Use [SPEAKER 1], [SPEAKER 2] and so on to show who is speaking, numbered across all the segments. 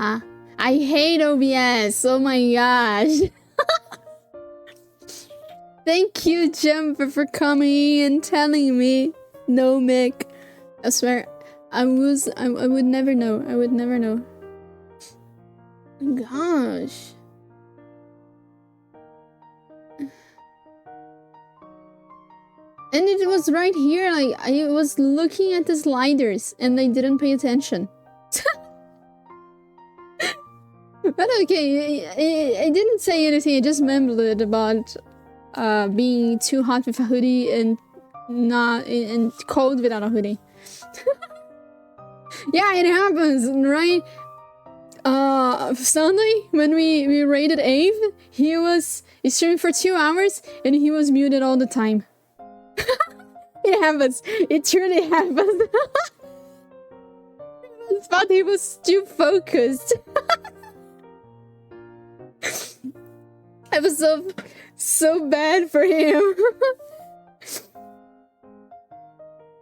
[SPEAKER 1] I hate OBS. Oh my gosh. Thank you, Jumper, for coming and telling me. No, Mick. I swear, I would never know. I would never know. Gosh. And it was right here, like, I was looking at the sliders and I didn't pay attention. But okay, I didn't say anything, I just mumbled about being too hot with a hoodie and cold without a hoodie. Yeah, it happens, right? Sunday, when we raided Ave, he streaming for 2 hours and he was muted all the time. It happens. It truly happens. I thought he was too focused. I was so bad for him.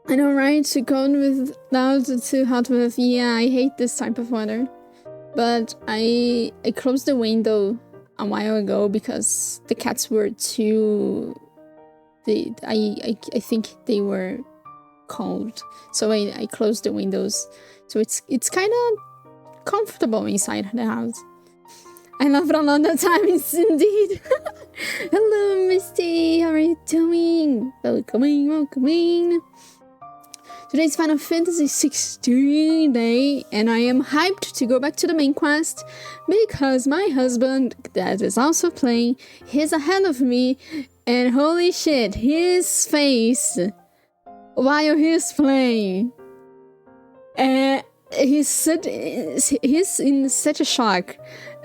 [SPEAKER 1] I know, right? Too cold without too hot with. Yeah, I hate this type of weather. But I closed the window a while ago because the cats were too. I think they were cold, so I closed the windows. So it's kind of comfortable inside the house. I love it a lot of times, indeed. Hello, Misty. How are you doing? Welcoming. Today's Final Fantasy XVI day, and I am hyped to go back to the main quest because my husband, that is also playing, he's ahead of me, and holy shit, his face while he's playing, he's in such a shock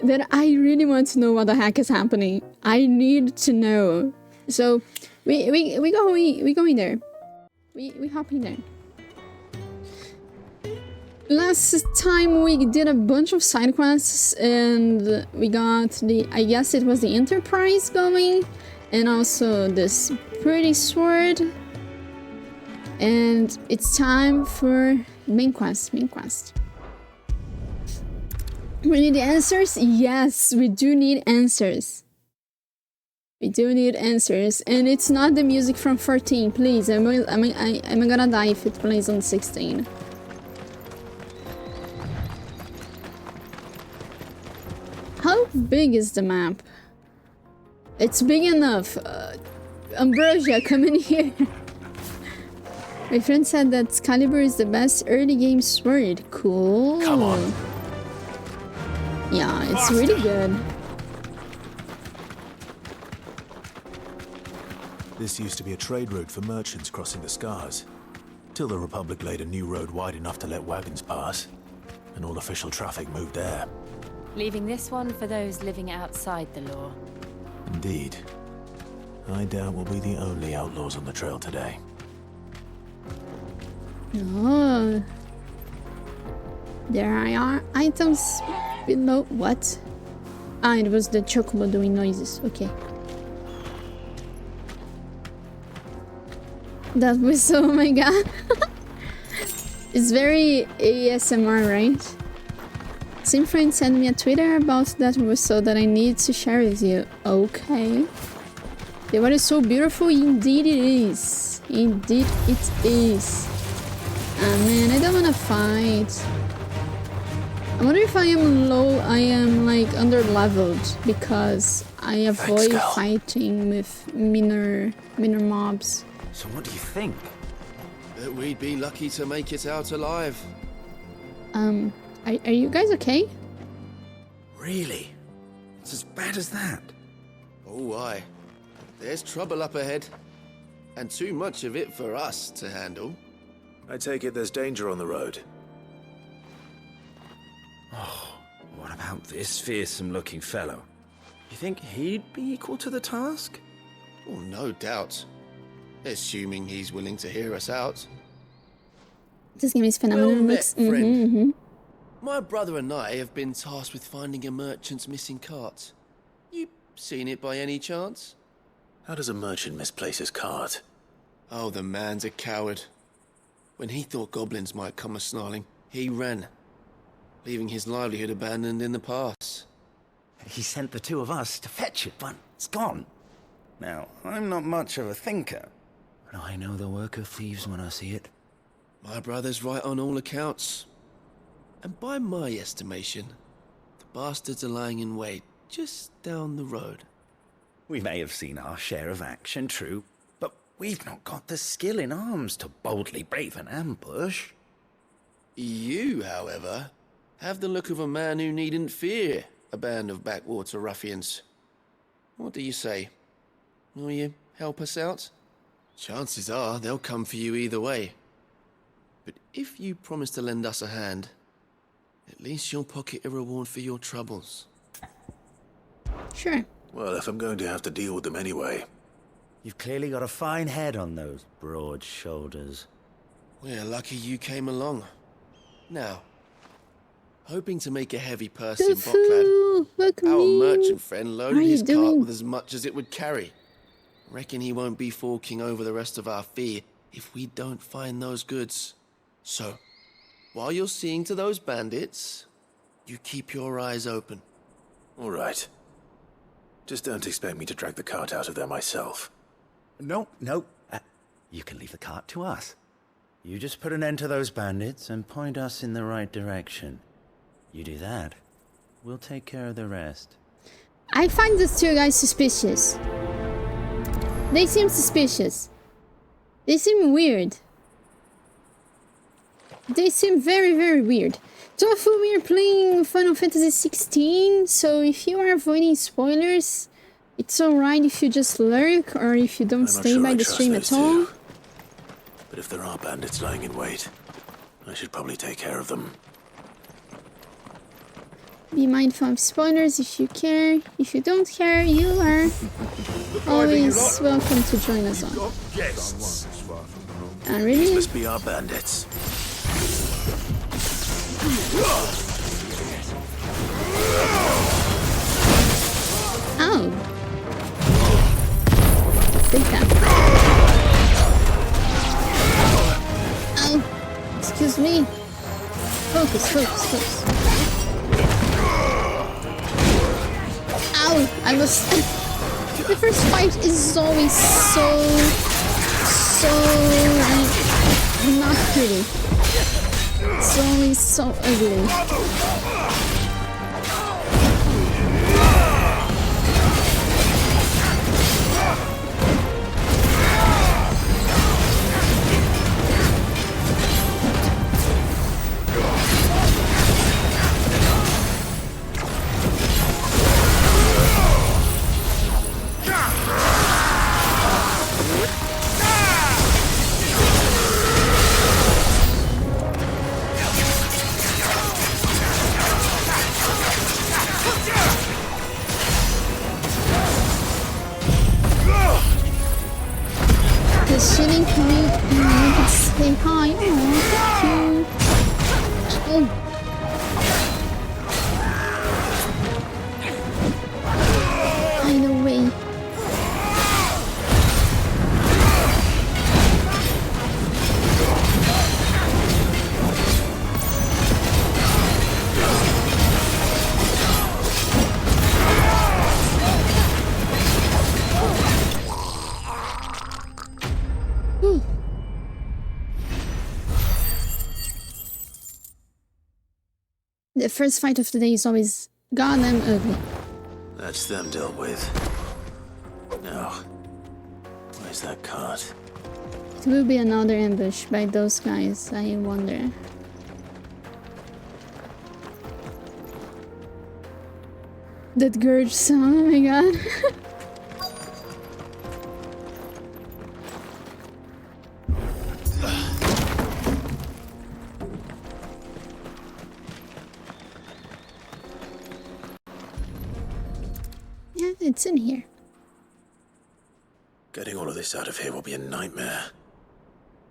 [SPEAKER 1] that I really want to know what the heck is happening. I need to know. So we go in there. We hop in there. Last time we did a bunch of side quests and we got I guess it was the Enterprise going, and also this pretty sword. And it's time for main quest. We need answers? Yes, we do need answers. We do need answers, and it's not the music from 14, please. I'm gonna die if it plays on 16. How big is the map? It's big enough. Ambrosia, come in here. My friend said that Excalibur is the best early game sword. Cool.
[SPEAKER 2] Come on.
[SPEAKER 1] Yeah, it's really good.
[SPEAKER 2] This used to be a trade route for merchants crossing the Scars, till the Republic laid a new road wide enough to let wagons pass, and all official traffic moved there.
[SPEAKER 3] Leaving this one for those living outside the law.
[SPEAKER 2] Indeed. I doubt we'll be the only outlaws on the trail today.
[SPEAKER 1] Oh. There are items below. What? Ah, it was the chocobo doing noises. Okay. That was, oh my god. It's very ASMR, right? Some friend sent me a Twitter about that whistle that I need to share with you. Okay. The water is so beautiful. Indeed it is. Indeed it is. Ah man, I don't wanna fight. I wonder if I am low, I am like under-leveled because I avoid fighting with minor mobs.
[SPEAKER 4] So what do you think?
[SPEAKER 5] That we'd be lucky to make it out alive.
[SPEAKER 1] Are you guys okay?
[SPEAKER 4] Really? It's as bad as that?
[SPEAKER 5] Oh, aye. There's trouble up ahead. And too much of it for us to handle.
[SPEAKER 2] I take it there's danger on the road.
[SPEAKER 4] Oh, what about this fearsome-looking fellow? You think he'd be equal to the task?
[SPEAKER 5] Oh, no doubt. Assuming he's willing to hear us out.
[SPEAKER 1] This game is phenomenal.
[SPEAKER 5] Well met, friend. My brother and I have been tasked with finding a merchant's missing cart. You seen it by any chance?
[SPEAKER 2] How does a merchant misplace his cart?
[SPEAKER 5] Oh, the man's a coward. When he thought goblins might come a-snarling, he ran. leaving his livelihood abandoned in the pass.
[SPEAKER 4] He sent the two of us to fetch it, but it's gone. Now, I'm not much of a thinker, but I know the work of thieves when I see it.
[SPEAKER 5] My brother's right on all accounts. And by my estimation, the bastards are lying in wait just down the road.
[SPEAKER 4] We may have seen our share of action, true, but we've not got the skill in arms to boldly brave an ambush.
[SPEAKER 5] You, however, have the look of a man who needn't fear a band of backwater ruffians. What do you say? Will you help us out? Chances are they'll come for you either way. But if you promise to lend us a hand, at least you'll pocket a reward for your troubles.
[SPEAKER 1] Sure.
[SPEAKER 2] Well, if I'm going to have to deal with them anyway.
[SPEAKER 4] You've clearly got a fine head on those broad shoulders.
[SPEAKER 5] We're lucky you came along. Now, hoping to make a heavy purse in Bocklad,
[SPEAKER 1] Tofu, look
[SPEAKER 5] our
[SPEAKER 1] me.
[SPEAKER 5] merchant friend
[SPEAKER 1] What are
[SPEAKER 5] loaded
[SPEAKER 1] you
[SPEAKER 5] his cart
[SPEAKER 1] doing?
[SPEAKER 5] with as much as it would carry. Reckon he won't be forking over the rest of our fee if we don't find those goods. So, while you're seeing to those bandits, you keep your eyes open.
[SPEAKER 2] All right. Just don't expect me to drag the cart out of there myself.
[SPEAKER 4] No. You can leave the cart to us. You just put an end to those bandits and point us in the right direction. You do that, we'll take care of the rest.
[SPEAKER 1] I find these two guys suspicious. They seem suspicious. They seem weird. They seem very, very weird. Tofu, we are playing Final Fantasy XVI, so if you are avoiding spoilers, it's alright if you just lurk or if you don't
[SPEAKER 2] I'm not
[SPEAKER 1] stay
[SPEAKER 2] sure
[SPEAKER 1] by
[SPEAKER 2] I
[SPEAKER 1] the
[SPEAKER 2] trust
[SPEAKER 1] stream
[SPEAKER 2] those
[SPEAKER 1] at all.
[SPEAKER 2] two. But if there are bandits lying in wait, I should probably take care of them.
[SPEAKER 1] Be mindful of spoilers if you care. If you don't care, you are always welcome to join us on.
[SPEAKER 2] Guests.
[SPEAKER 1] And
[SPEAKER 2] These
[SPEAKER 1] really?
[SPEAKER 2] must be our bandits.
[SPEAKER 1] Oh. Take that. Oh. Excuse me. Focus. Ow. I was... The first fight is always so not pretty. It's always so ugly. The shitting point and you can say hi. Oh, thank you. Oh. Either way. The first fight of the day is always goddamn ugly.
[SPEAKER 2] That's them dealt with. Now, where's that cart?
[SPEAKER 1] It will be another ambush by those guys, I wonder. That Gurge sound, oh my god. Yeah, it's in here.
[SPEAKER 2] Getting all of this out of here will be a nightmare.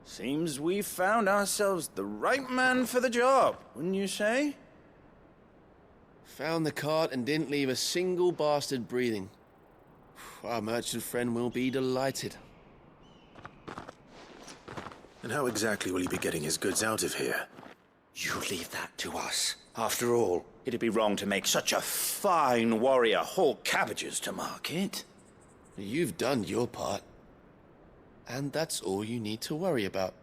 [SPEAKER 4] Seems we've found ourselves the right man for the job, wouldn't you say?
[SPEAKER 5] Found the cart and didn't leave a single bastard breathing. Our merchant friend will be delighted.
[SPEAKER 2] And how exactly will he be getting his goods out of here?
[SPEAKER 4] You leave that to us. After all, it'd be wrong to make such a fine warrior haul cabbages to market.
[SPEAKER 5] You've done your part. And that's all you need to worry about.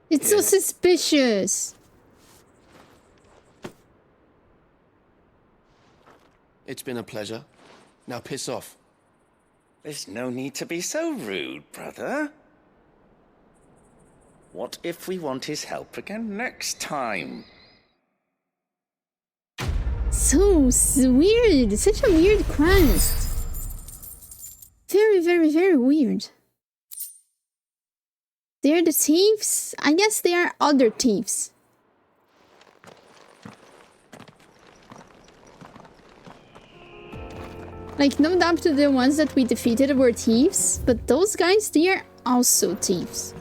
[SPEAKER 1] It's so suspicious.
[SPEAKER 5] It's been a pleasure. Now piss off.
[SPEAKER 4] There's no need to be so rude, brother. What if we want his help again next time?
[SPEAKER 1] So weird. Such a weird quest. Very, very, very weird. They're the thieves? I guess they are other thieves. Like, no doubt that the ones that we defeated were thieves, but those guys, they are also thieves.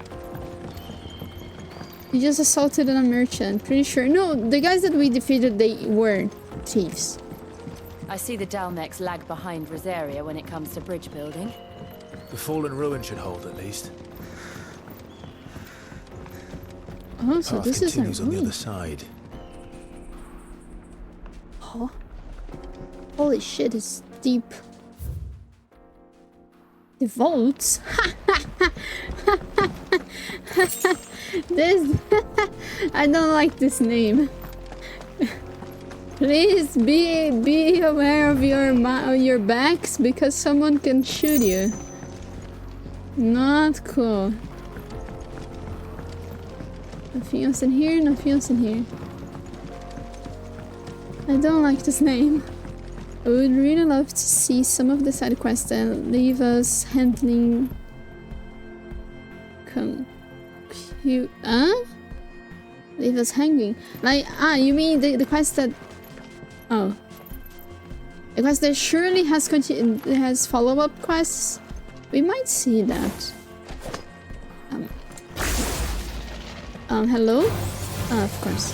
[SPEAKER 1] We just assaulted a merchant, pretty sure. No, the guys that we defeated, they were thieves.
[SPEAKER 3] I see the Dalmex lag behind Rosaria when it comes to bridge building.
[SPEAKER 2] The fallen ruin should hold at least.
[SPEAKER 1] Oh, so
[SPEAKER 2] Path
[SPEAKER 1] this is a
[SPEAKER 2] continues on the
[SPEAKER 1] ruin.
[SPEAKER 2] other side.
[SPEAKER 1] Oh. Holy shit, it's deep. The vaults? This... I don't like this name. Please be aware of your backs because someone can shoot you. Not cool. Nothing else in here, nothing else in here. I don't like this name. I would really love to see some of the side quests that leave us handling... Leave us hanging. Like, you mean the quest that... Oh. The quest that surely has follow-up quests? We might see that. Hello? Of course.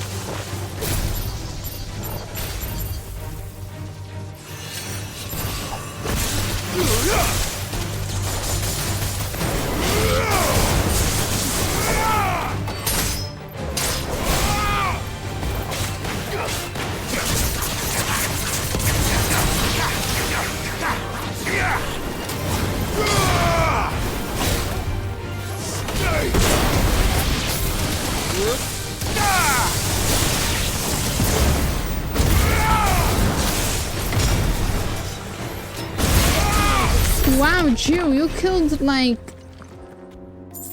[SPEAKER 1] Wow, Joe, you killed like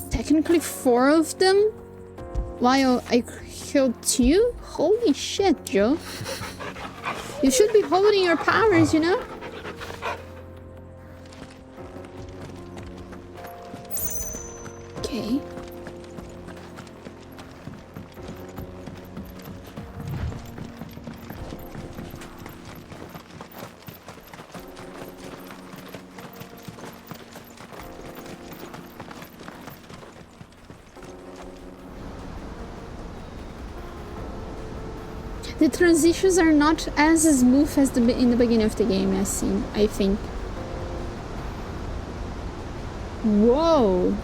[SPEAKER 1] technically 4 of them while I killed 2? Holy shit, Joe. You should be holding your powers, you know? Okay. The transitions are not as smooth as in the beginning of the game, I think. Whoa!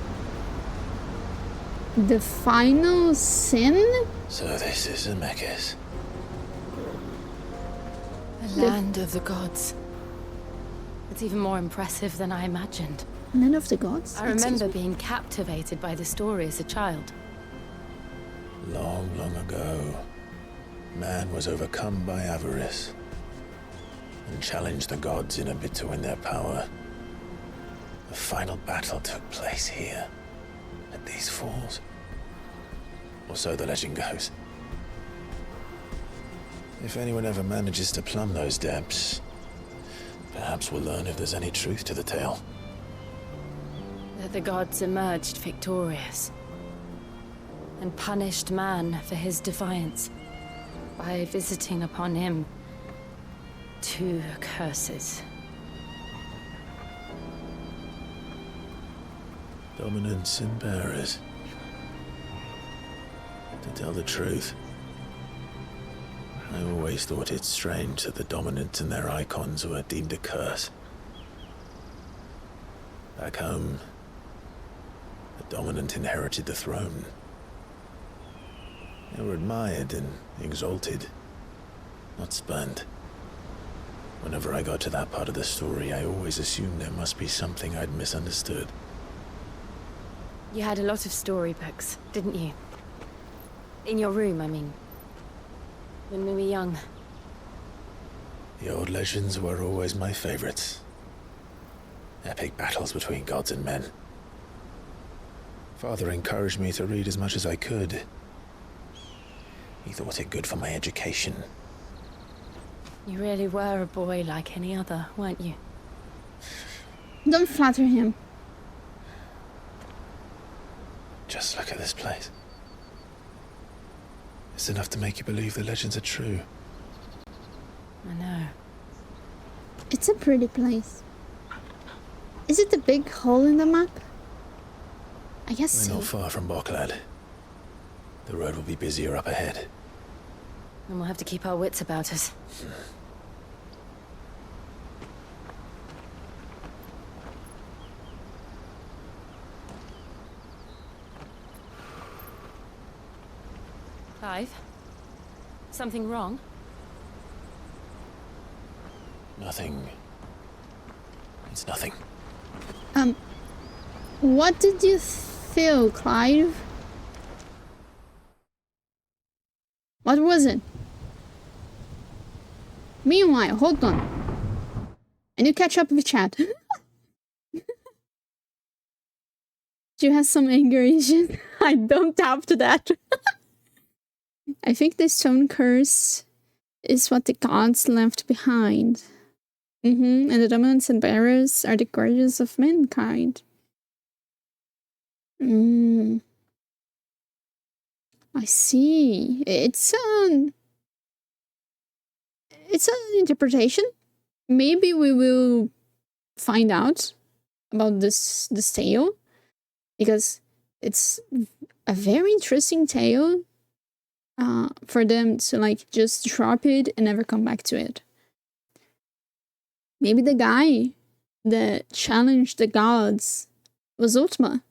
[SPEAKER 1] The final sin?
[SPEAKER 2] So this is Zemeckis.
[SPEAKER 3] The land of the gods. It's even more impressive than I imagined.
[SPEAKER 1] Land of the gods?
[SPEAKER 3] I remember being captivated by the story as a child.
[SPEAKER 2] Long, long ago, man was overcome by avarice and challenged the gods in a bid to win their power. The final battle took place here, at these falls. Or so the legend goes. If anyone ever manages to plumb those depths, perhaps we'll learn if there's any truth to the tale.
[SPEAKER 3] That the gods emerged victorious and punished man for his defiance by visiting upon him 2 curses.
[SPEAKER 2] Dominants and bearers. To tell the truth, I always thought it strange that the dominants and their icons were deemed a curse. Back home, the dominant inherited the throne. They were admired and exalted, not spurned. Whenever I got to that part of the story, I always assumed there must be something I'd misunderstood.
[SPEAKER 3] You had a lot of storybooks, didn't you? In your room, I mean. When we were young.
[SPEAKER 2] The old legends were always my favorites. Epic battles between gods and men. Father encouraged me to read as much as I could. He thought it good for my education.
[SPEAKER 3] You really were a boy like any other, weren't you?
[SPEAKER 1] Don't flatter him.
[SPEAKER 2] Just look at this place. It's enough to make you believe the legends are true.
[SPEAKER 3] I know.
[SPEAKER 1] It's a pretty place. Is it the big hole in the map? I guess
[SPEAKER 2] We're
[SPEAKER 1] so.
[SPEAKER 2] not far from Boklad. The road will be busier up ahead.
[SPEAKER 3] And we'll have to keep our wits about us. Clive? Something wrong?
[SPEAKER 2] Nothing. It's nothing.
[SPEAKER 1] What did you feel, Clive? What was it? Meanwhile, hold on. I need to catch up with chat. Do you have some anger issues? I don't doubt that. I think the stone curse is what the gods left behind. And the dominants and bearers are the guardians of mankind. I see. It's an interpretation. Maybe we will find out about this tale, because it's a very interesting tale. For them to like just drop it and never come back to it. Maybe the guy that challenged the gods was Ultima.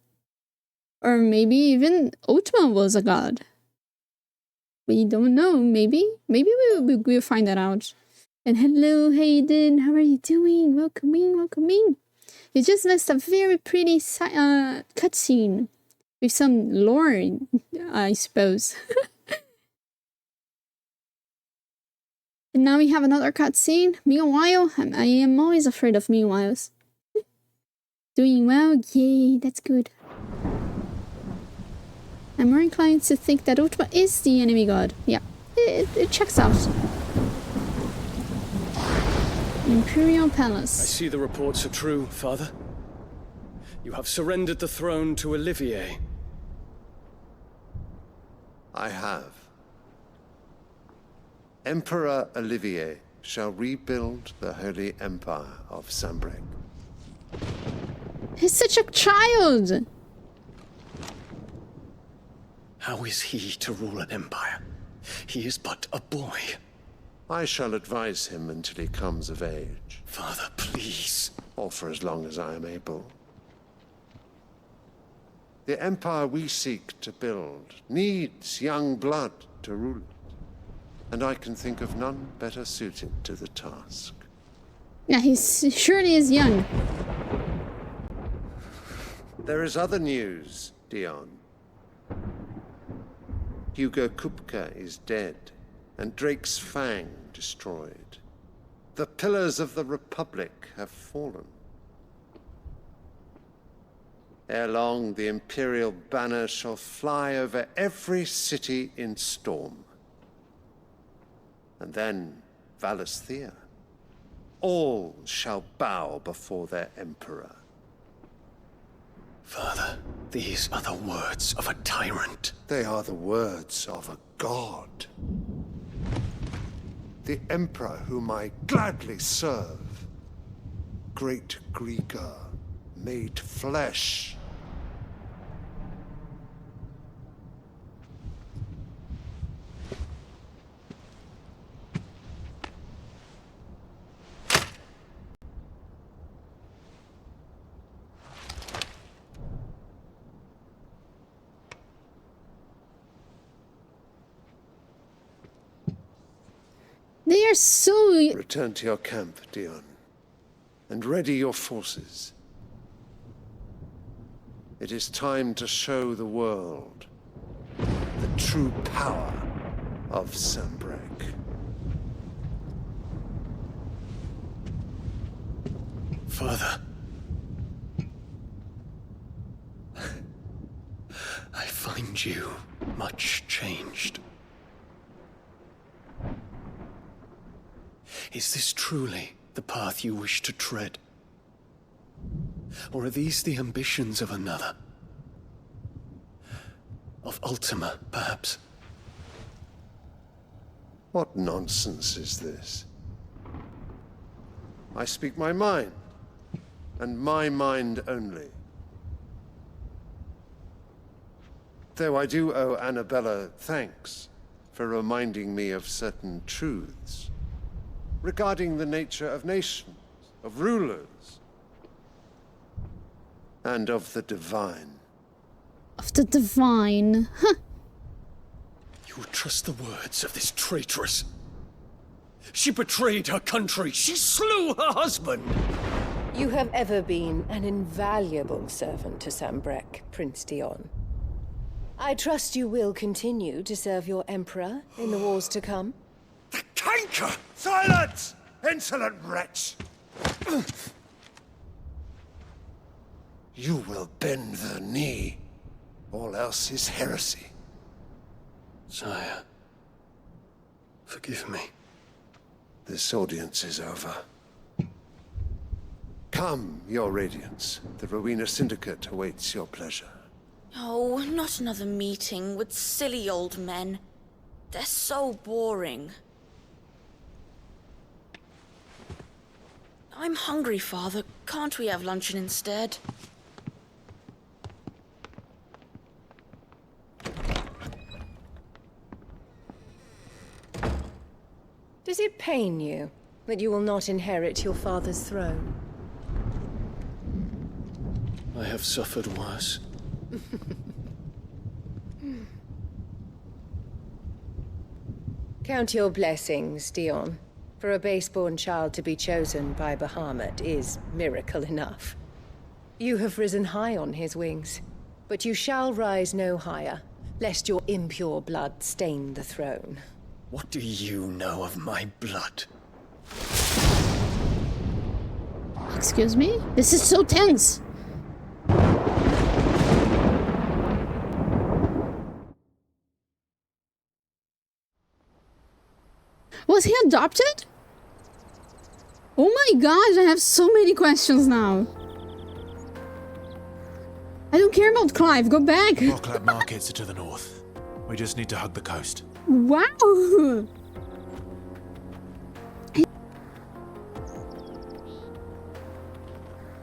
[SPEAKER 1] Or maybe even Ultima was a god. We don't know. Maybe we'll find that out. And hello, Hayden. How are you doing? Welcome in. You just missed a very pretty cutscene with some lore, I suppose. And now we have another cutscene. Meanwhile, I am always afraid of meanwhiles. Doing well? Yay, that's good. I'm more inclined to think that Ultima is the enemy god. Yeah, it checks out. Imperial Palace.
[SPEAKER 6] I see the reports are true, Father. You have surrendered the throne to Olivier.
[SPEAKER 7] I have. Emperor Olivier shall rebuild the Holy Empire of Sanbreque.
[SPEAKER 1] He's such a child!
[SPEAKER 6] How is he to rule an empire? He is but a boy.
[SPEAKER 7] I shall advise him until he comes of age,
[SPEAKER 6] Father, please.
[SPEAKER 7] or for as long as I am able. The empire we seek to build needs young blood to rule it, and I can think of none better suited to the task.
[SPEAKER 1] Yeah, he surely is young.
[SPEAKER 7] There is other news, Dion. Hugo Kupka is dead, and Drake's Fang destroyed. The pillars of the Republic have fallen. Ere long, the Imperial banner shall fly over every city in Storm. And then Valisthea. All shall bow before their Emperor.
[SPEAKER 6] Father, these are the words of a tyrant.
[SPEAKER 7] They are the words of a god. The Emperor whom I gladly serve. Great Grieger, made flesh.
[SPEAKER 1] They are so...
[SPEAKER 7] Return to your camp, Dion, and ready your forces. It is time to show the world the true power of Sanbreque.
[SPEAKER 6] Father. I find you much changed. Is this truly the path you wish to tread? Or are these the ambitions of another? Of Ultima, perhaps?
[SPEAKER 7] What nonsense is this? I speak my mind, and my mind only. Though I do owe Annabella thanks for reminding me of certain truths regarding the nature of nations, of rulers, and of the divine.
[SPEAKER 1] Of the divine. Huh.
[SPEAKER 6] You would trust the words of this traitress? She betrayed her country. She slew her husband.
[SPEAKER 8] You have ever been an invaluable servant to Sanbreque, Prince Dion. I trust you will continue to serve your Emperor in the wars to come.
[SPEAKER 7] The canker! Silence! Insolent wretch! You will bend the knee. All else is heresy.
[SPEAKER 6] Sire, forgive me.
[SPEAKER 7] This audience is over. Come, your Radiance. The Rowena Syndicate awaits your pleasure.
[SPEAKER 9] Oh, not another meeting with silly old men. They're so boring. I'm hungry, Father. Can't we have luncheon instead?
[SPEAKER 8] Does it pain you that you will not inherit your father's throne?
[SPEAKER 6] I have suffered worse.
[SPEAKER 8] Count your blessings, Dion. For a base-born child to be chosen by Bahamut is miracle enough. You have risen high on his wings, but you shall rise no higher, lest your impure blood stain the throne.
[SPEAKER 6] What do you know of my blood?
[SPEAKER 1] Excuse me? This is so tense. Was he adopted? Oh my god, I have so many questions now. I don't care about Clive, go back.
[SPEAKER 2] Rockland markets are to the north. We just need to hug the coast.
[SPEAKER 1] Wow.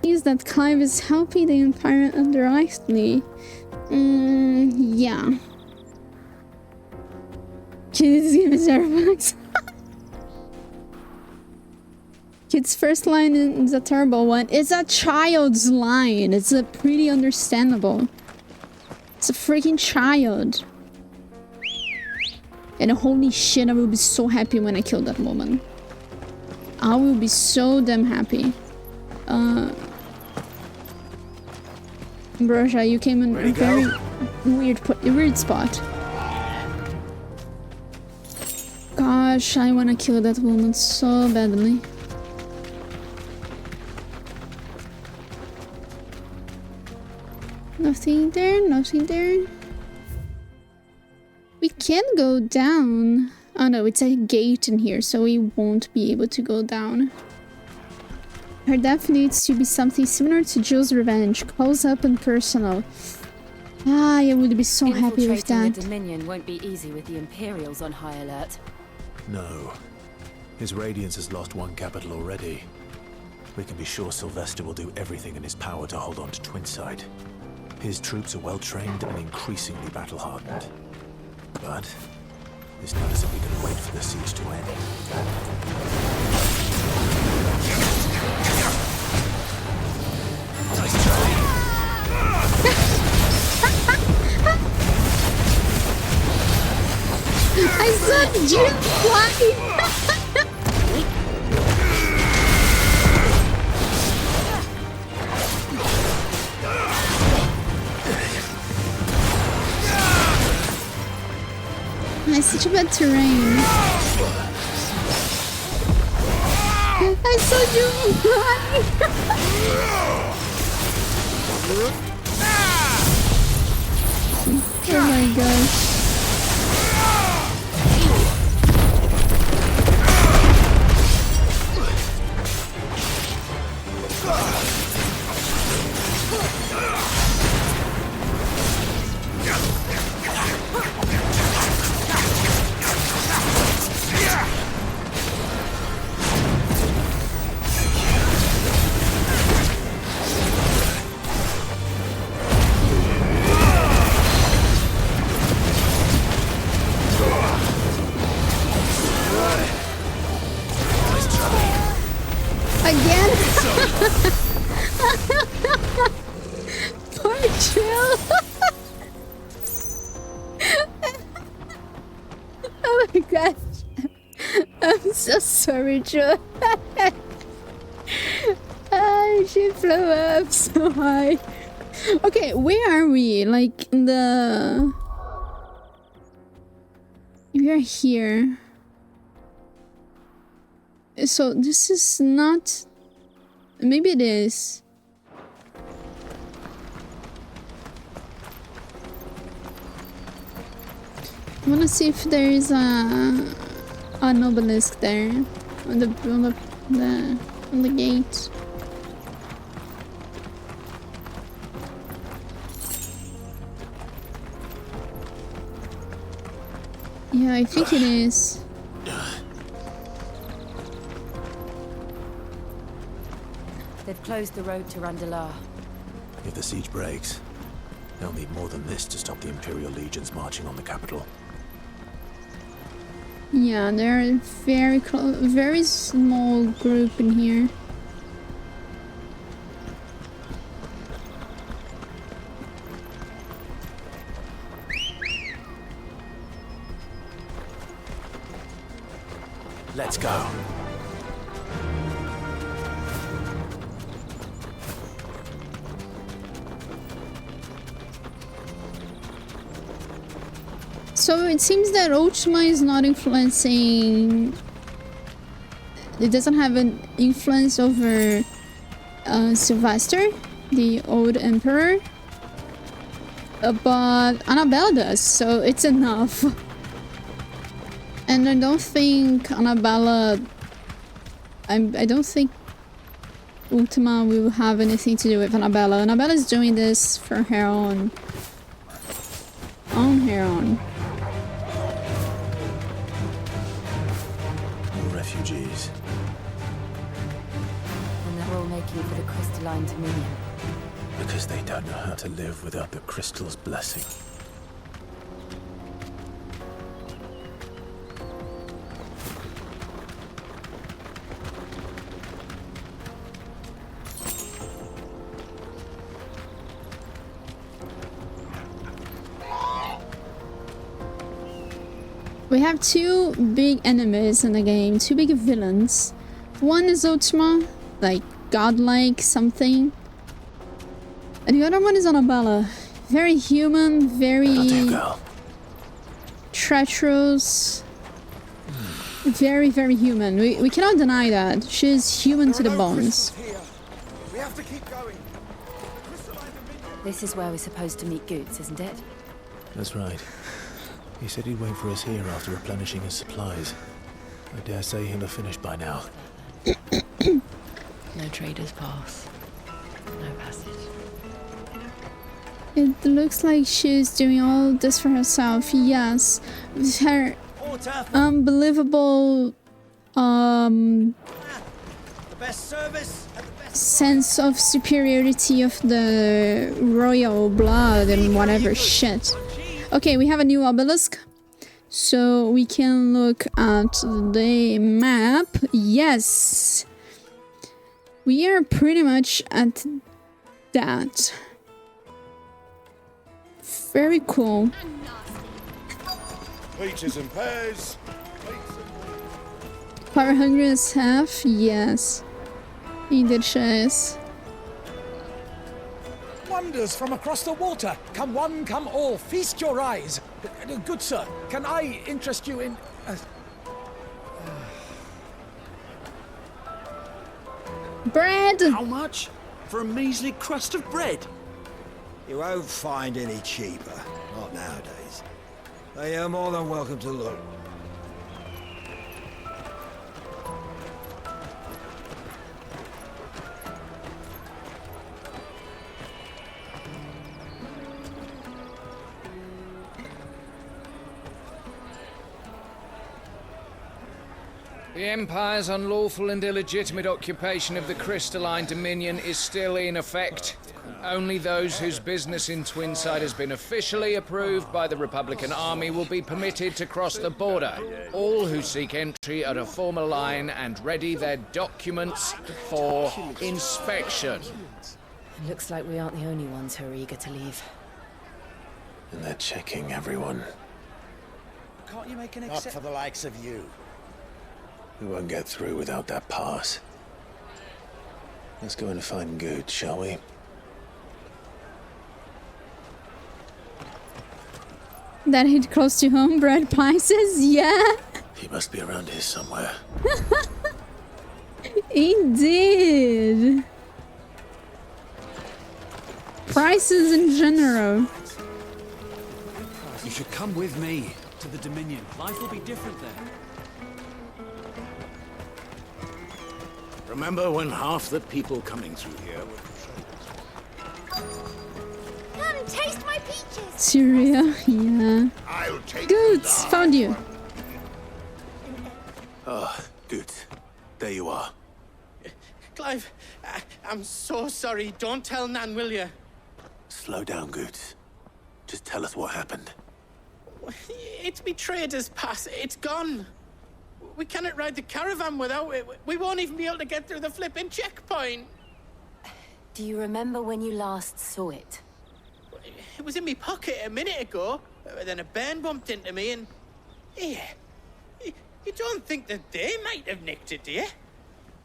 [SPEAKER 1] Is that Clive is helping the Empire indirectly? Yeah. Kids give me Starbucks. Kid's first line is a terrible one. It's a child's line. It's a pretty understandable. It's a freaking child. And holy shit, I will be so happy when I kill that woman. I will be so damn happy. Ambrosia, you came in a very weird spot. Gosh, I wanna kill that woman so badly. Nothing there, nothing there. We can go down. Oh no, it's a gate in here, so we won't be able to go down. Her death needs to be something similar to Jill's revenge, close up and personal. Ah, I would be so happy with that.
[SPEAKER 3] The Dominion won't be easy with the Imperials on high alert.
[SPEAKER 2] No. His Radiance has lost one capital already. We can be sure Sylvester will do everything in his power to hold on to Twinside. His troops are well-trained and increasingly battle-hardened. But this none isn't we can wait for the siege to end.
[SPEAKER 1] I saw Jim fly! such a bad terrain. I saw you fly. Oh my gosh. Again? Poor Jill. Oh my gosh. I'm so sorry, Jill. She flew up so high. Okay, where are we? Like in the... We are here. So this is not... Maybe it is. I want to see if there is an obelisk there on the gate. Yeah, I think it is.
[SPEAKER 3] They've closed the road to Randalar.
[SPEAKER 2] If the siege breaks, they'll need more than this to stop the Imperial legions marching on the capital.
[SPEAKER 1] Yeah, they're very close, very small group in here.
[SPEAKER 2] Let's go.
[SPEAKER 1] So it seems that Ultima is not influencing... It doesn't have an influence over Sylvester, the old emperor. But Annabella does, so it's enough. And I don't think Annabella... I don't think Ultima will have anything to do with Annabella. Annabella's doing this for her own. On her own.
[SPEAKER 2] Refugees.
[SPEAKER 3] And they're all making for the crystalline dominion.
[SPEAKER 2] Because they don't know how to live without the crystal's blessing.
[SPEAKER 1] We have two big enemies in the game, two big villains. One is Ultima, like godlike something. And the other one is Annabella. Very human, very treacherous. Very, very human. We cannot deny that. She's human to the bones.
[SPEAKER 10] We have to keep going.
[SPEAKER 3] This is where we're supposed to meet Goots, isn't it?
[SPEAKER 2] That's right. He said he'd wait for us here after replenishing his supplies. I dare say he'll have finished by now.
[SPEAKER 3] No traders pass. No passage.
[SPEAKER 1] It looks like she's doing all this for herself, yes. With her unbelievable
[SPEAKER 10] The best service and the best
[SPEAKER 1] sense of superiority of the royal blood and whatever shit. Okay, we have a new obelisk, so we can look at the map. Yes, we are pretty much at that. Very cool.
[SPEAKER 10] peaches and pears.
[SPEAKER 1] Power hungry as half, yes. Indeed she is.
[SPEAKER 11] Wonders from across the water. Come one, come all. Feast your eyes.
[SPEAKER 6] Good sir, can I interest you in...
[SPEAKER 1] Bread!
[SPEAKER 11] How much? For a measly crust of bread?
[SPEAKER 10] You won't find any cheaper. Not nowadays. They are more than welcome to look.
[SPEAKER 12] The Empire's unlawful and illegitimate occupation of the Crystalline Dominion is still in effect. Only those whose business in Twinside has been officially approved by the Republican Army will be permitted to cross the border. All who seek entry are to form a line and ready their documents for inspection.
[SPEAKER 3] Looks like we aren't the only ones who are eager to leave.
[SPEAKER 2] And they're checking everyone.
[SPEAKER 10] Can't you make an
[SPEAKER 11] Not for the likes of you.
[SPEAKER 2] We won't get through without that pass. Let's go and find Good, shall we?
[SPEAKER 1] That hit close to home, bread prices? Yeah!
[SPEAKER 2] He must be around here somewhere.
[SPEAKER 1] He did! Prices in general.
[SPEAKER 11] You should come with me to the Dominion. Life will be different there. Remember when half the people coming through here were traders?
[SPEAKER 13] Come, taste my peaches!
[SPEAKER 1] Syria, yeah.
[SPEAKER 10] I'll take
[SPEAKER 1] Goods, found you.
[SPEAKER 2] Ah, Good. There you are.
[SPEAKER 14] Clive, I'm so sorry. Don't tell Nan, will you?
[SPEAKER 2] Slow down, Good. Just tell us what happened.
[SPEAKER 14] It's me trader's pass. It's gone. We cannot ride the caravan without it. We won't even be able to get through the flipping checkpoint.
[SPEAKER 3] Do you remember when you last saw it?
[SPEAKER 14] It was in my pocket a minute ago. Then a bairn bumped into me and... Yeah. You don't think that they might have nicked it, do you?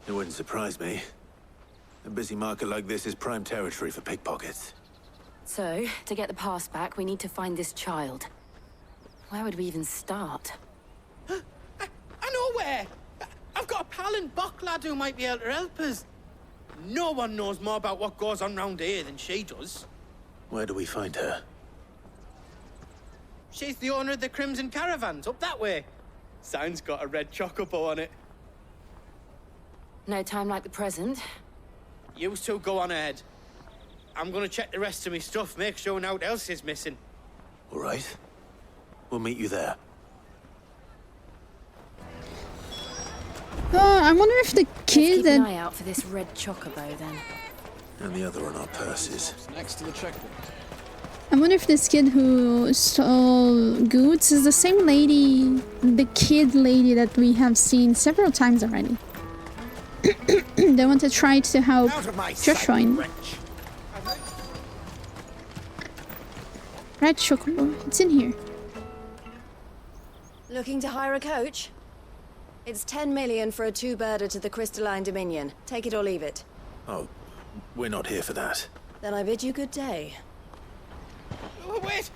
[SPEAKER 2] It wouldn't surprise me. A busy market like this is prime territory for pickpockets.
[SPEAKER 3] So, to get the pass back, we need to find this child. Where would we even start?
[SPEAKER 14] I know where! I've got a pal in Bock lad who might be able to help us. No one knows more about what goes on round here than she does.
[SPEAKER 2] Where do we find her?
[SPEAKER 14] She's the owner of the Crimson Caravans, up that way. Sign's got a red chocobo on it.
[SPEAKER 3] No time like the present.
[SPEAKER 14] You two go on ahead. I'm gonna check the rest of my stuff, make sure no one else is missing.
[SPEAKER 2] All right. We'll meet you there.
[SPEAKER 1] I wonder if the kid
[SPEAKER 3] Keep an
[SPEAKER 1] that...
[SPEAKER 3] eye out for this red chocobo, then.
[SPEAKER 2] And the other on our purses.
[SPEAKER 6] Next to the checkpoint.
[SPEAKER 1] I wonder if this kid who stole goods is the same lady, the kid lady that we have seen several times already. They want to try to help Joshua in. Red chocobo, it's in here.
[SPEAKER 8] Looking to hire a coach? It's 10 million for a two-birder to the Crystalline Dominion. Take it or leave it.
[SPEAKER 2] Oh, we're not here for that.
[SPEAKER 8] Then I bid you good day.
[SPEAKER 14] Oh, wait!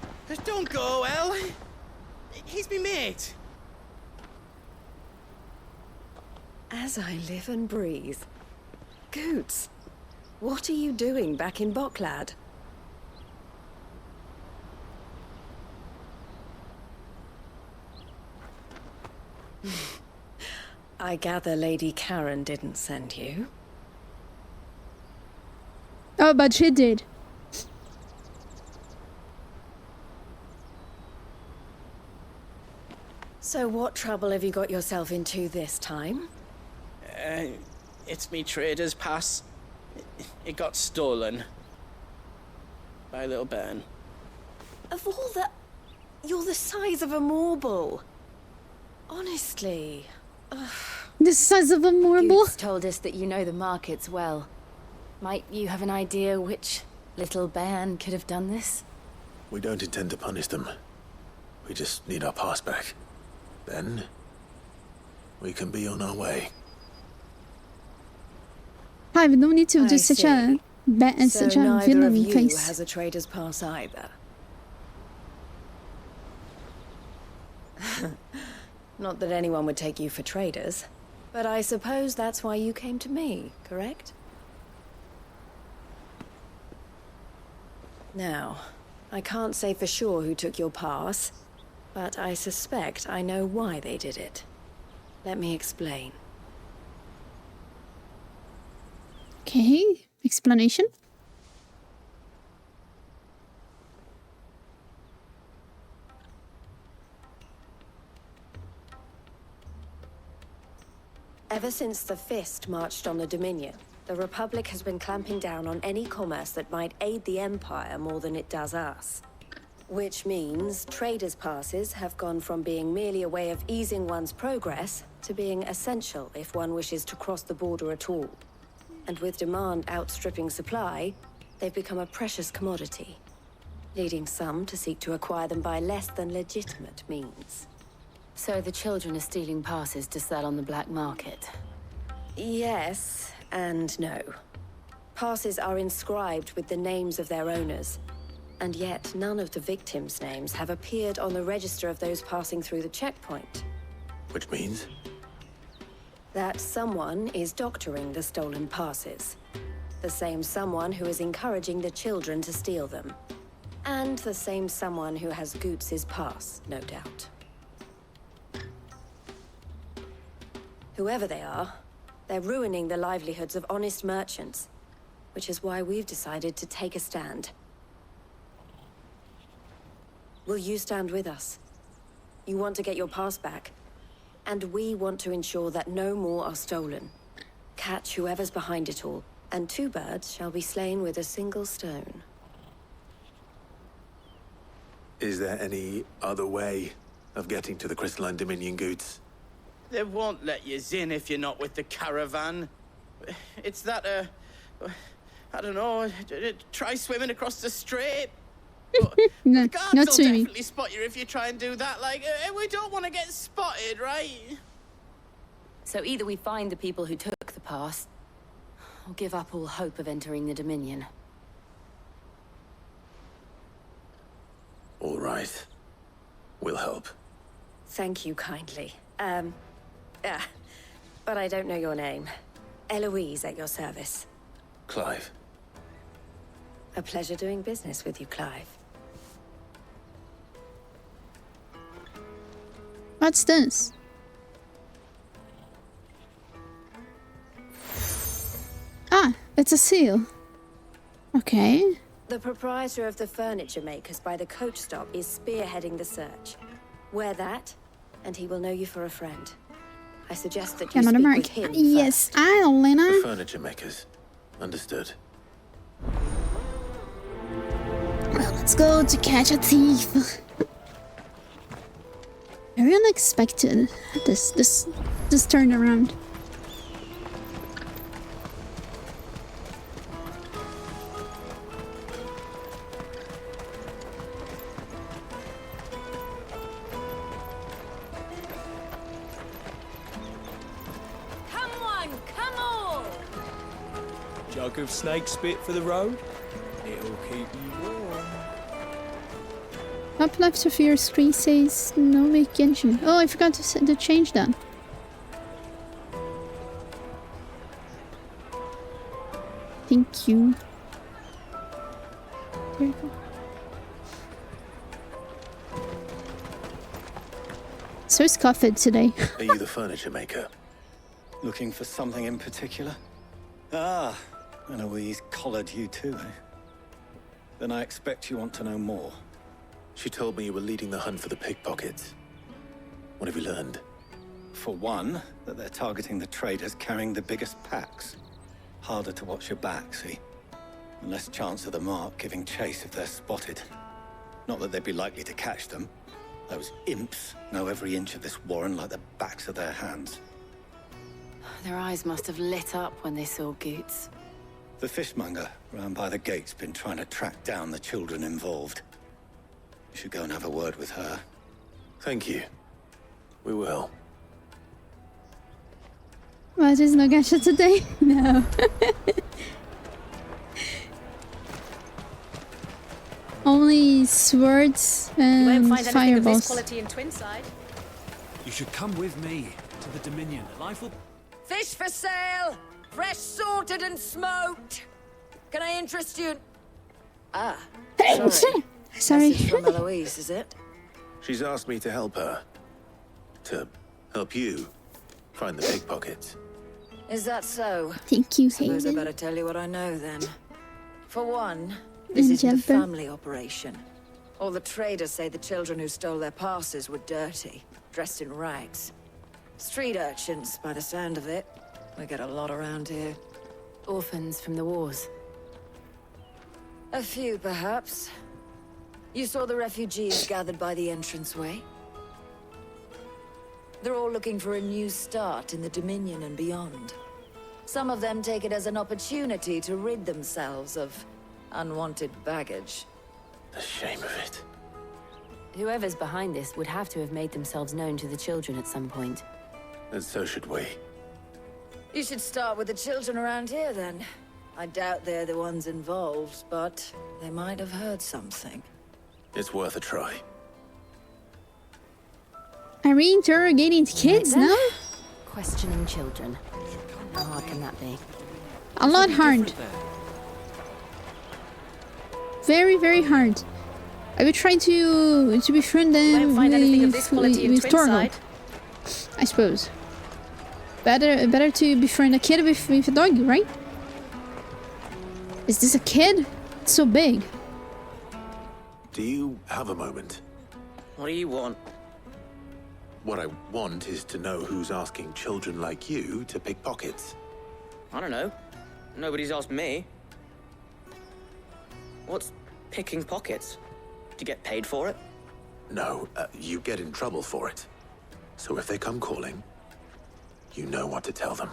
[SPEAKER 14] Don't go, El! He's me mate.
[SPEAKER 8] As I live and breathe. Goots, what are you doing back in Bocklad? I gather Lady Karen didn't send you.
[SPEAKER 1] Oh, but she did.
[SPEAKER 8] So what trouble have you got yourself into this time?
[SPEAKER 14] It's me trader's pass. It got stolen. By a little bairn.
[SPEAKER 8] Of all the... You're the size of a marble. Honestly. Ugh.
[SPEAKER 1] The size of a marble?
[SPEAKER 3] Goots told us that you know the markets well. Might you have an idea which little bairn could have done this?
[SPEAKER 2] We don't intend to punish them. We just need our pass back. Then, we can be on our way.
[SPEAKER 1] Hi, we don't need to do such a
[SPEAKER 8] So
[SPEAKER 1] such a
[SPEAKER 8] neither of
[SPEAKER 1] villain
[SPEAKER 8] you
[SPEAKER 1] face.
[SPEAKER 8] has a trader's pass either. Not that anyone would take you for traitors, but I suppose that's why you came to me, correct? Now, I can't say for sure who took your pass, but I suspect I know why they did it. Let me explain.
[SPEAKER 1] Okay, explanation.
[SPEAKER 8] Ever since the Fist marched on the Dominion, the Republic has been clamping down on any commerce that might aid the Empire more than it does us. Which means traders' passes have gone from being merely a way of easing one's progress to being essential if one wishes to cross the border at all. And with demand outstripping supply, they've become a precious commodity, leading some to seek to acquire them by less than legitimate means.
[SPEAKER 3] So the children are stealing passes to sell on the black market?
[SPEAKER 8] Yes, and no. Passes are inscribed with the names of their owners, and yet none of the victims' names have appeared on the register of those passing through the checkpoint.
[SPEAKER 2] Which means?
[SPEAKER 8] That someone is doctoring the stolen passes. The same someone who is encouraging the children to steal them. And the same someone who has Goots's pass, no doubt. Whoever they are, they're ruining the livelihoods of honest merchants, which is why we've decided to take a stand. Will you stand with us? You want to get your pass back, and we want to ensure that no more are stolen. Catch whoever's behind it all, and 2 birds shall be slain with a single stone.
[SPEAKER 2] Is there any other way of getting to the Crystalline Dominion Goods?
[SPEAKER 14] They won't let you in if you're not with the caravan. It's that, I don't know, try swimming across the strait.
[SPEAKER 1] No,
[SPEAKER 14] the guards
[SPEAKER 1] not
[SPEAKER 14] will
[SPEAKER 1] swimming.
[SPEAKER 14] definitely spot you if you try and do that. Like, we don't want to get spotted, right?
[SPEAKER 3] So either we find the people who took the pass, or give up all hope of entering the Dominion.
[SPEAKER 2] All right. We'll help.
[SPEAKER 8] Thank you kindly. But I don't know your name. Eloise at your service.
[SPEAKER 2] Clive.
[SPEAKER 8] A pleasure doing business with you, Clive.
[SPEAKER 1] What's this? Ah, it's a seal. Okay.
[SPEAKER 8] The proprietor of the furniture makers by the coach stop is spearheading the search. Wear that, and he will know you for a friend. I suggest that you
[SPEAKER 1] Another
[SPEAKER 8] speak
[SPEAKER 1] mark.
[SPEAKER 8] with him
[SPEAKER 1] Yes,
[SPEAKER 8] first.
[SPEAKER 1] I'll, Lena.
[SPEAKER 2] The furniture makers. Understood.
[SPEAKER 1] Well, let's go to catch a thief. Very unexpected. This turn around.
[SPEAKER 3] Come on, come on!
[SPEAKER 6] Jug of snake spit for the road? It'll keep you warm.
[SPEAKER 1] Up left of your screen says no make engine. Oh, I forgot to change that. Thank you. There you go. So scuffed today.
[SPEAKER 2] Are you the furniture maker?
[SPEAKER 13] Looking for something in particular? Ah, Eloise collared you too, eh? Then I expect you want to know more.
[SPEAKER 2] She told me you were leading the hunt for the pickpockets. What have you learned?
[SPEAKER 13] For one, that they're targeting the traders carrying the biggest packs. Harder to watch your back, see? And less chance of the mark giving chase if they're spotted. Not that they'd be likely to catch them. Those imps know every inch of this warren like the backs of their hands.
[SPEAKER 3] Their eyes must have lit up when they saw Goots.
[SPEAKER 13] The fishmonger round by the gate's been trying to track down the children involved. You should go and have a word with her.
[SPEAKER 2] Thank you. We will.
[SPEAKER 1] Well, there's no gacha today? No. Only swords and
[SPEAKER 15] You won't find anything of this
[SPEAKER 1] fireballs.
[SPEAKER 15] quality in Twinside.
[SPEAKER 11] You should come with me to the Dominion. Life will...
[SPEAKER 15] Fish for sale! Fresh sorted and smoked! Can I interest you? Ah,
[SPEAKER 1] Sorry.
[SPEAKER 15] Message from Eloise, is it?
[SPEAKER 2] She's asked me to help her. To help you find the pickpockets.
[SPEAKER 15] Is that so?
[SPEAKER 1] Thank you,
[SPEAKER 15] Suppose I
[SPEAKER 1] Hayden.
[SPEAKER 15] better tell you what I know then. For one, this isn't a family operation. All the traders say the children who stole their passes were dirty, dressed in rags. Street urchins, by the sound of it. We get a lot around here.
[SPEAKER 3] Orphans from the wars.
[SPEAKER 15] A few, perhaps. You saw the refugees gathered by the entranceway? They're all looking for a new start in the Dominion and beyond. Some of them take it as an opportunity to rid themselves of unwanted baggage.
[SPEAKER 2] The shame of it.
[SPEAKER 3] Whoever's behind this would have to have made themselves known to the children at some point.
[SPEAKER 2] And so should we.
[SPEAKER 15] You should start with the children around here, then. I doubt they're the ones involved, but they might have heard something.
[SPEAKER 2] It's worth a try.
[SPEAKER 1] Are we interrogating kids now?
[SPEAKER 3] Questioning children. How hard can that be?
[SPEAKER 1] A lot hard. Very, very hard. I would try to befriend them
[SPEAKER 16] Won't find anything of this quality in
[SPEAKER 1] with Torgal,
[SPEAKER 16] Twinside.
[SPEAKER 1] I suppose. Better to befriend a kid with a dog, right? Is this a kid? It's so big.
[SPEAKER 2] Do you have a moment?
[SPEAKER 14] What do you want?
[SPEAKER 2] What I want is to know who's asking children like you to pick pockets.
[SPEAKER 14] I don't know. Nobody's asked me. What's picking pockets? Do you get paid for it?
[SPEAKER 2] No, you get in trouble for it. So if they come calling, you know what to tell them.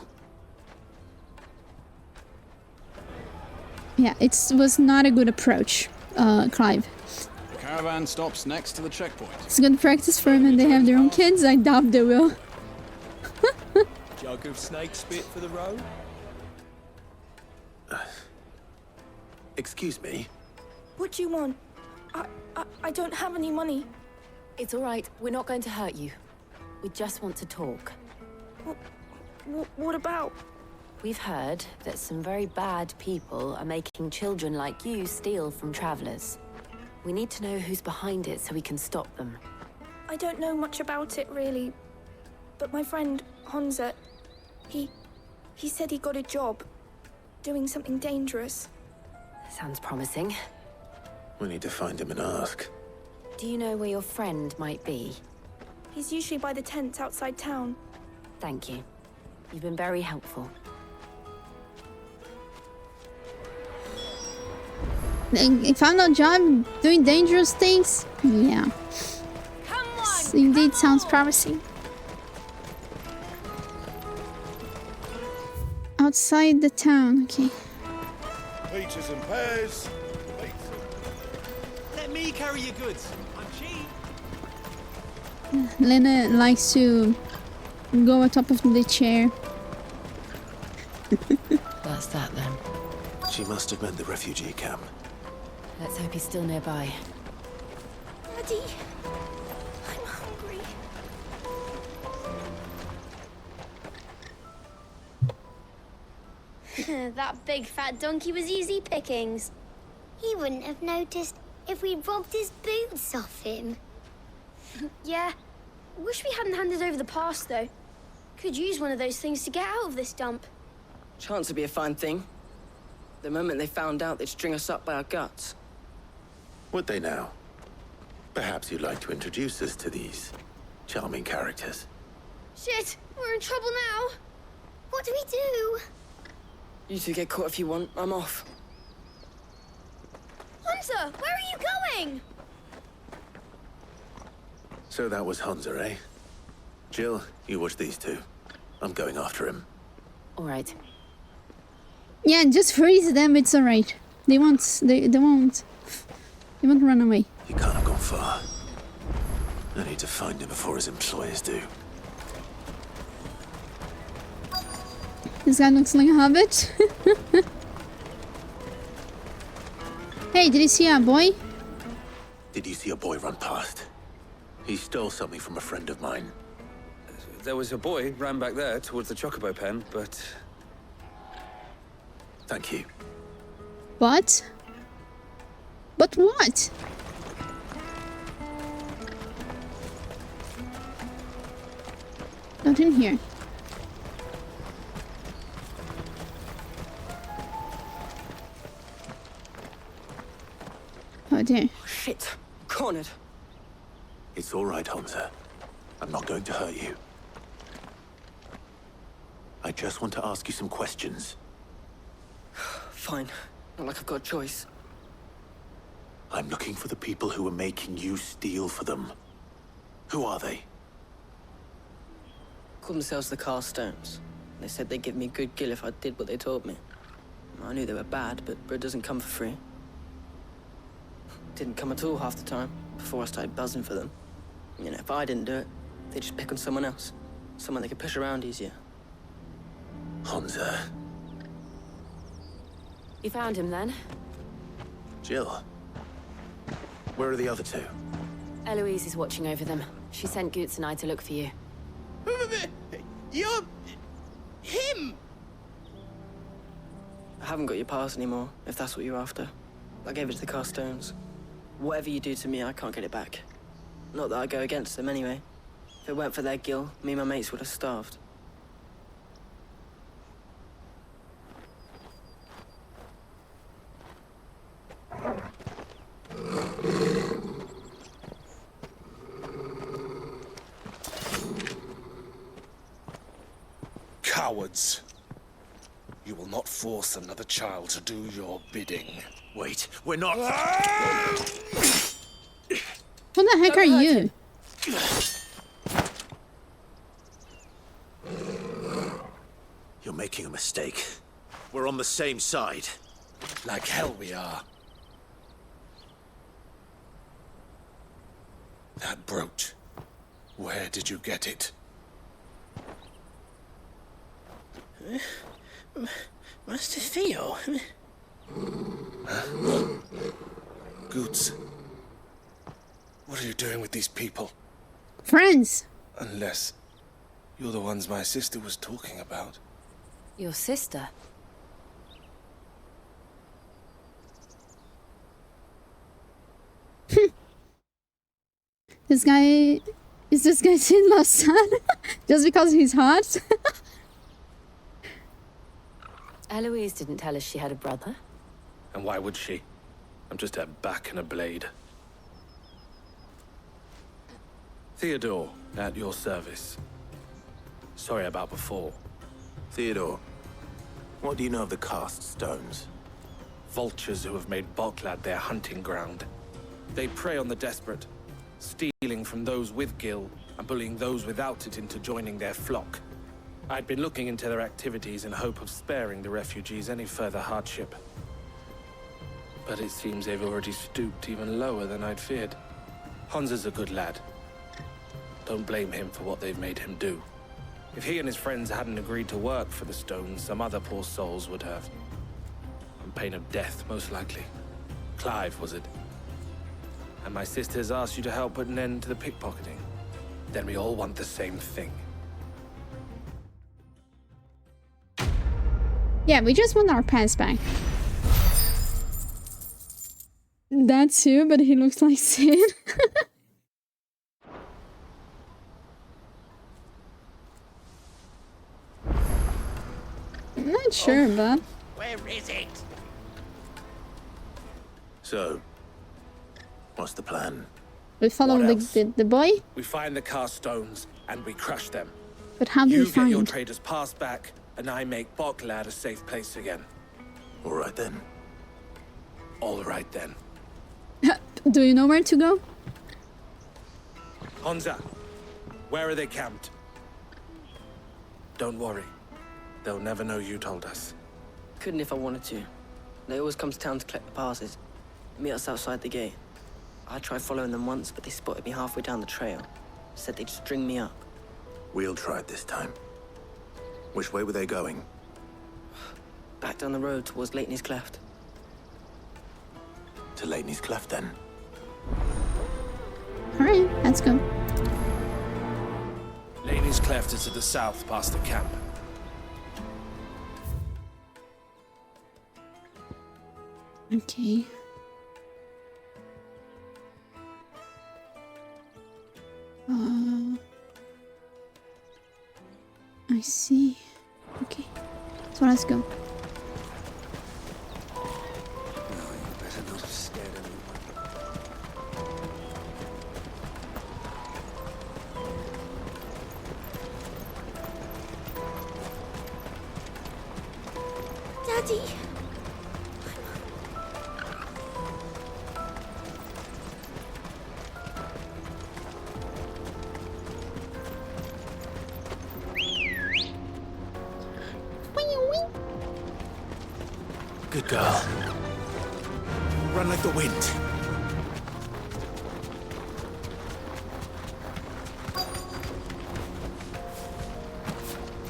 [SPEAKER 1] Yeah, it was not a good approach, Clive.
[SPEAKER 11] The caravan stops next to the checkpoint.
[SPEAKER 1] It's good practice for them and they have their own kids. I doubt they will.
[SPEAKER 6] Jug of snake spit for the road?
[SPEAKER 2] Excuse me?
[SPEAKER 16] What do you want? I don't have any money.
[SPEAKER 3] It's all right. We're not going to hurt you. We just want to talk.
[SPEAKER 16] What about?
[SPEAKER 3] We've heard that some very bad people are making children like you steal from travelers. We need to know who's behind it so we can stop them.
[SPEAKER 16] I don't know much about it, really. But my friend, Honza, he said he got a job doing something dangerous.
[SPEAKER 3] Sounds promising.
[SPEAKER 2] We need to find him and ask.
[SPEAKER 3] Do you know where your friend might be?
[SPEAKER 16] He's usually by the tents outside town.
[SPEAKER 3] Thank you. You've been very helpful.
[SPEAKER 1] They found a job doing dangerous things? Yeah. This indeed sounds promising. Outside the town, okay.
[SPEAKER 7] Peaches and pears.
[SPEAKER 6] Let me carry your goods. I'm cheap.
[SPEAKER 1] Lena likes to go on top of the chair.
[SPEAKER 3] That's that then.
[SPEAKER 2] She must have meant the refugee camp.
[SPEAKER 3] Let's hope he's still nearby.
[SPEAKER 16] Daddy, I'm hungry.
[SPEAKER 17] That big fat donkey was easy pickings. He wouldn't have noticed if we robbed his boots off him.
[SPEAKER 18] Yeah. Wish we hadn't handed over the pass, though. Could use one of those things to get out of this dump.
[SPEAKER 14] Chance would be a fine thing. The moment they found out, they'd string us up by our guts.
[SPEAKER 2] Would they now? Perhaps you'd like to introduce us to these charming characters.
[SPEAKER 18] Shit, we're in trouble now.
[SPEAKER 17] What do we do?
[SPEAKER 14] You two get caught if you want. I'm off.
[SPEAKER 18] Hunter, where are you going?
[SPEAKER 2] So that was Hunter, eh? Jill, you watch these two. I'm going after him.
[SPEAKER 3] All right.
[SPEAKER 1] Yeah, just freeze them, it's alright. They won't run away.
[SPEAKER 2] He can't have gone far. I need to find him before his employers do.
[SPEAKER 1] This guy looks like a hobbit. Hey, did you see a boy?
[SPEAKER 2] Did you see a boy run past? He stole something from a friend of mine.
[SPEAKER 19] There was a boy ran back there towards the Chocobo pen, but...
[SPEAKER 2] Thank you.
[SPEAKER 1] What? But what? Not in here. Oh dear.
[SPEAKER 20] Shit. Cornered.
[SPEAKER 2] It's all right, Hansa. I'm not going to hurt you. I just want to ask you some questions.
[SPEAKER 20] Fine. Not like I've got a choice.
[SPEAKER 2] I'm looking for the people who were making you steal for them. Who are they?
[SPEAKER 20] Call themselves the Carstones. They said they'd give me good gill if I did what they told me. I knew they were bad, but bread doesn't come for free. Didn't come at all half the time, before I started buzzing for them. You know, if I didn't do it, they'd just pick on someone else. Someone they could push around easier.
[SPEAKER 2] Hansa.
[SPEAKER 3] You found him then?
[SPEAKER 2] Jill. Where are the other two?
[SPEAKER 3] Eloise is watching over them. She sent Goots and I to look for you.
[SPEAKER 14] You're... him!
[SPEAKER 20] I haven't got your pass anymore, if that's what you're after. I gave it to the Carstones. Whatever you do to me, I can't get it back. Not that I go against them anyway. If it weren't for their gill, me and my mates would have starved.
[SPEAKER 6] Cowards. You will not force another child to do your bidding.
[SPEAKER 2] Wait, we're not...
[SPEAKER 1] Who the heck are you?
[SPEAKER 2] You're making a mistake. We're on the same side.
[SPEAKER 6] Like hell we are. That brooch. Where did you get it?
[SPEAKER 20] Master Theo?
[SPEAKER 6] Huh? Goots. What are you doing with these people?
[SPEAKER 1] Friends.
[SPEAKER 6] Unless you're the ones my sister was talking about.
[SPEAKER 3] Your sister?
[SPEAKER 1] This guy... Is this guy Sinla's son? Just because he's hot?
[SPEAKER 3] Eloise didn't tell us she had a brother.
[SPEAKER 6] And why would she? I'm just her back and a blade. Theodore, at your service. Sorry about before.
[SPEAKER 2] Theodore, what do you know of the cast stones?
[SPEAKER 6] Vultures who have made Boklad their hunting ground. They prey on the desperate, stealing from those with gill and bullying those without it into joining their flock. I'd been looking into their activities in hope of sparing the refugees any further hardship. But it seems they've already stooped even lower than I'd feared. Hansa's a good lad. Don't blame him for what they've made him do. If he and his friends hadn't agreed to work for the stones, some other poor souls would have. On pain of death, most likely. Clive, was it? And my sisters asked you to help put an end to the pickpocketing. Then we all want the same thing.
[SPEAKER 1] Yeah, we just want our pants back. That too, but he looks like Sid. I'm not sure, but...
[SPEAKER 14] Where is it?
[SPEAKER 2] So, what's the plan?
[SPEAKER 1] We follow the boy?
[SPEAKER 6] We find the cast stones and we crush them.
[SPEAKER 1] But how do we
[SPEAKER 6] You get your
[SPEAKER 1] find?
[SPEAKER 6] trader's pass back, and I make Boklad a safe place again.
[SPEAKER 2] All right then.
[SPEAKER 6] All right then.
[SPEAKER 1] Do you know where to go?
[SPEAKER 6] Hansa, where are they camped? Don't worry. They'll never know you told us.
[SPEAKER 20] Couldn't if I wanted to. They always come to town to collect the passes. Meet us outside the gate. I tried following them once, but they spotted me halfway down the trail. Said they'd string me up.
[SPEAKER 2] We'll try it this time. Which way were they going?
[SPEAKER 20] Back down the road towards Leitney's Cleft.
[SPEAKER 2] To Leitney's Cleft, then.
[SPEAKER 1] Alright, let's go.
[SPEAKER 6] Laney's Cleft is to the south, past the camp.
[SPEAKER 1] Okay. I see. Okay. So let's go.
[SPEAKER 11] No, you better not have scared anyone.
[SPEAKER 18] Daddy!
[SPEAKER 2] Good girl. Run like the wind.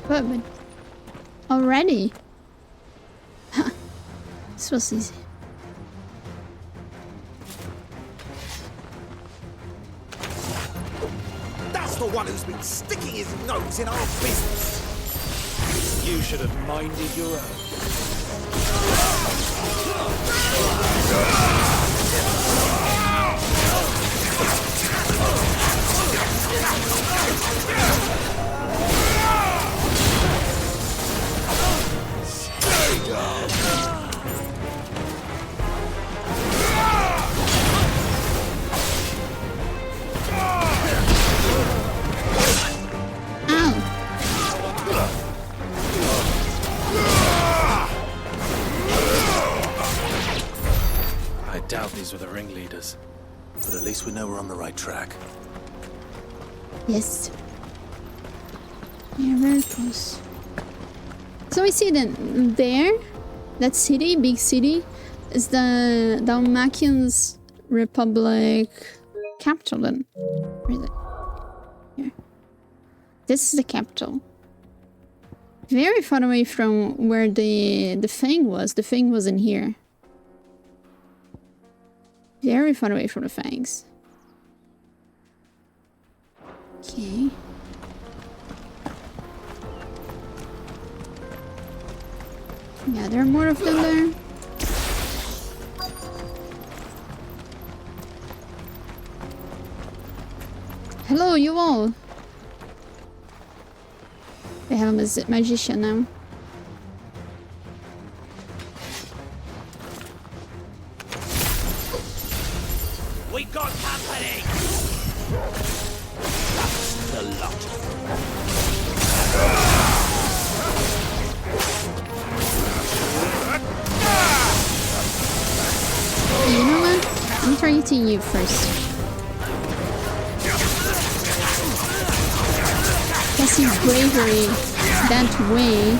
[SPEAKER 1] But already? Huh. This was easy.
[SPEAKER 11] That's the one who's been sticking his nose in our business.
[SPEAKER 2] You should have minded your own. Stay down.
[SPEAKER 6] I doubt these were the ringleaders.
[SPEAKER 2] But at least we know we're on the right track.
[SPEAKER 1] Yes. Yeah, very close. So we see that there, that city, big city, is the Dalmatians Republic capital then. Where is it? Here. This is the capital. Very far away from where the thing was. The thing was in here. Very far away from the fangs. Okay. Yeah, there are more of them there. Hello, you all. They have a magician now.
[SPEAKER 11] We got company! The lot.
[SPEAKER 1] You know what? I'm targeting you first. Because his bravery that way.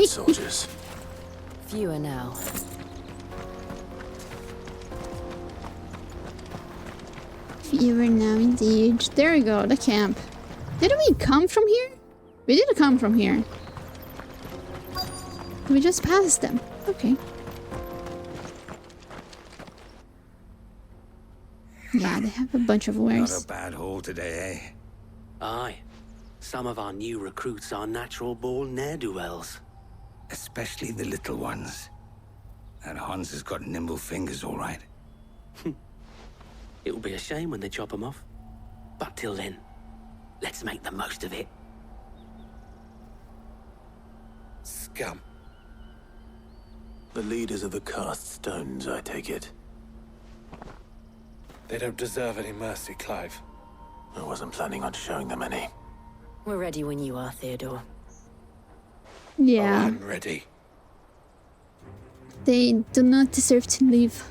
[SPEAKER 2] Soldiers.
[SPEAKER 3] Fewer now.
[SPEAKER 1] Fewer now, indeed. There we go, the camp. Didn't we come from here? We didn't come from here. We just passed them. Okay. Yeah, they have a bunch of wares.
[SPEAKER 10] Not a bad haul today, eh?
[SPEAKER 21] Aye. Some of our new recruits are natural-born ne'er-do-wells.
[SPEAKER 10] Especially the little ones. That Hans has got nimble fingers, all right.
[SPEAKER 21] It will be a shame when they chop them off. But till then, let's make the most of it.
[SPEAKER 2] Scum. The leaders of the cast stones, I take it.
[SPEAKER 6] They don't deserve any mercy, Clive.
[SPEAKER 2] I wasn't planning on showing them any.
[SPEAKER 3] We're ready when you are, Theodore.
[SPEAKER 1] Yeah.
[SPEAKER 6] Oh, I'm ready.
[SPEAKER 1] They do not deserve to live.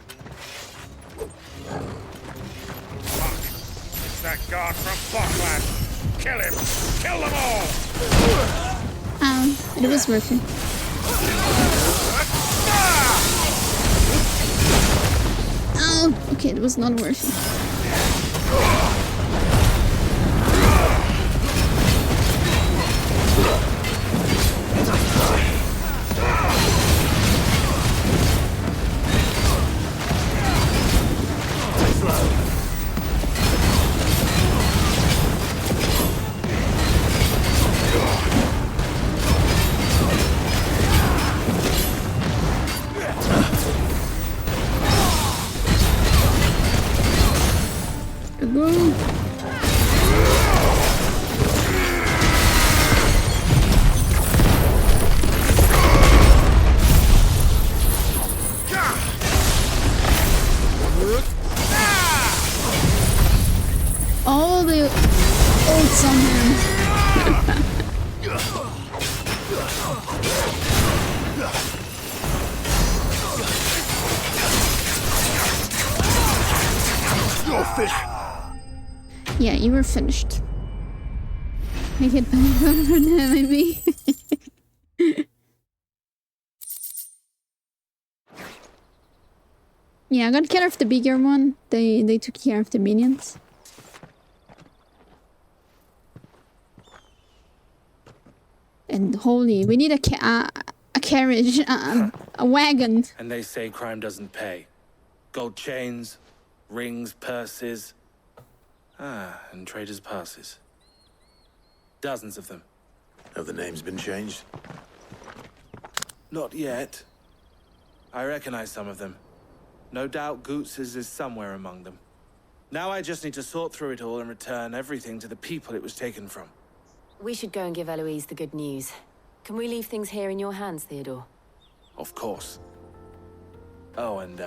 [SPEAKER 10] It's that guard from Buckland. Kill him! Kill them all!
[SPEAKER 1] It was worth it. Oh, okay, it was not worth it. All the ults on him. Yeah, you were finished. Make it better for them, maybe. Yeah, I got care of the bigger one. They took care of the minions. And holy, we need a carriage, a wagon.
[SPEAKER 6] And they say crime doesn't pay. Gold chains, rings, purses. And traders' passes. Dozens of them.
[SPEAKER 2] Have the names been changed?
[SPEAKER 6] Not yet. I recognize some of them. No doubt Goots's is somewhere among them. Now I just need to sort through it all and return everything to the people it was taken from.
[SPEAKER 3] We should go and give Eloise the good news. Can we leave things here in your hands, Theodore?
[SPEAKER 6] Of course. Oh, and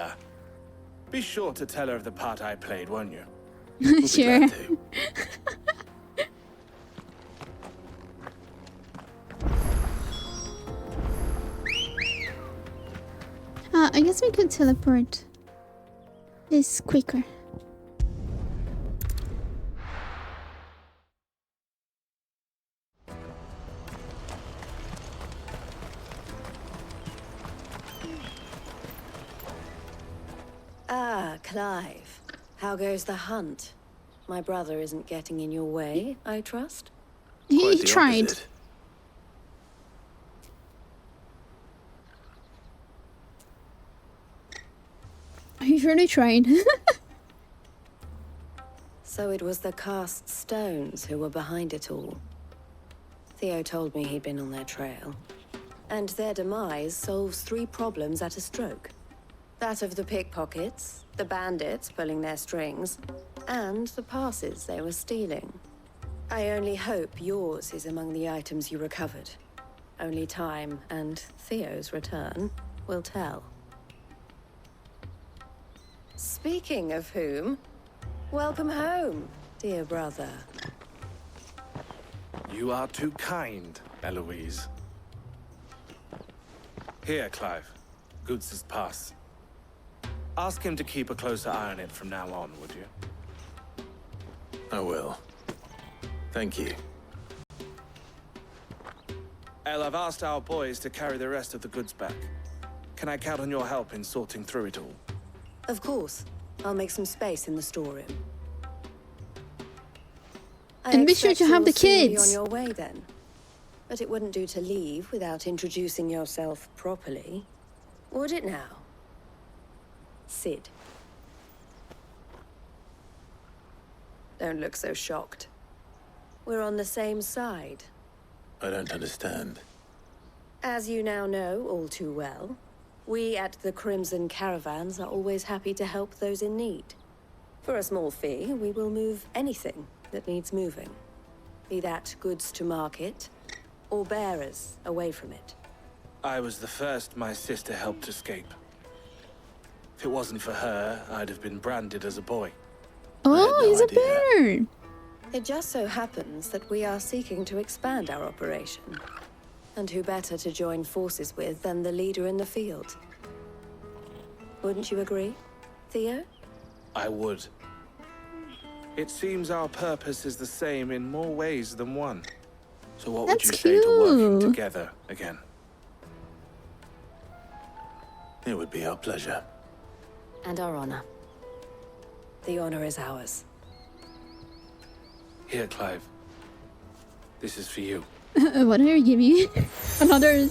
[SPEAKER 6] be sure to tell her of the part I played, won't you?
[SPEAKER 1] Sure. I guess we could teleport. It's quicker.
[SPEAKER 15] Ah, Clive. How goes the hunt? My brother isn't getting in your way, I trust?
[SPEAKER 1] He tried.
[SPEAKER 2] Opposite.
[SPEAKER 1] He surely tried.
[SPEAKER 15] So it was the cast stones who were behind it all. Theo told me he'd been on their trail. And their demise solves 3 problems at a stroke. That of the pickpockets, the bandits pulling their strings, and the passes they were stealing. I only hope yours is among the items you recovered. Only time and Theo's return will tell. Speaking of whom, welcome home, dear brother.
[SPEAKER 6] You are too kind, Eloise. Here, Clive. Goots's pass. Ask him to keep a closer eye on it from now on, would you?
[SPEAKER 2] I will. Thank you.
[SPEAKER 6] El, I've asked our boys to carry the rest of the goods back. Can I count on your help in sorting through it all?
[SPEAKER 15] Of course. I'll make some space in the storeroom.
[SPEAKER 1] And be sure to have the
[SPEAKER 15] Be
[SPEAKER 1] kids.
[SPEAKER 15] on your way then. But it wouldn't do to leave without introducing yourself properly. Would it now? Sid. Don't look so shocked. We're on the same side.
[SPEAKER 2] I don't understand.
[SPEAKER 15] As you now know all too well, we at the Crimson Caravans are always happy to help those in need. For a small fee, we will move anything that needs moving. Be that goods to market, or bearers away from it.
[SPEAKER 6] I was the first my sister helped escape. If it wasn't for her, I'd have been branded as a boy.
[SPEAKER 1] Oh, he's a bear!
[SPEAKER 15] It just so happens that we are seeking to expand our operation. And who better to join forces with than the leader in the field? Wouldn't you agree, Theo?
[SPEAKER 6] I would. It seems our purpose is the same in more ways than one. So what would you say to working together again?
[SPEAKER 2] It would be our pleasure.
[SPEAKER 3] And our honor.
[SPEAKER 15] The honor is ours.
[SPEAKER 6] Here, Clive. This is for you.
[SPEAKER 1] What are you giving? Another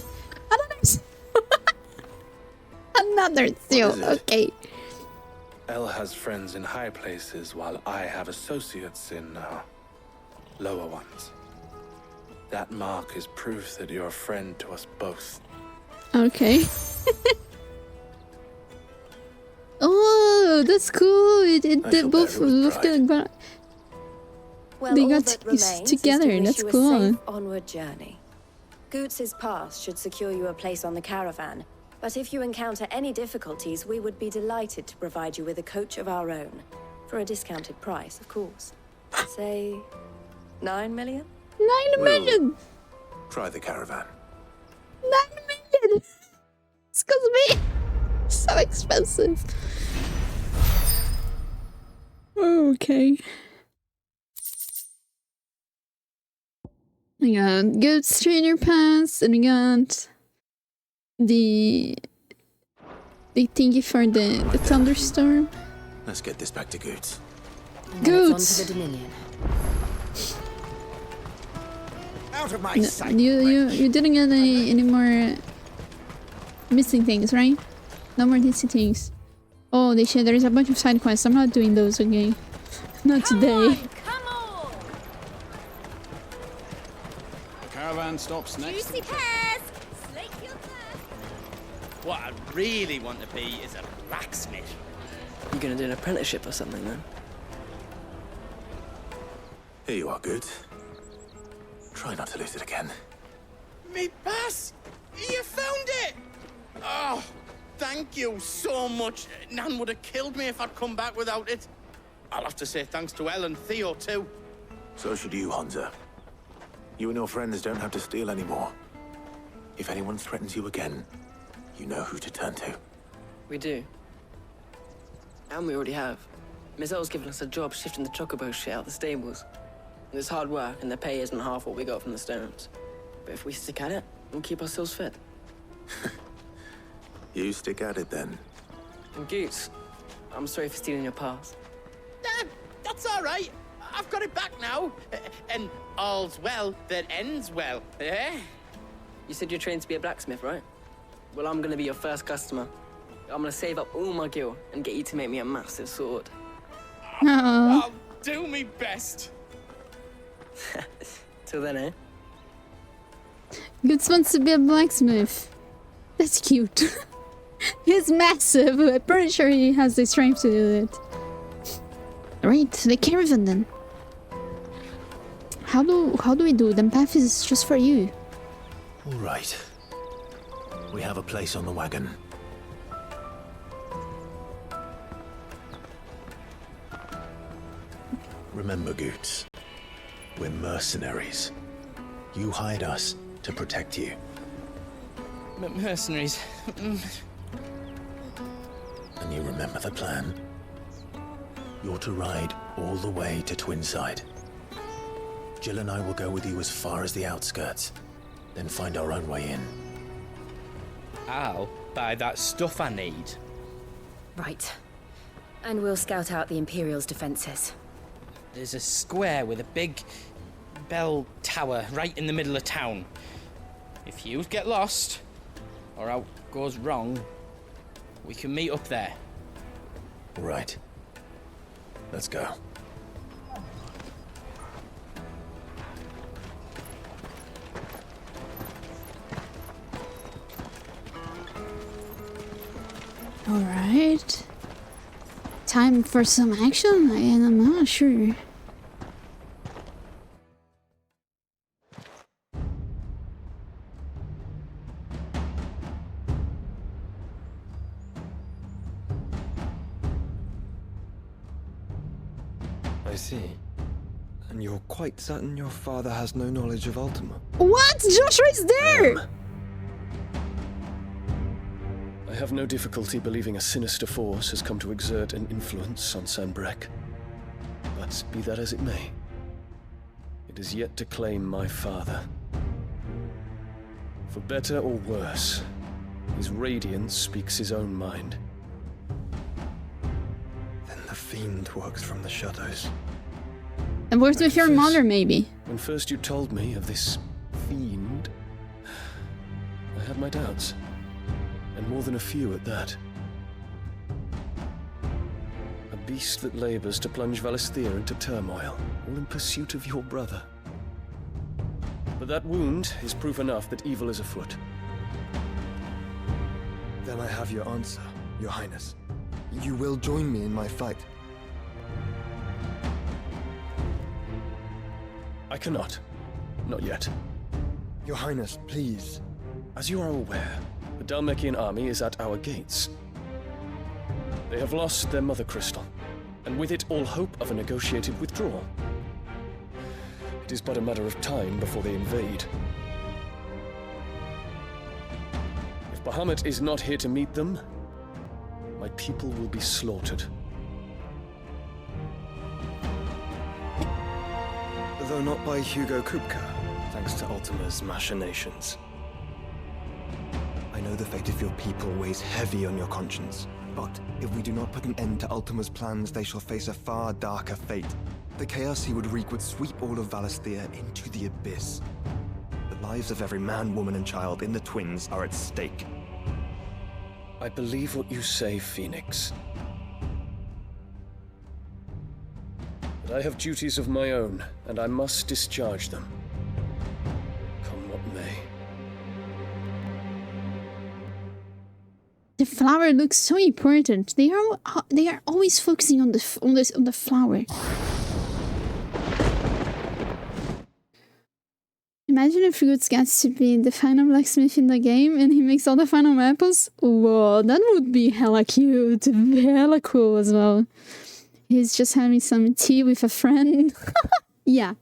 [SPEAKER 1] seal. Okay.
[SPEAKER 6] Elle has friends in high places, while I have associates in lower ones. That mark is proof that you're a friend to us both.
[SPEAKER 1] Okay. Oh, that's cool. They both the
[SPEAKER 15] Well,
[SPEAKER 1] they
[SPEAKER 15] all
[SPEAKER 1] got
[SPEAKER 15] that remains
[SPEAKER 1] together.
[SPEAKER 15] is to wish
[SPEAKER 1] That's
[SPEAKER 15] you a
[SPEAKER 1] cool.
[SPEAKER 15] safe onward journey. Goots's pass should secure you a place on the caravan, but if you encounter any difficulties, we would be delighted to provide you with a coach of our own. For a discounted price, of course. Say, 9 million?
[SPEAKER 1] 9 million!
[SPEAKER 2] Try the caravan.
[SPEAKER 1] 9 million! Excuse me! So expensive. Okay. We got Goat's Trainer Pass, and we got the thingy for the thunderstorm.
[SPEAKER 2] Let's get this back to Goots.
[SPEAKER 1] Goots!
[SPEAKER 3] Onto the Dominion.
[SPEAKER 10] Out of my
[SPEAKER 1] No,
[SPEAKER 10] sight.
[SPEAKER 1] you didn't get any more missing things, right? No more missing things. Oh, they shit, there is a bunch of side quests. I'm not doing those again. Not today.
[SPEAKER 11] The caravan stops next.
[SPEAKER 5] Juicy pears! Slake your thirst.
[SPEAKER 14] What I really want to be is a blacksmith.
[SPEAKER 20] You gonna do an apprenticeship or something then?
[SPEAKER 2] Here you are, Goots. Try not to lose it again.
[SPEAKER 14] Me pass! You found it! Oh, thank you so much. Nan would have killed me if I'd come back without it. I'll have to say thanks to Elle and Theo, too.
[SPEAKER 2] So should you, Hansa. You and your friends don't have to steal anymore. If anyone threatens you again, you know who to turn to.
[SPEAKER 20] We do. And we already have. Miss L's given us a job shifting the chocobo shit out the stables. It's hard work, and the pay isn't half what we got from the stones. But if we stick at it, we'll keep ourselves fit.
[SPEAKER 2] You stick at it, then.
[SPEAKER 20] And Goots, I'm sorry for stealing your pass.
[SPEAKER 14] That's all right. I've got it back now. And all's well that ends well, eh?
[SPEAKER 20] You said you're trained to be a blacksmith, right? Well, I'm gonna be your first customer. I'm gonna save up all my gil and get you to make me a massive sword.
[SPEAKER 14] I'll do me best.
[SPEAKER 20] Till then, eh?
[SPEAKER 1] Goots wants to be a blacksmith. That's cute. He's massive. I'm pretty sure he has the strength to do it. Right, the caravan then. How do we do? The path is just for you.
[SPEAKER 2] All right. We have a place on the wagon. Remember, Goots, we're mercenaries. You hired us to protect you.
[SPEAKER 14] Mercenaries.
[SPEAKER 2] And you remember the plan? You're to ride all the way to Twinside. Jill and I will go with you as far as the outskirts, then find our own way in.
[SPEAKER 22] I'll buy that stuff I need.
[SPEAKER 3] Right. And we'll scout out the Imperial's defenses.
[SPEAKER 22] There's a square with a big bell tower right in the middle of town. If you get lost, or out goes wrong, we can meet up there.
[SPEAKER 2] Right. Let's go.
[SPEAKER 1] Alright. Time for some action? I'm not sure.
[SPEAKER 23] I see. And you're quite certain your father has no knowledge of Ultima?
[SPEAKER 1] What? Joshua is there!
[SPEAKER 24] I have no difficulty believing a sinister force has come to exert an influence on Sanbreque. But be that as it may, it is yet to claim my father. For better or worse, his radiance speaks his own mind.
[SPEAKER 23] A fiend works from the shadows.
[SPEAKER 1] And worked with your mother, maybe.
[SPEAKER 24] When first you told me of this fiend, I had my doubts. And more than a few at that. A beast that labors to plunge Valisthea into turmoil, all in pursuit of your brother. But that wound is proof enough that evil is afoot.
[SPEAKER 23] Then I have your answer, Your Highness. You will join me in my fight.
[SPEAKER 24] I cannot. Not yet.
[SPEAKER 23] Your Highness, please.
[SPEAKER 24] As you are aware, the Dhalmekian army is at our gates. They have lost their mother crystal, and with it all hope of a negotiated withdrawal. It is but a matter of time before they invade. If Bahamut is not here to meet them, my people will be slaughtered.
[SPEAKER 23] Though not by Hugo Kupka, thanks to Ultima's machinations. I know the fate of your people weighs heavy on your conscience, but if we do not put an end to Ultima's plans, they shall face a far darker fate. The chaos he would wreak would sweep all of Valisthea into the abyss. The lives of every man, woman, and child in the Twins are at stake.
[SPEAKER 24] I believe what you say, Phoenix. But I have duties of my own, and I must discharge them. Come what may.
[SPEAKER 1] The flower looks so important. They are always focusing on the flower. Imagine if Roots gets to be the final blacksmith in the game and he makes all the final weapons. Whoa, that would be hella cute. Hella cool as well. He's just having some tea with a friend. Yeah.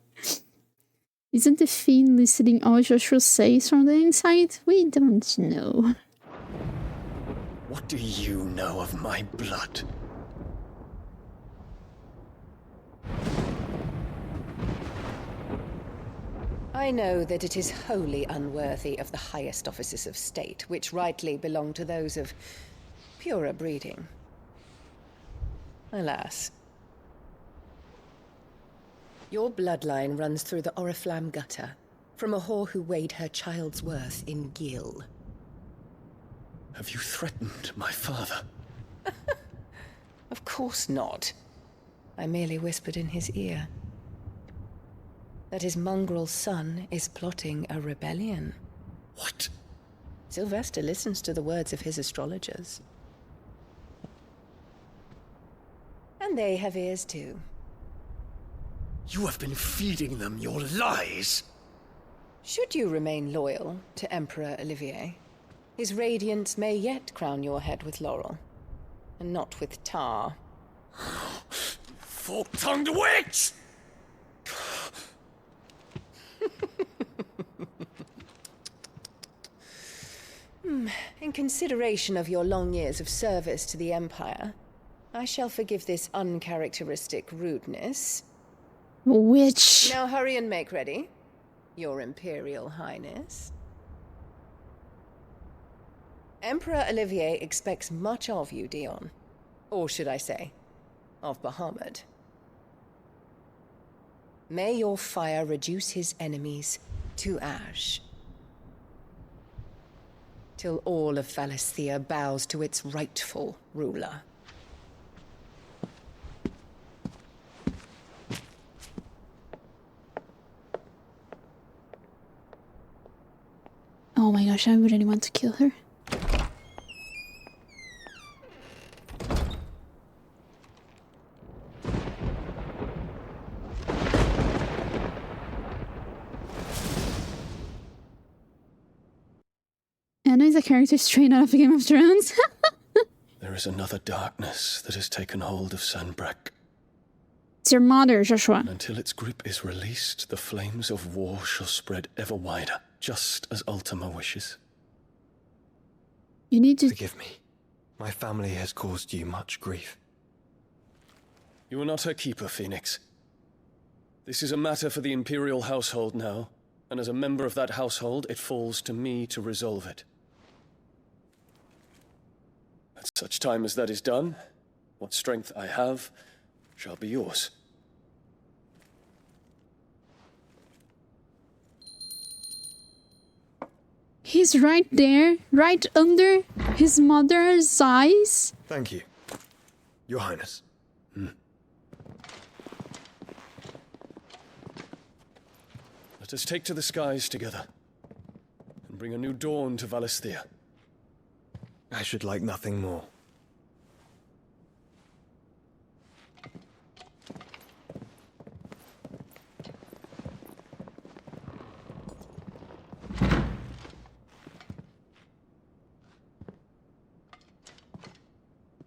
[SPEAKER 1] Isn't the fiend listening all Joshua says from the inside? We don't know.
[SPEAKER 24] What do you know of my blood?
[SPEAKER 4] I know that it is wholly unworthy of the highest offices of state, which rightly belong to those of purer breeding. Alas. Your bloodline runs through the Oriflamme gutter, from a whore who weighed her child's worth in gil.
[SPEAKER 24] Have you threatened my father?
[SPEAKER 4] Of course not. I merely whispered in his ear that his mongrel son is plotting a rebellion.
[SPEAKER 24] What?
[SPEAKER 4] Sylvester listens to the words of his astrologers. And they have ears too.
[SPEAKER 24] You have been feeding them your lies!
[SPEAKER 4] Should you remain loyal to Emperor Olivier, his radiance may yet crown your head with laurel, and not with tar.
[SPEAKER 24] Fork-tongued witch!
[SPEAKER 4] In consideration of your long years of service to the Empire, I shall forgive this uncharacteristic rudeness.
[SPEAKER 1] Witch.
[SPEAKER 4] Now hurry and make ready, Your Imperial Highness. Emperor Olivier expects much of you, Dion. Or should I say, of Bahamut. May your fire reduce his enemies to ash, till all of Valisthea bows to its rightful ruler.
[SPEAKER 1] Oh my gosh, I really want to kill her. Anna is a character straight out of Game of Thrones.
[SPEAKER 24] There is another darkness that has taken hold of Sanbreque.
[SPEAKER 1] It's your mother, Joshua.
[SPEAKER 24] And until its grip is released, the flames of war shall spread ever wider, just as Ultima wishes.
[SPEAKER 1] You need to...
[SPEAKER 23] Forgive me. My family has caused you much grief.
[SPEAKER 24] You are not her keeper, Phoenix. This is a matter for the Imperial household now, and as a member of that household, it falls to me to resolve it. At such time as that is done, What strength I have shall be yours.
[SPEAKER 1] He's right there, right under his mother's eyes.
[SPEAKER 23] Thank you, Your Highness.
[SPEAKER 24] Let us take to the skies together and bring a new dawn to Valisthea.
[SPEAKER 23] I should like nothing more.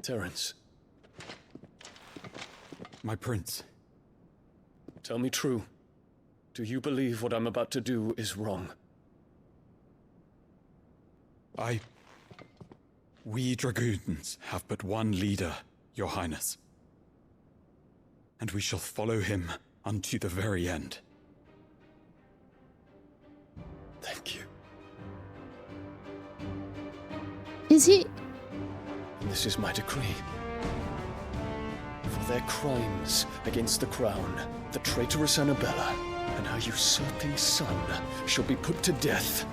[SPEAKER 24] Terence.
[SPEAKER 8] My prince.
[SPEAKER 24] Tell me true. Do you believe what I'm about to do is wrong?
[SPEAKER 8] We dragoons have but one leader, Your Highness. And we shall follow him unto the very end.
[SPEAKER 24] Thank you.
[SPEAKER 1] Is he...
[SPEAKER 24] And this is my decree. For their crimes against the crown, the traitorous Annabella and her usurping son shall be put to death,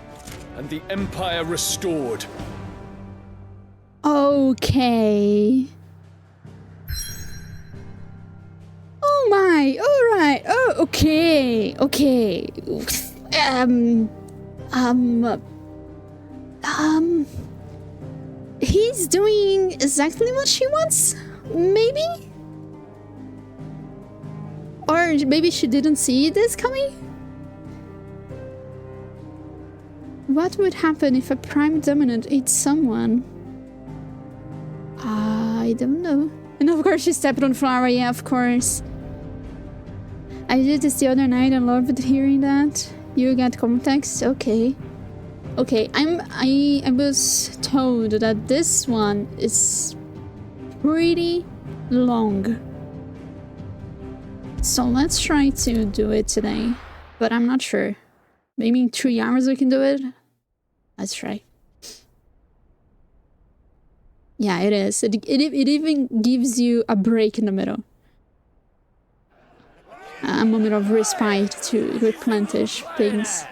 [SPEAKER 24] and the Empire restored.
[SPEAKER 1] Okay. Oh my, alright, oh, okay, okay. He's doing exactly what she wants, maybe? Or maybe she didn't see this coming? What would happen if a prime dominant ate someone? I don't know. And of course she stepped on flower, yeah, of course. I did this the other night and loved hearing that. You get context? Okay. Okay, I was told that this one is pretty long. So let's try to do it today. But I'm not sure. Maybe in 3 hours we can do it? Let's try. Yeah, it is. It even gives you a break in the middle. A moment of respite to replenish things.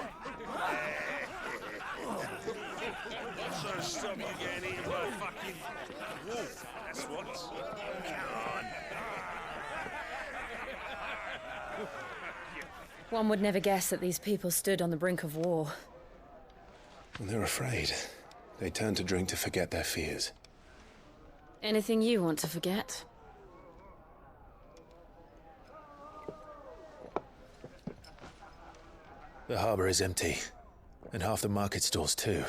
[SPEAKER 3] One would never guess that these people stood on the brink of war.
[SPEAKER 2] They're afraid. They turn to drink to forget their fears.
[SPEAKER 3] Anything you want to forget?
[SPEAKER 2] The harbor is empty, and half the market stalls too.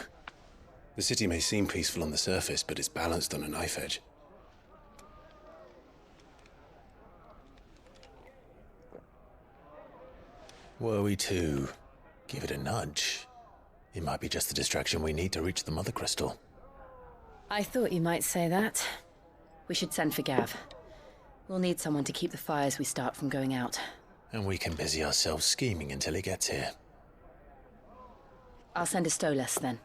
[SPEAKER 2] The city may seem peaceful on the surface, but it's balanced on a knife edge. Were we to give it a nudge, it might be just the distraction we need to reach the Mother Crystal.
[SPEAKER 3] I thought you might say that. We should send for Gav. We'll need someone to keep the fires we start from going out.
[SPEAKER 2] And we can busy ourselves scheming until he gets here.
[SPEAKER 3] I'll send a Stolas then.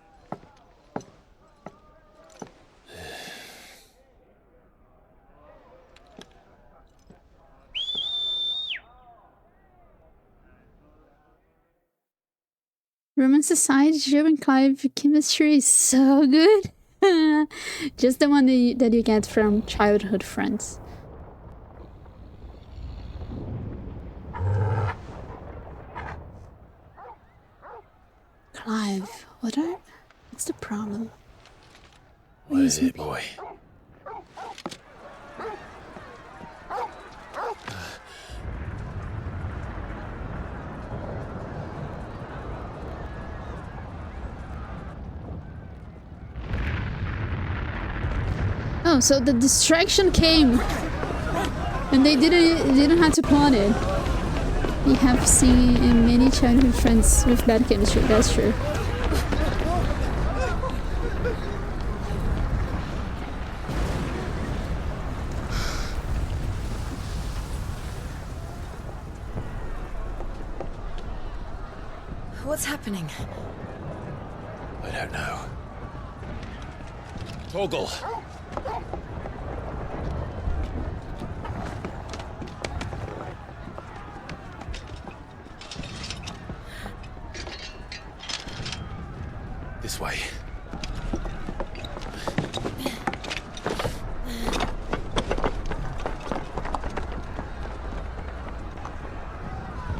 [SPEAKER 1] Romance aside, Joe and Clive chemistry is so good. Just the one that you get from childhood friends. Clive, what's the problem?
[SPEAKER 2] What is it, boy?
[SPEAKER 1] Oh, so the distraction came, and they didn't have to plan it. We have seen many childhood friends with bad chemistry. That's true.
[SPEAKER 3] What's happening?
[SPEAKER 2] I don't know. Torgal! This way.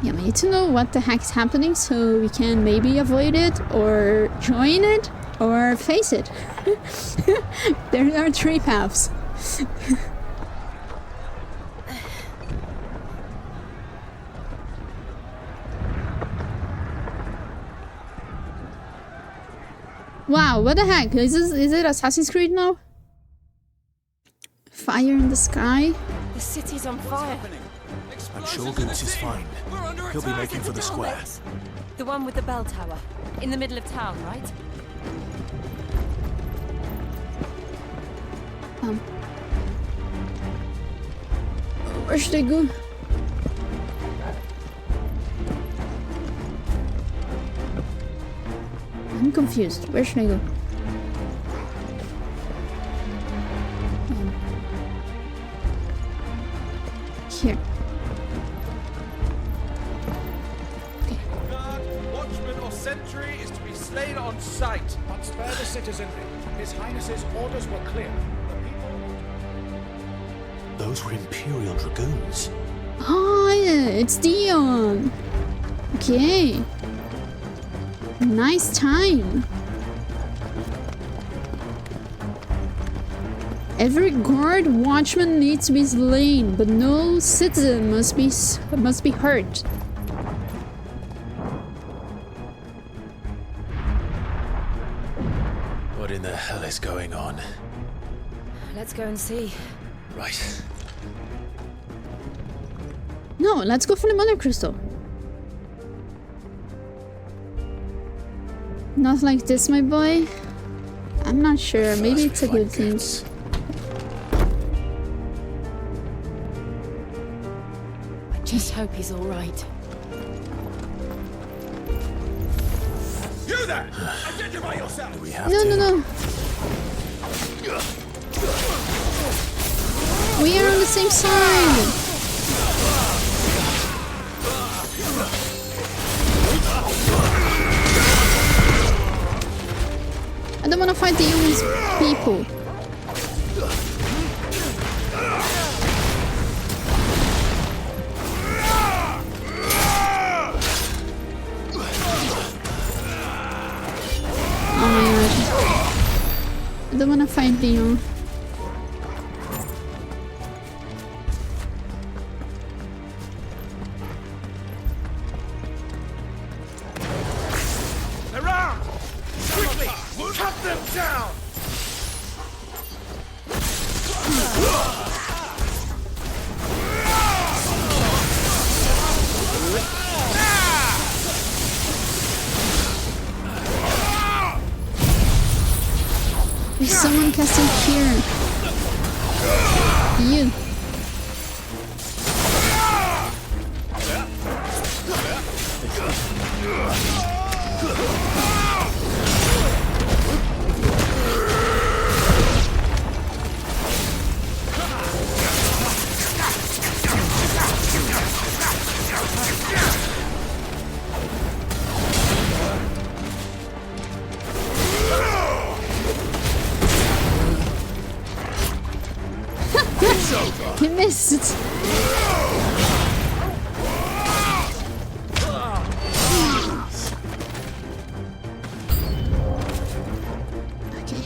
[SPEAKER 1] Yeah, we need to know what the heck's happening so we can maybe avoid it, or join it, or face it. There are 3 paths. Wow, what the heck? Is it Assassin's Creed now? Fire in the sky?
[SPEAKER 15] The city's on fire.
[SPEAKER 2] I'm sure Goose is fine. He'll be making for the square.
[SPEAKER 3] The one with the bell tower. In the middle of town, right?
[SPEAKER 1] Where should I go? I'm confused. Where should I go? Here. Okay.
[SPEAKER 7] Guard, watchman, or sentry is to be slain on sight.
[SPEAKER 11] But spare the citizenry. His Highness's orders were clear. The people...
[SPEAKER 2] Those were Imperial Dragoons.
[SPEAKER 1] Oh, yeah, it's Dion. Okay. Nice time. Every guard watchman needs to be slain, but no citizen must be hurt.
[SPEAKER 2] What in the hell is going on?
[SPEAKER 3] Let's go and see.
[SPEAKER 2] Right.
[SPEAKER 1] No, let's go for the Mother Crystal. Not like this, my boy. I'm not sure. Maybe it's a good thing.
[SPEAKER 3] I just hope he's all right.
[SPEAKER 7] You there! Identify yourself!
[SPEAKER 2] We have
[SPEAKER 1] No,
[SPEAKER 2] to.
[SPEAKER 1] no, no. We are on the same side. I don't want to fight the young people. Oh my god. I don't want to fight the young.
[SPEAKER 7] Cut them down!
[SPEAKER 1] There's someone casting fear. You. He missed. Okay.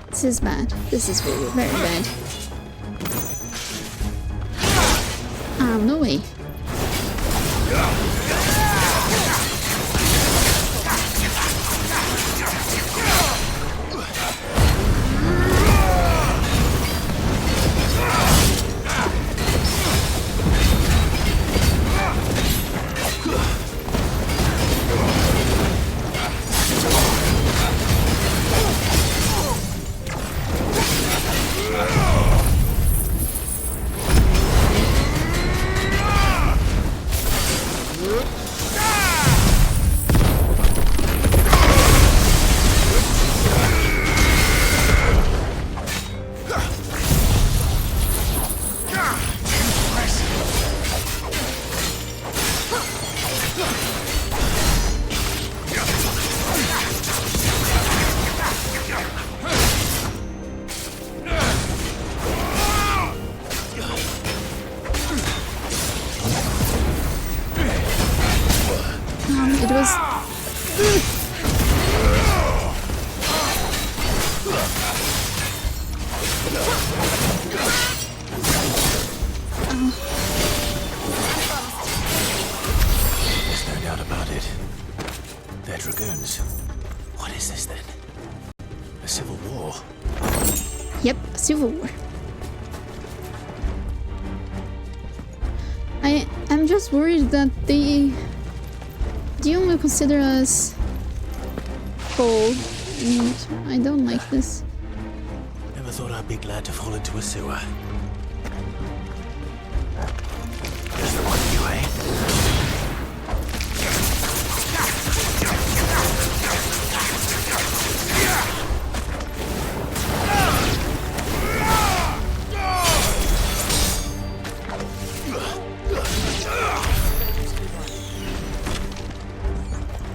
[SPEAKER 1] This is bad. This is very, very bad. No way. it was...
[SPEAKER 2] There's no doubt about it. They're dragoons. What is this then? A civil war?
[SPEAKER 1] Yep, a civil war. I'm just worried that they only consider us cold, and I don't like this.
[SPEAKER 2] Never thought I'd be glad to fall into a sewer. Just the one of you, eh?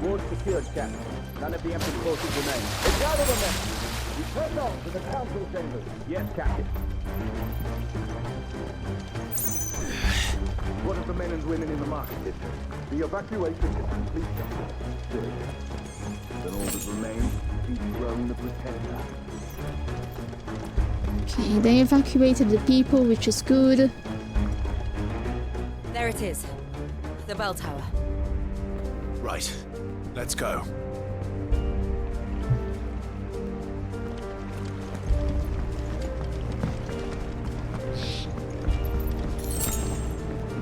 [SPEAKER 11] Ward secured, Captain. None of the Emperor's forces remain. It's out of the men! Return on to the council chambers. Yes, Captain. What of the men and women in the market district? The evacuation is complete. Good. Then all that remains is dethrone the Pretender.
[SPEAKER 1] Okay, they evacuated the people, which is good.
[SPEAKER 3] There it is. The bell tower.
[SPEAKER 2] Right. Let's go.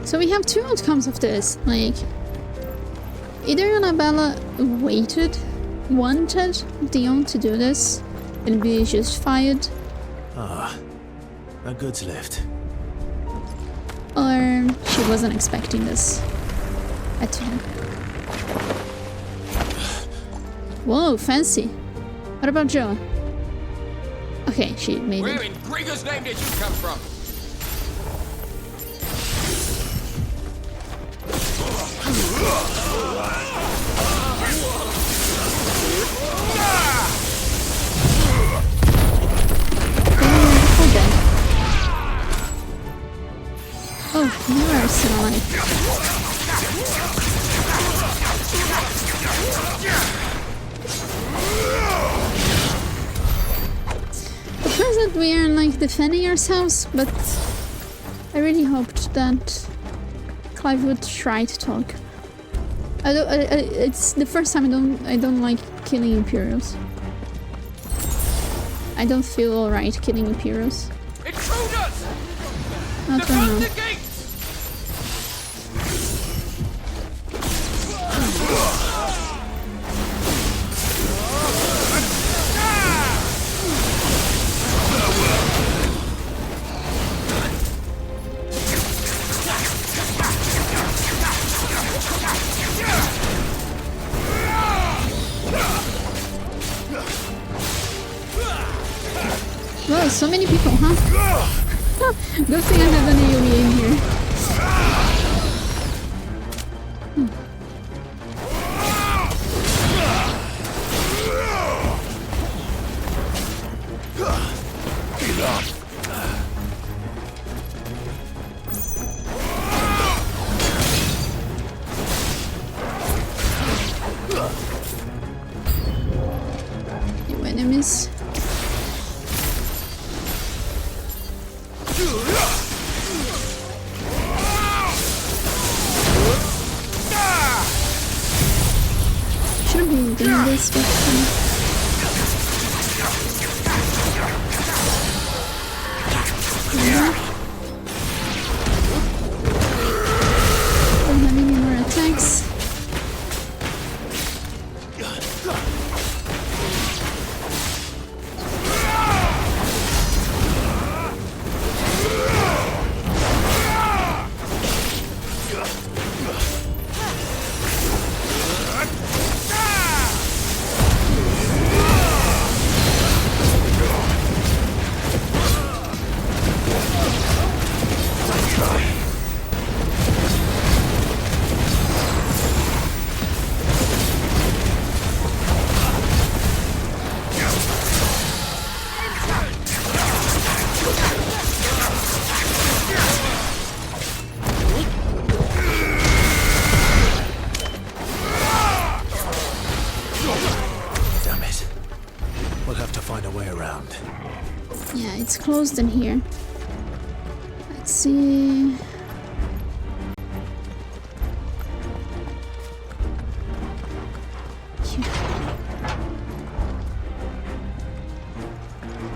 [SPEAKER 1] So we have two outcomes of this. Like, either Annabella wanted Dion to do this, and be just fired.
[SPEAKER 2] Ah, a goods lift.
[SPEAKER 1] Or she wasn't expecting this at all. Whoa, fancy. What about Joe? Okay, she made
[SPEAKER 9] Where
[SPEAKER 1] it.
[SPEAKER 9] in Grieger's name did you come from?
[SPEAKER 1] Oh, you are still alive. Of course that we are like defending ourselves, but I really hoped that Clive would try to talk. It's the first time I don't like killing Imperials. I don't feel alright killing Imperials.
[SPEAKER 9] Intruders!
[SPEAKER 1] Not right now.
[SPEAKER 9] The gates!
[SPEAKER 1] Whoa, so many people, huh? Good thing I have an AoE in here. New enemies. Shouldn't be doing this, but don't have any more attacks. closed in here. Let's see.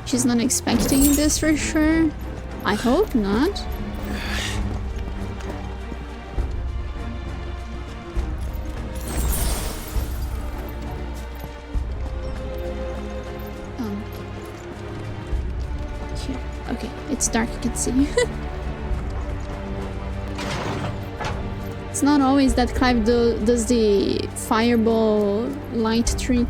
[SPEAKER 1] She's not expecting this for sure. I hope not. Here. Okay, it's dark, I can see. It's not always that Clive does the fireball light trick.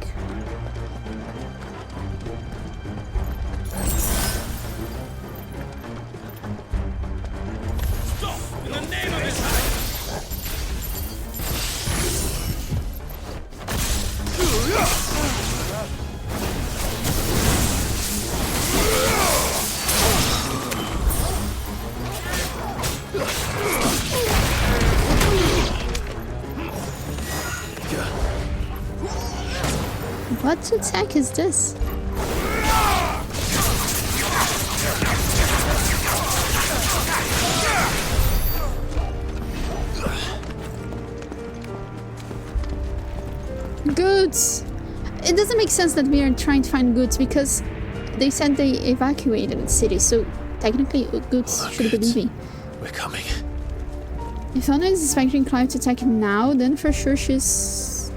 [SPEAKER 1] What attack is this? Goods! It doesn't make sense that we are trying to find goods because they said they evacuated the city, so technically goods should be leaving.
[SPEAKER 2] We're coming.
[SPEAKER 1] If Anna is expecting Clive to attack now, then for sure she's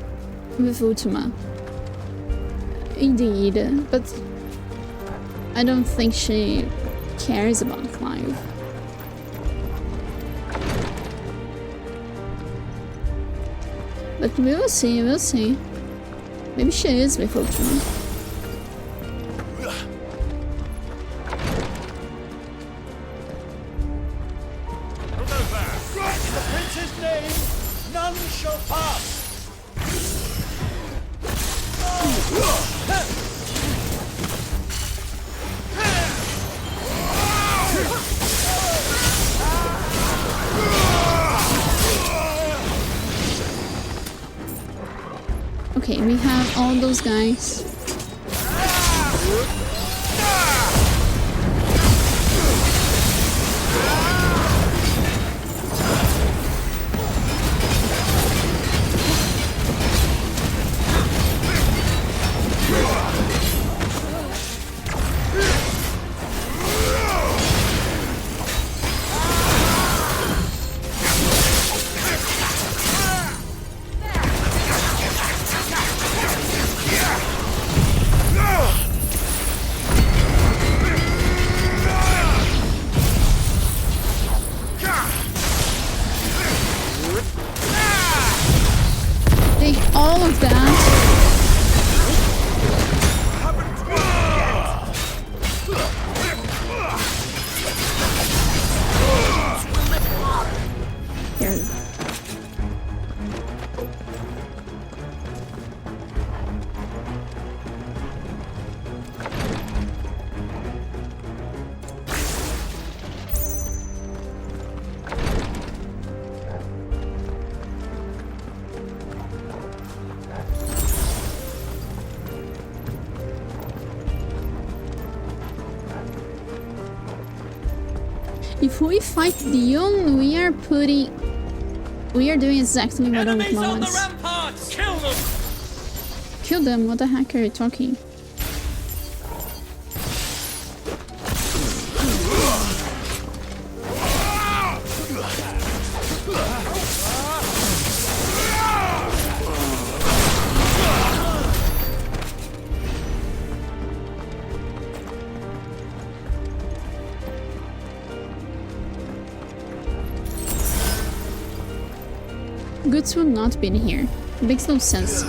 [SPEAKER 1] with Ultima. Indeed, but I don't think she cares about Clive. But we will see, we'll see. Maybe she is with Ultima.
[SPEAKER 10] In the prince's name, none shall pass.
[SPEAKER 1] Okay, we have all those guys. Take all of that. Here. If we fight Dion, we are doing exactly what our wants.
[SPEAKER 7] Ramparts! Kill them!
[SPEAKER 1] Kill them? What the heck are you talking? Goods will not be in here. It makes no sense.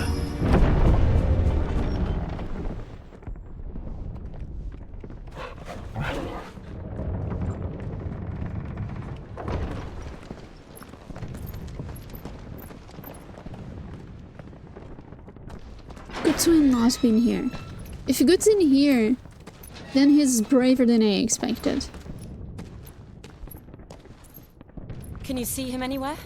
[SPEAKER 1] Goods will not be in here. If Goods in here, then he's braver than I expected.
[SPEAKER 5] Can you see him anywhere?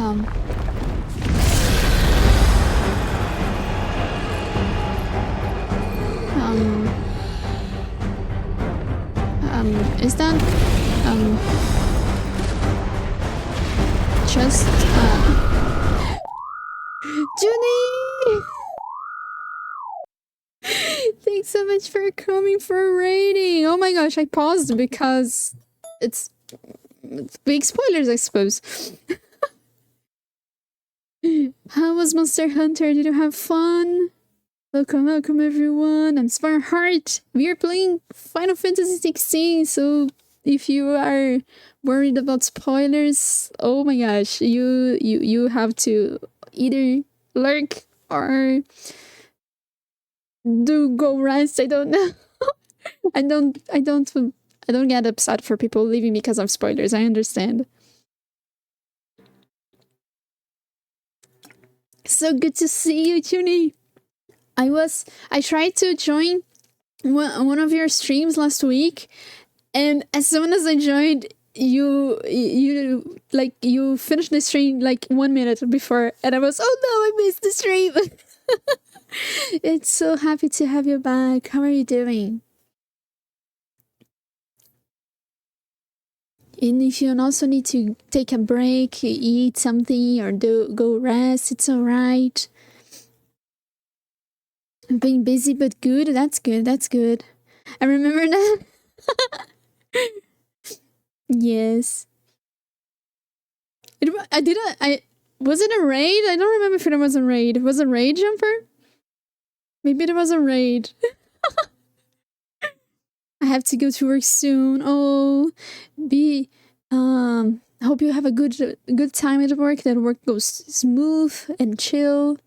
[SPEAKER 1] Is that just Junie? Thanks so much for coming for a rating. Oh my gosh, I paused because it's big spoilers, I suppose. How was Monster Hunter? Did you have fun? Welcome, welcome everyone. I'm Heart. We are playing Final Fantasy XVI, so if you are worried about spoilers, oh my gosh, you have to either lurk or go rest. I don't know. I don't get upset for people leaving because of spoilers. I understand. So good to see you, Junie. I tried to join one of your streams last week, and as soon as I joined, you finished the stream like 1 minute before, and I was, oh no, I missed the stream. It's so happy to have you back. How are you doing? And if you also need to take a break, eat something, or go rest, it's alright. I'm being busy but good. That's good. That's good. I remember that. Yes. Was it a raid? I don't remember if it was a raid. Was it a raid, Jumper? Maybe it was a raid. I have to go to work soon. Oh, I hope you have a good time at work. That work goes smooth and chill.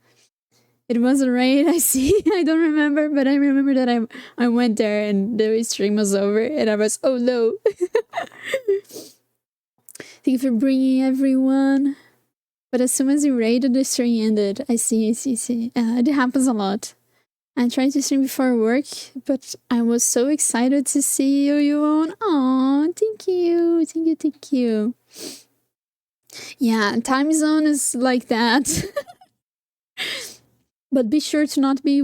[SPEAKER 1] It was a raid, I see. I don't remember, but I remember that I went there and the stream was over and I was, oh no. Thank you for bringing everyone. But as soon as you raided, the stream ended. I see. It happens a lot. I tried to stream before work, but I was so excited to see you on. Aw, thank you. Yeah, time zone is like that. But be sure to not be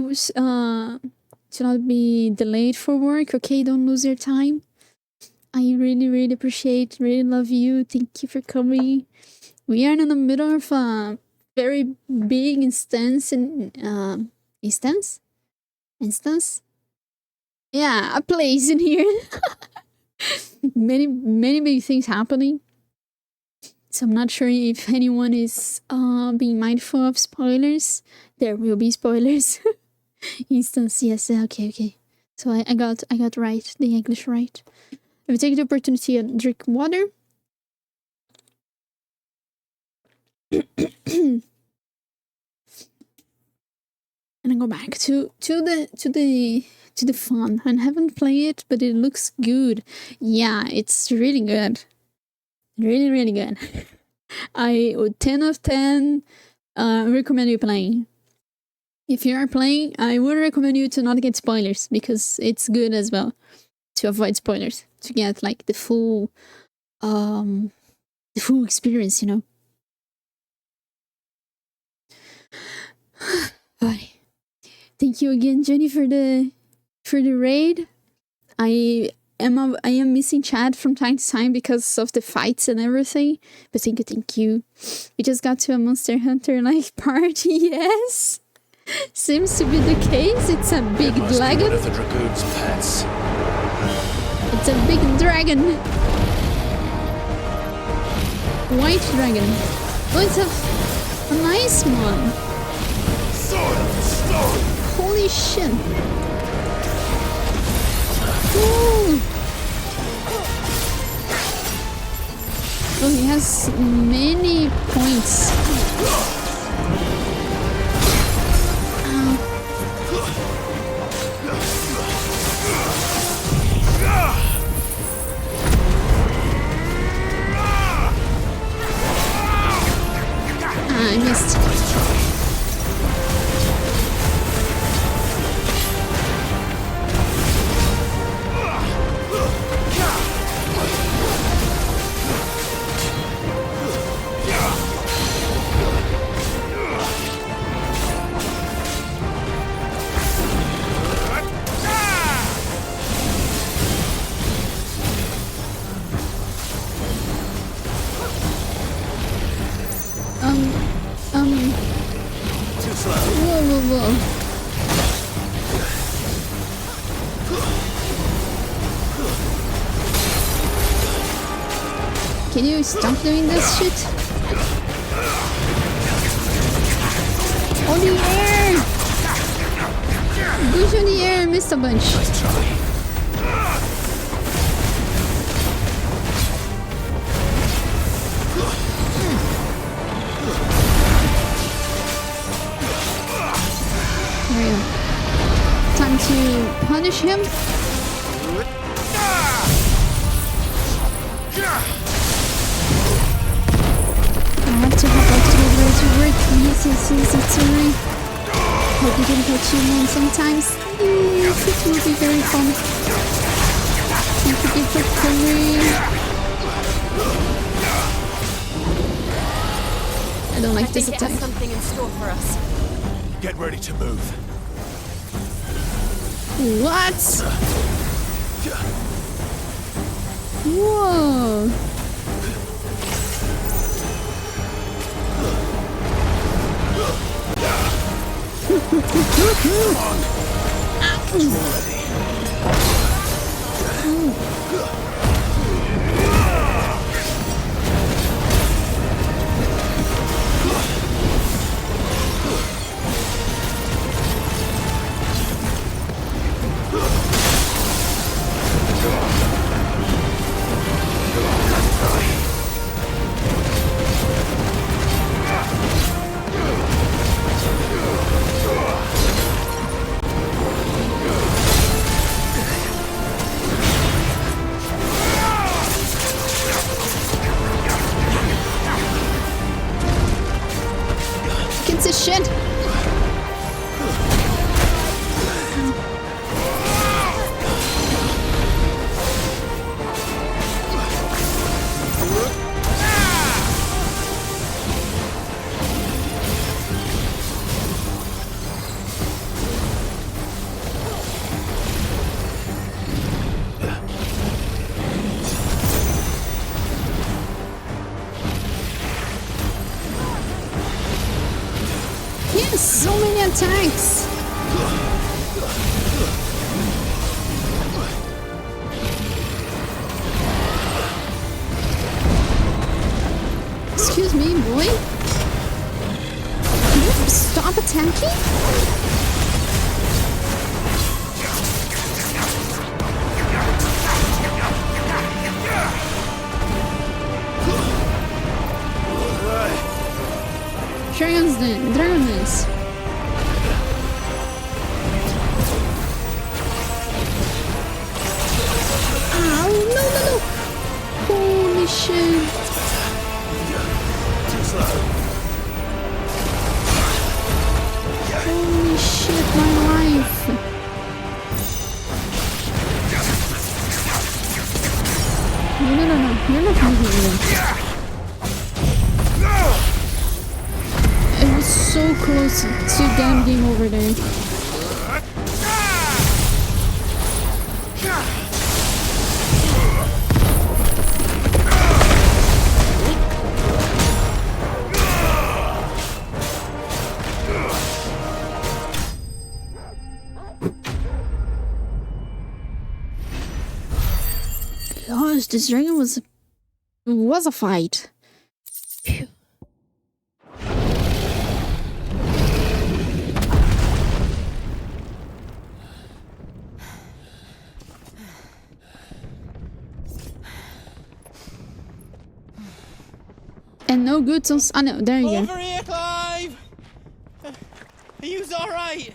[SPEAKER 1] delayed for work, okay? Don't lose your time. I really appreciate, really love you. Thank you for coming. We are in the middle of a very big instance. Yeah, a place in here. many big things happening. So I'm not sure if anyone is being mindful of spoilers. There will be spoilers. Instance, yes, okay. So I got right, the English right. I will take the opportunity and drink water. And I go back to the fun. I haven't played it, but it looks good. Yeah, it's really good. Really good. I would 10 of 10 recommend you playing. If you are playing, I would recommend you to not get spoilers because it's good as well to avoid spoilers, to get like the full experience, you know. Bye. Thank you again, Jenny, for the raid. I am missing chat from time to time because of the fights and everything. But thank you. We just got to a Monster Hunter like party, yes. Seems to be the case. It's a big dragon.
[SPEAKER 2] One of the dragoon's pets.
[SPEAKER 1] It's a big dragon. White dragon. Oh, it's a nice one. Holy shit. Ooh. Oh, he has many points. I missed. unbelievable. Can you stop doing this shit? On the air! Push on the air, missed a bunch. There we go. Time to punish him. I have to hop up to the road to work. Yes, sorry. Hope you can catch you on sometimes. Yes, it will be very fun. Don't forget to hurry. I don't like this attack.
[SPEAKER 5] Something in store for us.
[SPEAKER 2] Get ready to move.
[SPEAKER 1] What? Whoa.
[SPEAKER 2] Come on.
[SPEAKER 1] Shit. So many attacks. Excuse me, boy. Can you stop attacking? Dragons. Ow, no. Holy shit.
[SPEAKER 2] Too slow.
[SPEAKER 1] Holy shit, my life. No. You're not moving. It was so close to damn game over there. Gosh, this dragon was a fight. Phew. And no good on... Oh no, there you go.
[SPEAKER 22] Over here, Clive! Are you alright?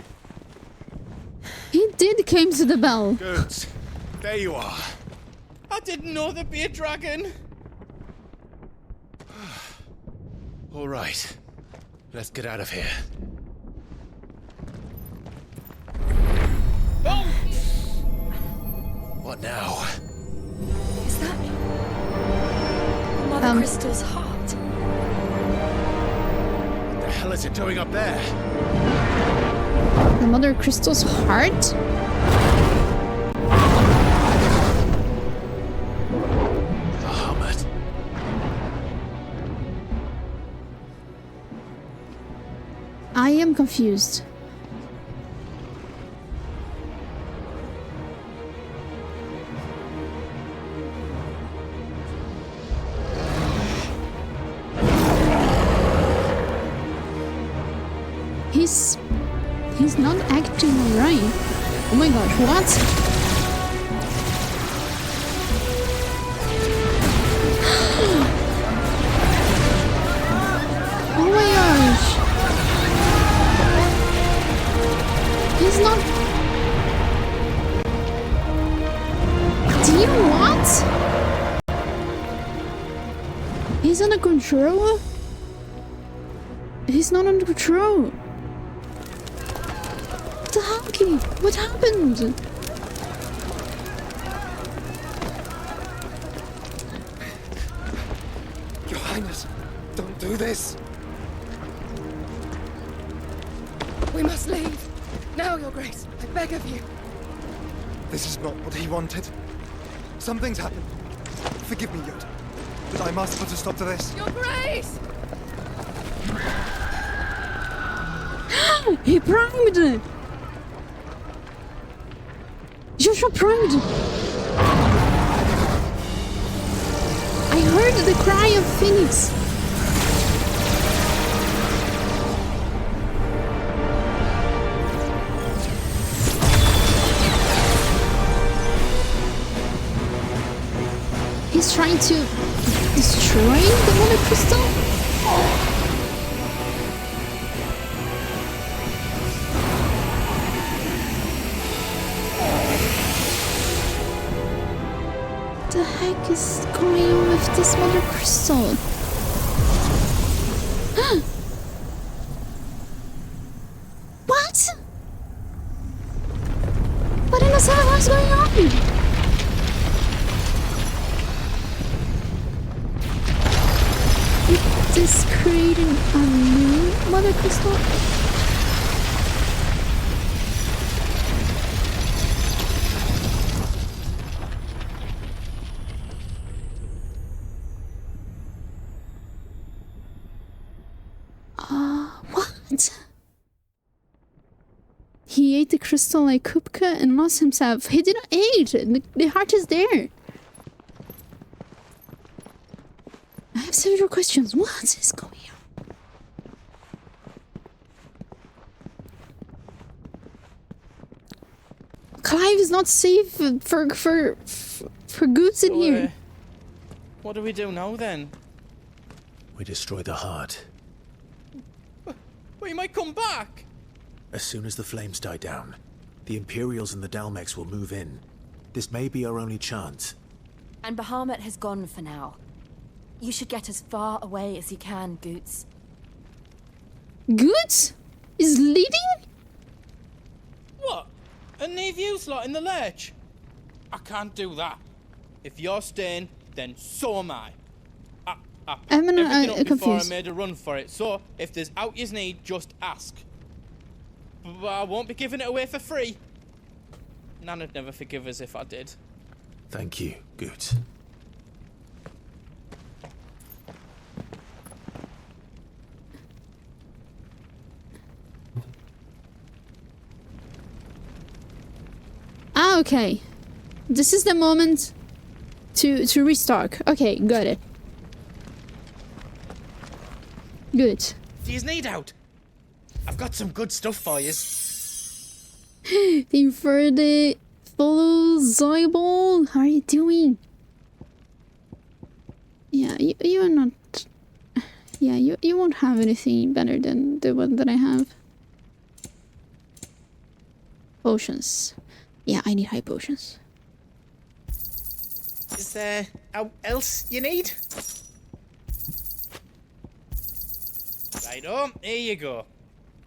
[SPEAKER 1] He did came to the bell.
[SPEAKER 2] Good. There you are.
[SPEAKER 22] I didn't know there'd be a dragon.
[SPEAKER 2] All right. Let's get out of here.
[SPEAKER 22] Oh!
[SPEAKER 2] What now?
[SPEAKER 5] Is that Mother Crystal's heart?
[SPEAKER 2] What the hell is it doing up there?
[SPEAKER 1] The Mother Crystal's heart? I am confused. he's not acting right. Oh my gosh, what? Oh my gosh. He's not. Do you what? He's under control? He's not under control. What the heck? What happened?
[SPEAKER 23] Your Highness, don't do this.
[SPEAKER 12] We must leave. Now, Your Grace. I beg of you.
[SPEAKER 23] This is not what he wanted. Something's happened. Forgive me, Yod, but I must put a stop to this.
[SPEAKER 12] Your Grace!
[SPEAKER 1] He primed! Joshua primed! I heard the cry of Phoenix. He's trying to destroy the Mother Crystal? What the heck is going on with this Mother Crystal? What? What in the hell is going on? Is creating a new Mother Crystal? What? He ate the crystal like Kupka and lost himself. He didn't eat. The heart is there. I have several questions. What is going on? Clive is not safe for goods in here.
[SPEAKER 22] What do we do now then?
[SPEAKER 2] We destroy the heart.
[SPEAKER 22] Well, he might come back.
[SPEAKER 2] As soon as the flames die down, the Imperials and the Dalmex will move in. This may be our only chance.
[SPEAKER 3] And Bahamut has gone for now. You should get as far away as you can, Goots.
[SPEAKER 1] Goots? Is leading?
[SPEAKER 22] What? And leave you lot in the lurch? I can't do that. If you're staying, then so am I.
[SPEAKER 1] I'm
[SPEAKER 22] everything up before
[SPEAKER 1] confused.
[SPEAKER 22] I made a run for it, so if there's out you need, just ask. But I won't be giving it away for free. Nana'd never forgive us if I did.
[SPEAKER 2] Thank you, Goots.
[SPEAKER 1] Ah, okay. This is the moment to restock. Okay, got it. Good.
[SPEAKER 22] Do you need out? I've got some good stuff for you.
[SPEAKER 1] Thank you for the follow, Zoibol. How are you doing? Yeah, you are not... Yeah, you won't have anything better than the one that I have. Potions. Yeah, I need high potions.
[SPEAKER 22] Is there else you need? Right, here you go.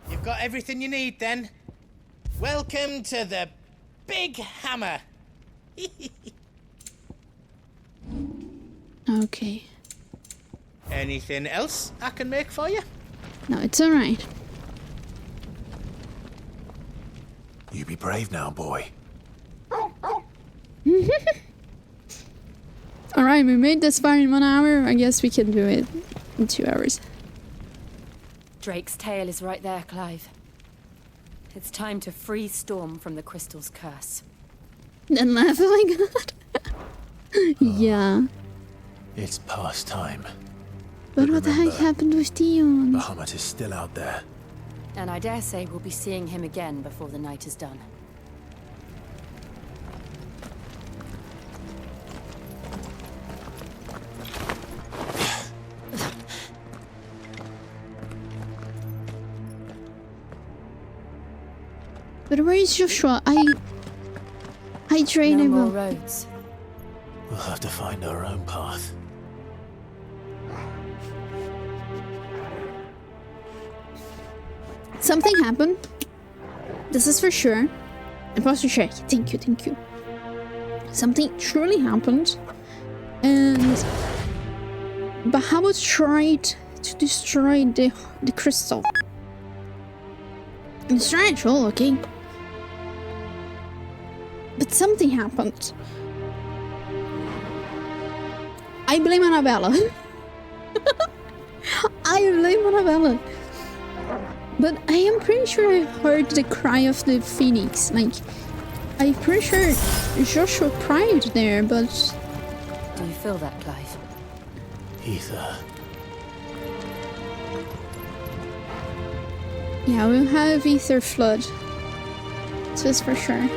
[SPEAKER 22] You've got everything you need then. Welcome to the Big Hammer.
[SPEAKER 1] Okay.
[SPEAKER 22] Anything else I can make for you?
[SPEAKER 1] No, it's alright.
[SPEAKER 2] You be brave now, boy.
[SPEAKER 1] Alright, we made this far in 1 hour. I guess we can do it in 2 hours.
[SPEAKER 3] Drake's tail is right there, Clive. It's time to free Storm from the crystal's curse.
[SPEAKER 1] Then laugh like that. Yeah.
[SPEAKER 2] It's past time.
[SPEAKER 1] But what the heck happened with Dion?
[SPEAKER 2] Bahamut is still out there.
[SPEAKER 3] And I dare say we'll be seeing him again before the night is done.
[SPEAKER 1] But where is Joshua? I train him.
[SPEAKER 3] No more roads.
[SPEAKER 2] We'll have to find our own path.
[SPEAKER 1] Something happened. This is for sure. Imposter check. Thank you. Something truly happened. And Bahamut tried to destroy the crystal. It's strange, oh, okay. But something happened. I blame Annabella. I blame Annabella. But I am pretty sure I heard the cry of the phoenix. Like, I'm pretty sure Joshua cried there, but...
[SPEAKER 3] Do you feel that, Clive?
[SPEAKER 2] Ether.
[SPEAKER 1] Yeah, we'll have Ether Flood. So it's for sure.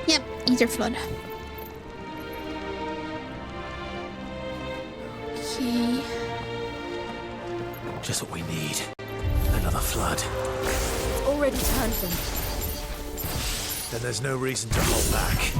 [SPEAKER 1] Yep, Ether Flood. Okay.
[SPEAKER 2] Just what we need. Another flood.
[SPEAKER 3] It's already turned them.
[SPEAKER 2] Then there's no reason to hold back.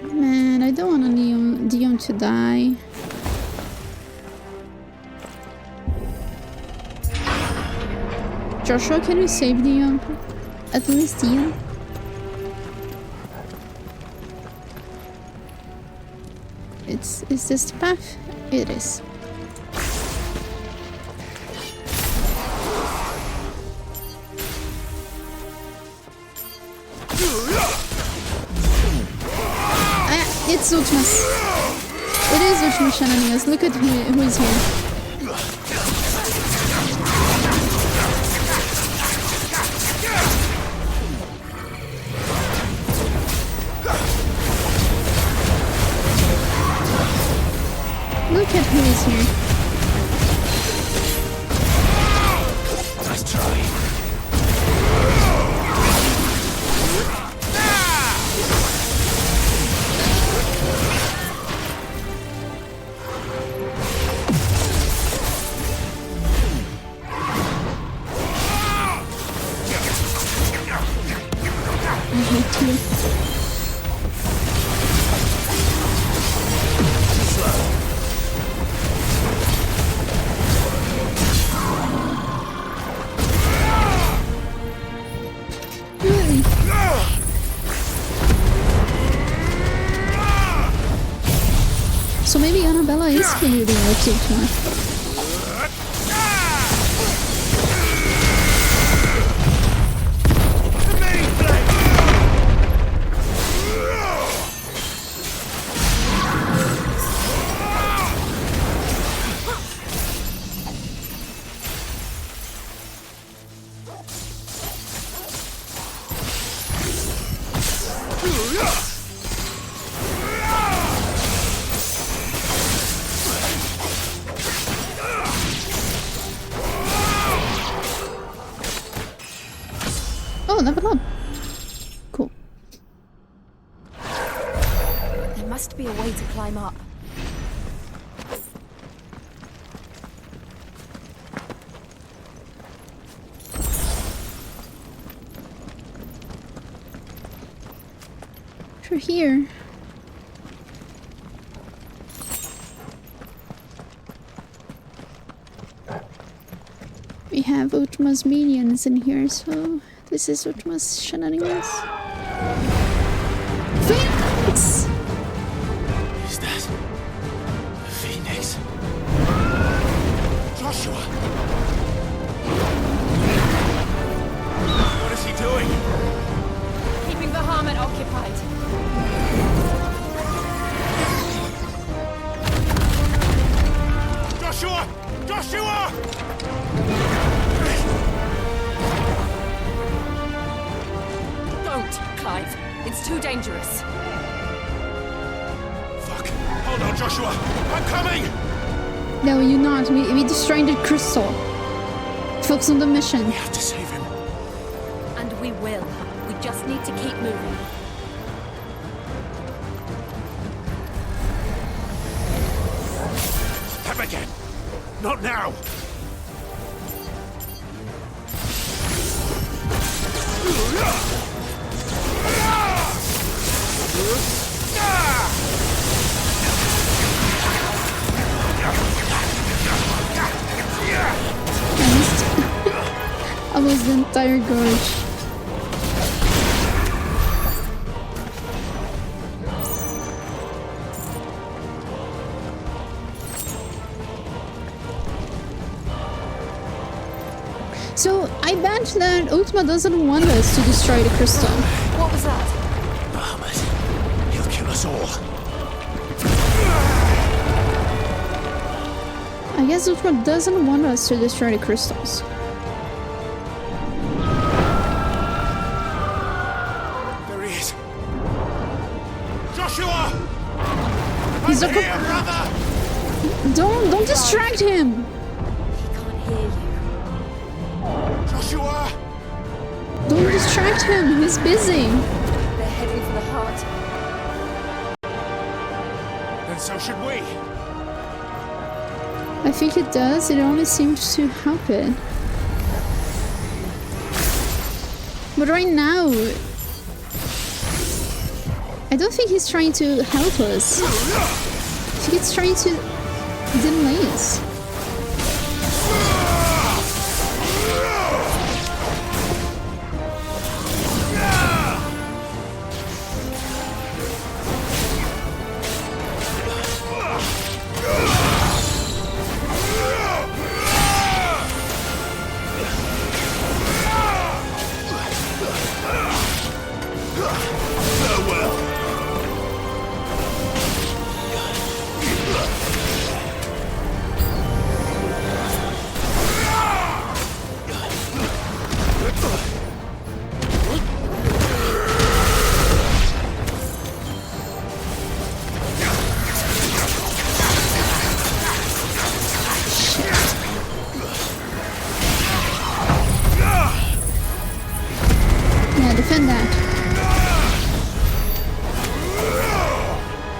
[SPEAKER 1] Man, I don't want Dion to die. Joshua, can you save Dion? At least Dion? Is this the path? It is. It's Ultimus. It is Ultimus shenanigans. Look at who is here. Look at who is here.
[SPEAKER 2] Nice try.
[SPEAKER 1] I hate you. Really? So maybe Annabella is colluding with Ultima. Oh, level up. Cool.
[SPEAKER 3] There must be a way to climb up.
[SPEAKER 1] through here. We have Ultima's minions in here, so this is Ultima's shenanigans. Phoenix!
[SPEAKER 2] Is that Phoenix? Joshua! What is he doing?
[SPEAKER 5] Keeping the Harmon occupied.
[SPEAKER 2] Joshua! Joshua!
[SPEAKER 5] Don't, Clive. It's too dangerous.
[SPEAKER 2] Fuck. Hold on, Joshua. I'm coming!
[SPEAKER 1] No, you're not. We destroyed the crystal. Focus on the mission.
[SPEAKER 2] We have to save him.
[SPEAKER 5] And we will. We just need to keep moving.
[SPEAKER 2] Them again. Not now.
[SPEAKER 1] Almost the entire gorge. So I bet that Ultima doesn't want us to destroy the crystal.
[SPEAKER 5] What was that?
[SPEAKER 2] Bahamut. He'll kill us all.
[SPEAKER 1] I guess Ultima doesn't want us to destroy the crystals.
[SPEAKER 2] There he is. Joshua!
[SPEAKER 1] He's
[SPEAKER 2] I'm here, brother!
[SPEAKER 1] Don't distract him!
[SPEAKER 5] He can't hear you.
[SPEAKER 2] Joshua!
[SPEAKER 1] Don't distract him, he's busy.
[SPEAKER 5] They're heading for the heart.
[SPEAKER 2] Then so should we.
[SPEAKER 1] I think it does, it only seems to help it. But right now, I don't think he's trying to help us. I think it's trying to delay us.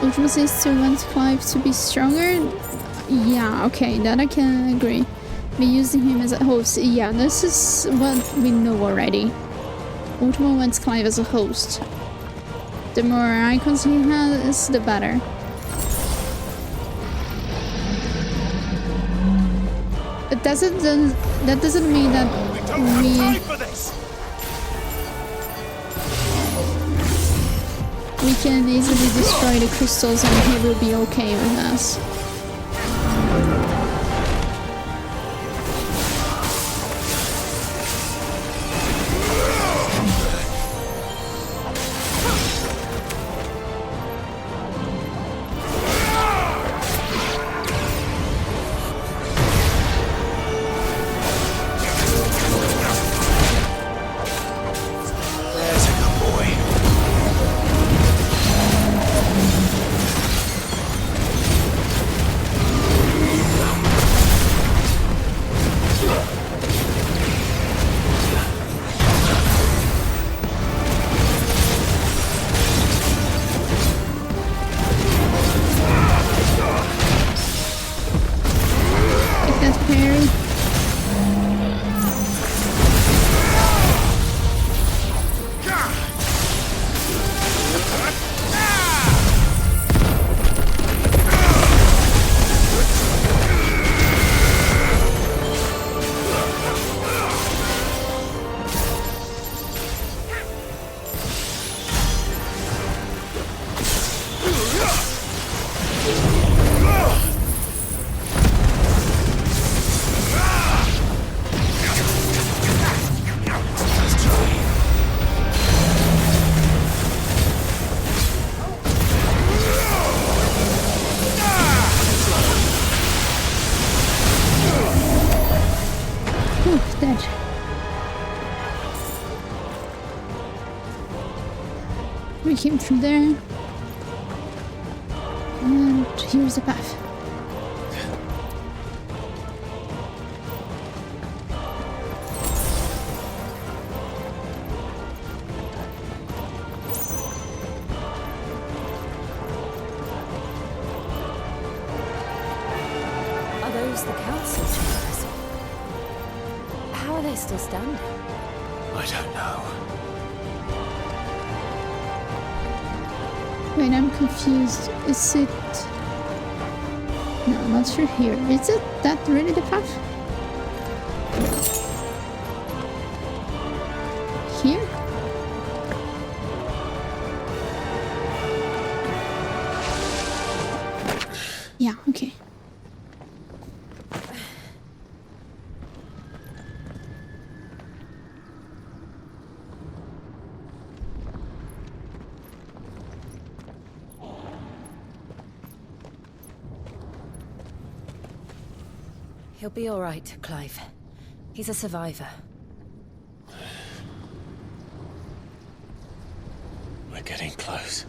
[SPEAKER 1] Ultima says to want Clive to be stronger. Yeah, okay, that I can agree. Be using him as a host. Yeah, this is what we know already. Ultima wants Clive as a host. The more icons he has, the better. But that doesn't mean that we can easily destroy the crystals and he will be okay with us. Dead. We came through there. And here's the path.
[SPEAKER 3] Are those the council chambers? How are they still standing?
[SPEAKER 2] I don't know.
[SPEAKER 1] Wait, I'm confused. Is it... No, I'm not sure here. Is it that really the path? Here? Yeah, okay.
[SPEAKER 3] He'll be all right, Clive. He's a survivor.
[SPEAKER 2] We're getting close.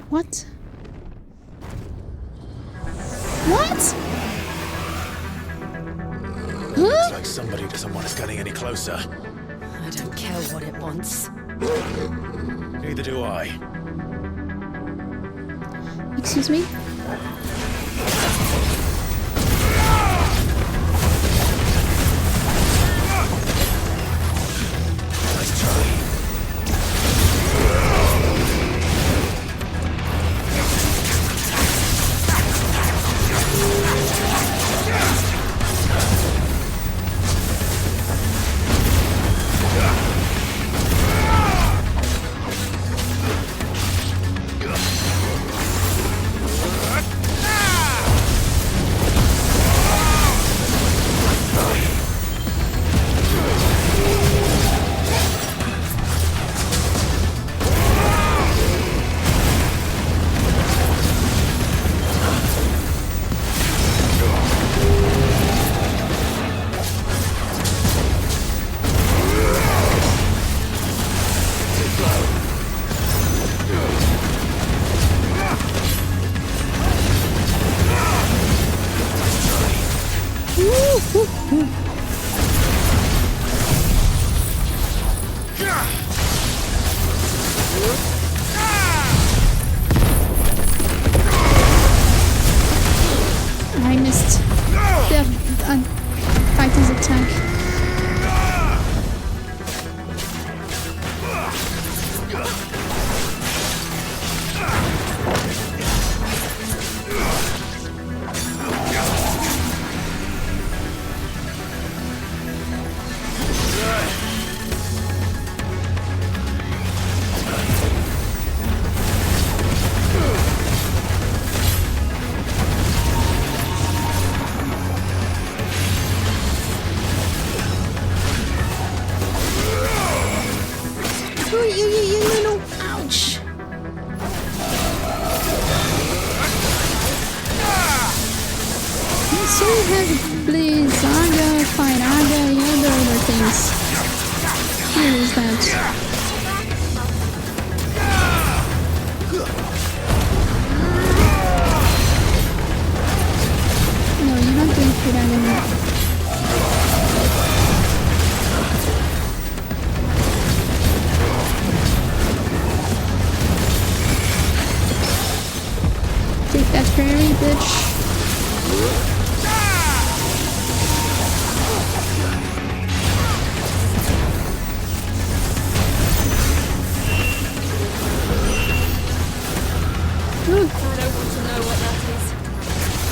[SPEAKER 1] What? What?
[SPEAKER 2] Looks like somebody doesn't want us getting any closer.
[SPEAKER 3] I don't care what it wants.
[SPEAKER 2] Neither do I.
[SPEAKER 1] Excuse me?
[SPEAKER 2] Nice try.
[SPEAKER 1] I missed the fighter's attack. No. Ouch. So we have Blaze, Aga, Fight Aga, and the other things. Here is that. No, you're not going for that anymore. Take that fairy, bitch.
[SPEAKER 5] I don't want to know what that is.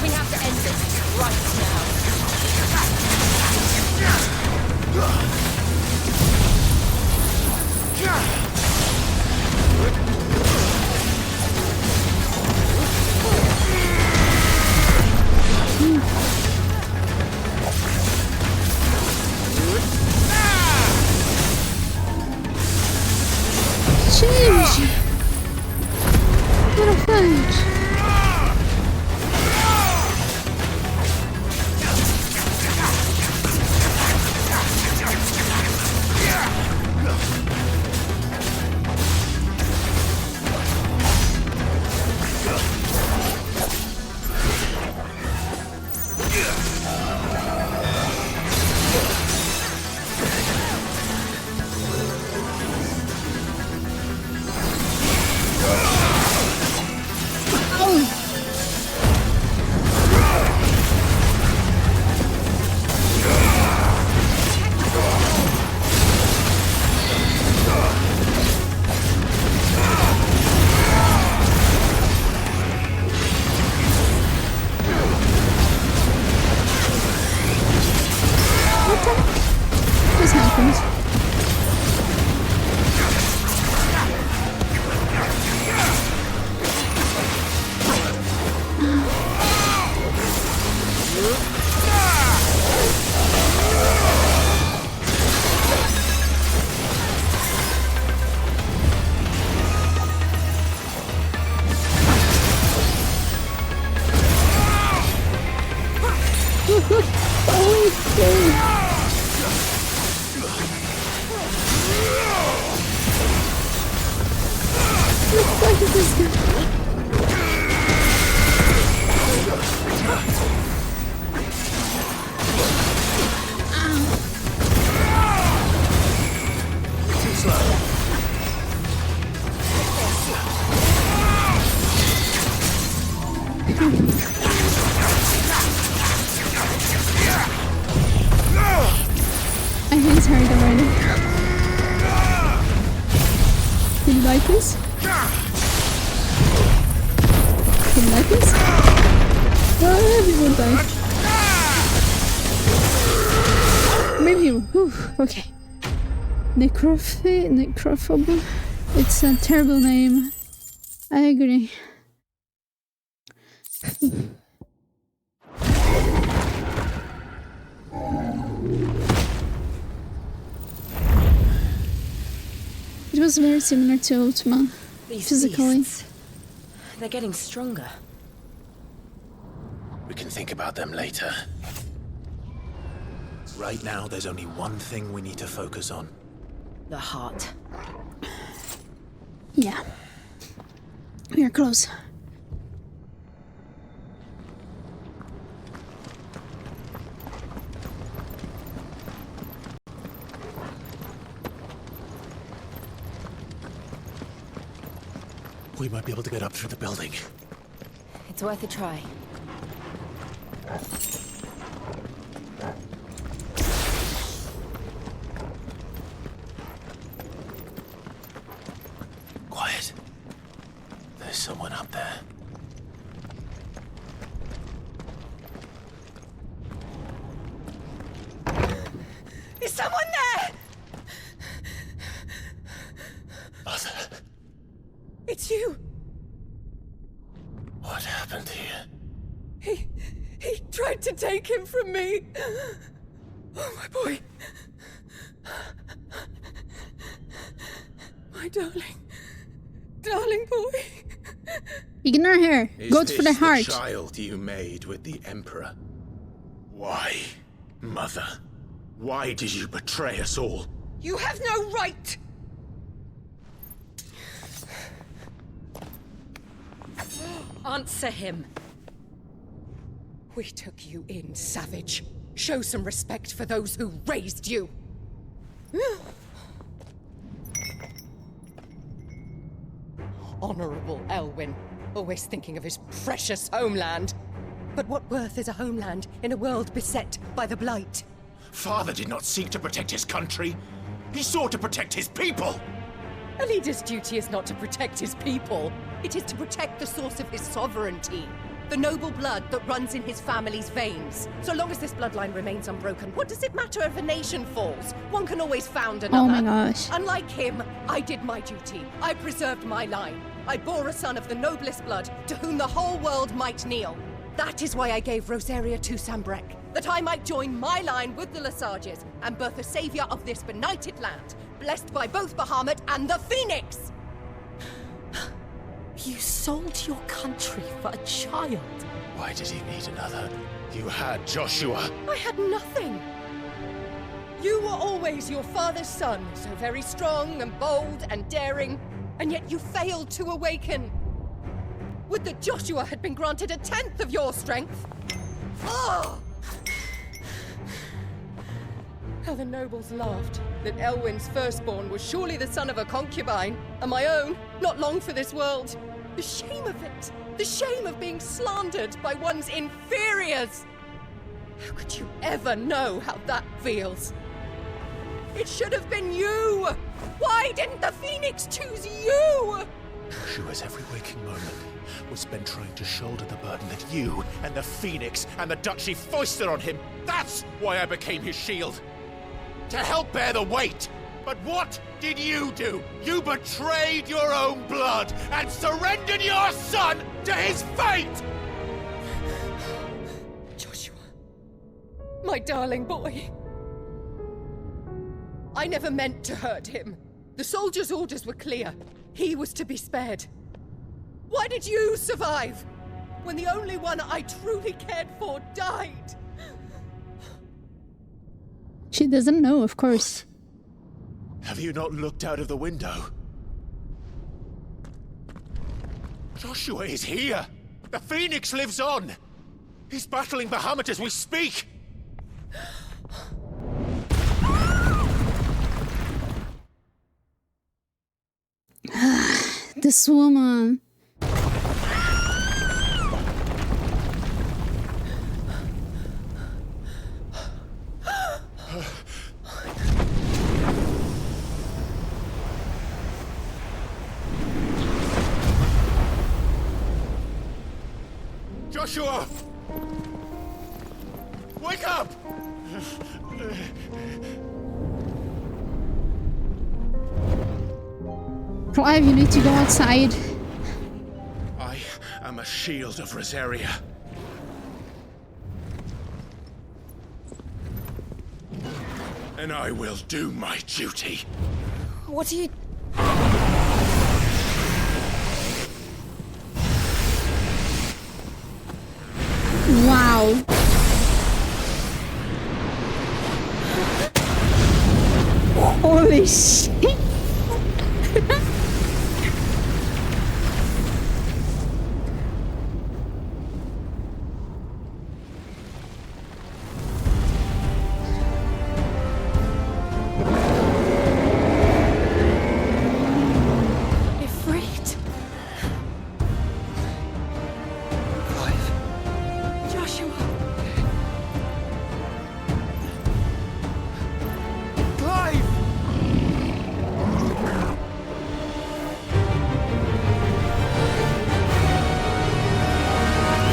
[SPEAKER 5] We have to end this right now.
[SPEAKER 1] What the fuck is this guy?
[SPEAKER 2] Too slow.
[SPEAKER 1] I think it's hard already. Did you like this? Did you like this? Oh, everyone died. Maybe you. Whew, okay. Necrophobe. It's a terrible name. I agree. It was very similar to Ultima,
[SPEAKER 3] These
[SPEAKER 1] physically.
[SPEAKER 3] beasts, they're getting stronger.
[SPEAKER 2] We can think about them later. Right now, there's only one thing we need to focus on.
[SPEAKER 3] The heart.
[SPEAKER 1] Yeah. We are close.
[SPEAKER 2] We might be able to get up through the building.
[SPEAKER 3] It's worth a try.
[SPEAKER 2] Quiet. There's someone up there.
[SPEAKER 12] Is someone there?
[SPEAKER 2] Mother.
[SPEAKER 12] It's you.
[SPEAKER 2] What happened here?
[SPEAKER 12] He tried to take him from me. Oh, my boy. My darling boy.
[SPEAKER 1] Ignore her. Go
[SPEAKER 2] Is
[SPEAKER 1] for the
[SPEAKER 2] this
[SPEAKER 1] heart.
[SPEAKER 2] the child you made with the Emperor? Why, Mother? Why did you betray us all?
[SPEAKER 12] You have no right.
[SPEAKER 5] Answer him.
[SPEAKER 12] We took you in, savage. Show some respect for those who raised you. Honorable Elwyn, always thinking of his precious homeland. But what worth is a homeland in a world beset by the Blight?
[SPEAKER 2] Father did not seek to protect his country. He sought to protect his people.
[SPEAKER 12] A leader's duty is not to protect his people. It is to protect the source of his sovereignty. The noble blood that runs in his family's veins. So long as this bloodline remains unbroken, what does it matter if a nation falls? One can always found another.
[SPEAKER 1] Oh my gosh.
[SPEAKER 12] Unlike him, I did my duty. I preserved my line. I bore a son of the noblest blood, to whom the whole world might kneel. That is why I gave Rosaria to Sambrek, that I might join my line with the Lesages and birth a savior of this benighted land, blessed by both Bahamut and the Phoenix!
[SPEAKER 5] You sold your country for a child.
[SPEAKER 2] Why did he need another? You had Joshua.
[SPEAKER 12] I had nothing. You were always your father's son, so very strong and bold and daring, and yet you failed to awaken. Would that Joshua had been granted 1/10 of your strength? Oh! How the nobles laughed that Elwyn's firstborn was surely the son of a concubine, and my own, not long for this world. The shame of it! The shame of being slandered by one's inferiors! How could you ever know how that feels? It should have been you! Why didn't the Phoenix choose you?
[SPEAKER 2] Joshua's every waking moment was spent trying to shoulder the burden that you and the Phoenix and the Duchy foisted on him. That's why I became his shield. To help bear the weight. But what did you do? You betrayed your own blood and surrendered your son to his fate!
[SPEAKER 12] Joshua. My darling boy. I never meant to hurt him. The soldiers' orders were clear. He was to be spared. Why did you survive? When the only one I truly cared for died?
[SPEAKER 1] She doesn't know, of course.
[SPEAKER 2] Have you not looked out of the window? Joshua is here! The Phoenix lives on! He's battling Bahamut as we speak!
[SPEAKER 1] This woman.
[SPEAKER 2] Joshua! Wake up!
[SPEAKER 1] Clive, you need to go outside.
[SPEAKER 2] I am a shield of Rosaria. And I will do my duty.
[SPEAKER 15] What are you...
[SPEAKER 1] Wow. Holy shit.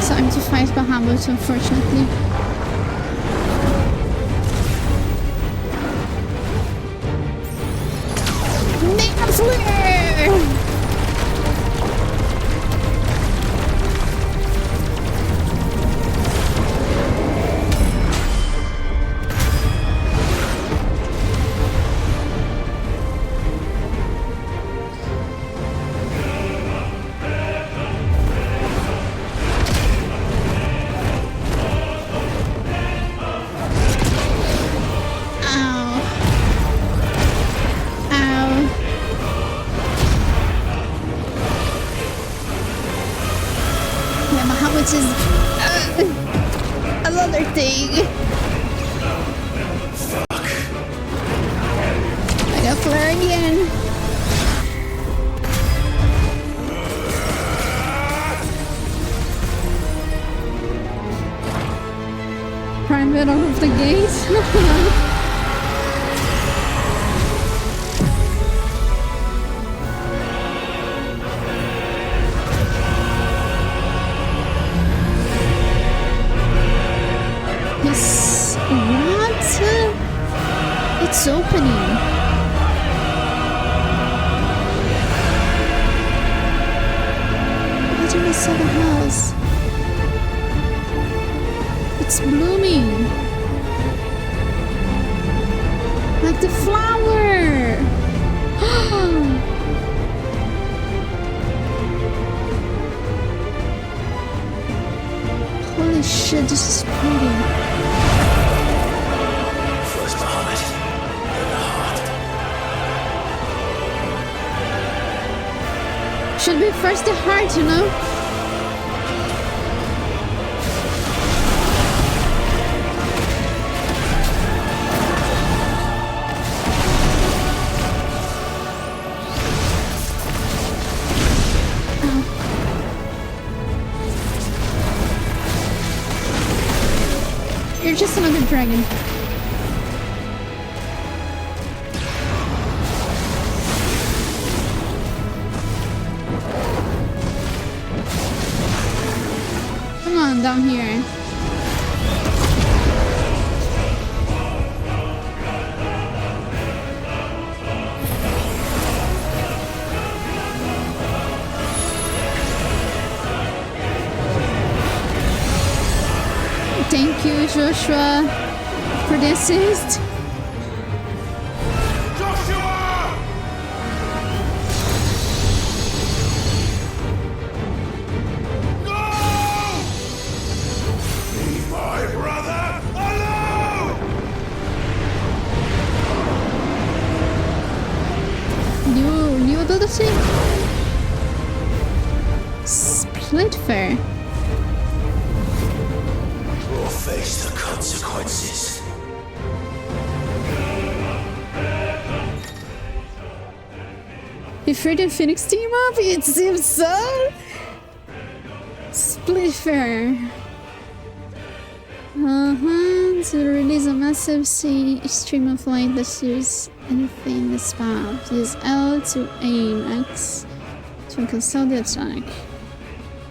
[SPEAKER 1] Time to fight Bahamut, unfortunately. Mega Flare! Which is another thing.
[SPEAKER 2] Fuck.
[SPEAKER 1] I got flare again. Prime it off of the gate. It's opening. Why did I sell the house? It's blooming. Like the flower. Holy shit, this is pretty. Should be first the heart, you know? Oh. You're just another dragon. Down here. Thank you, Joshua, for the assist. fair.
[SPEAKER 10] We'll face the consequences.
[SPEAKER 1] You Freddy and Phoenix team up? It seems so. Split fair. To release a massive stream of light that shoots anything in the spot. Use L to aim, X to cancel the attack.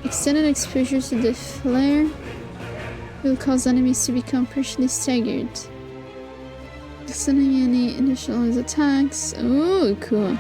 [SPEAKER 1] Extended exposure to the flare will cause enemies to become partially staggered. Extending any initial attacks. Oh, cool.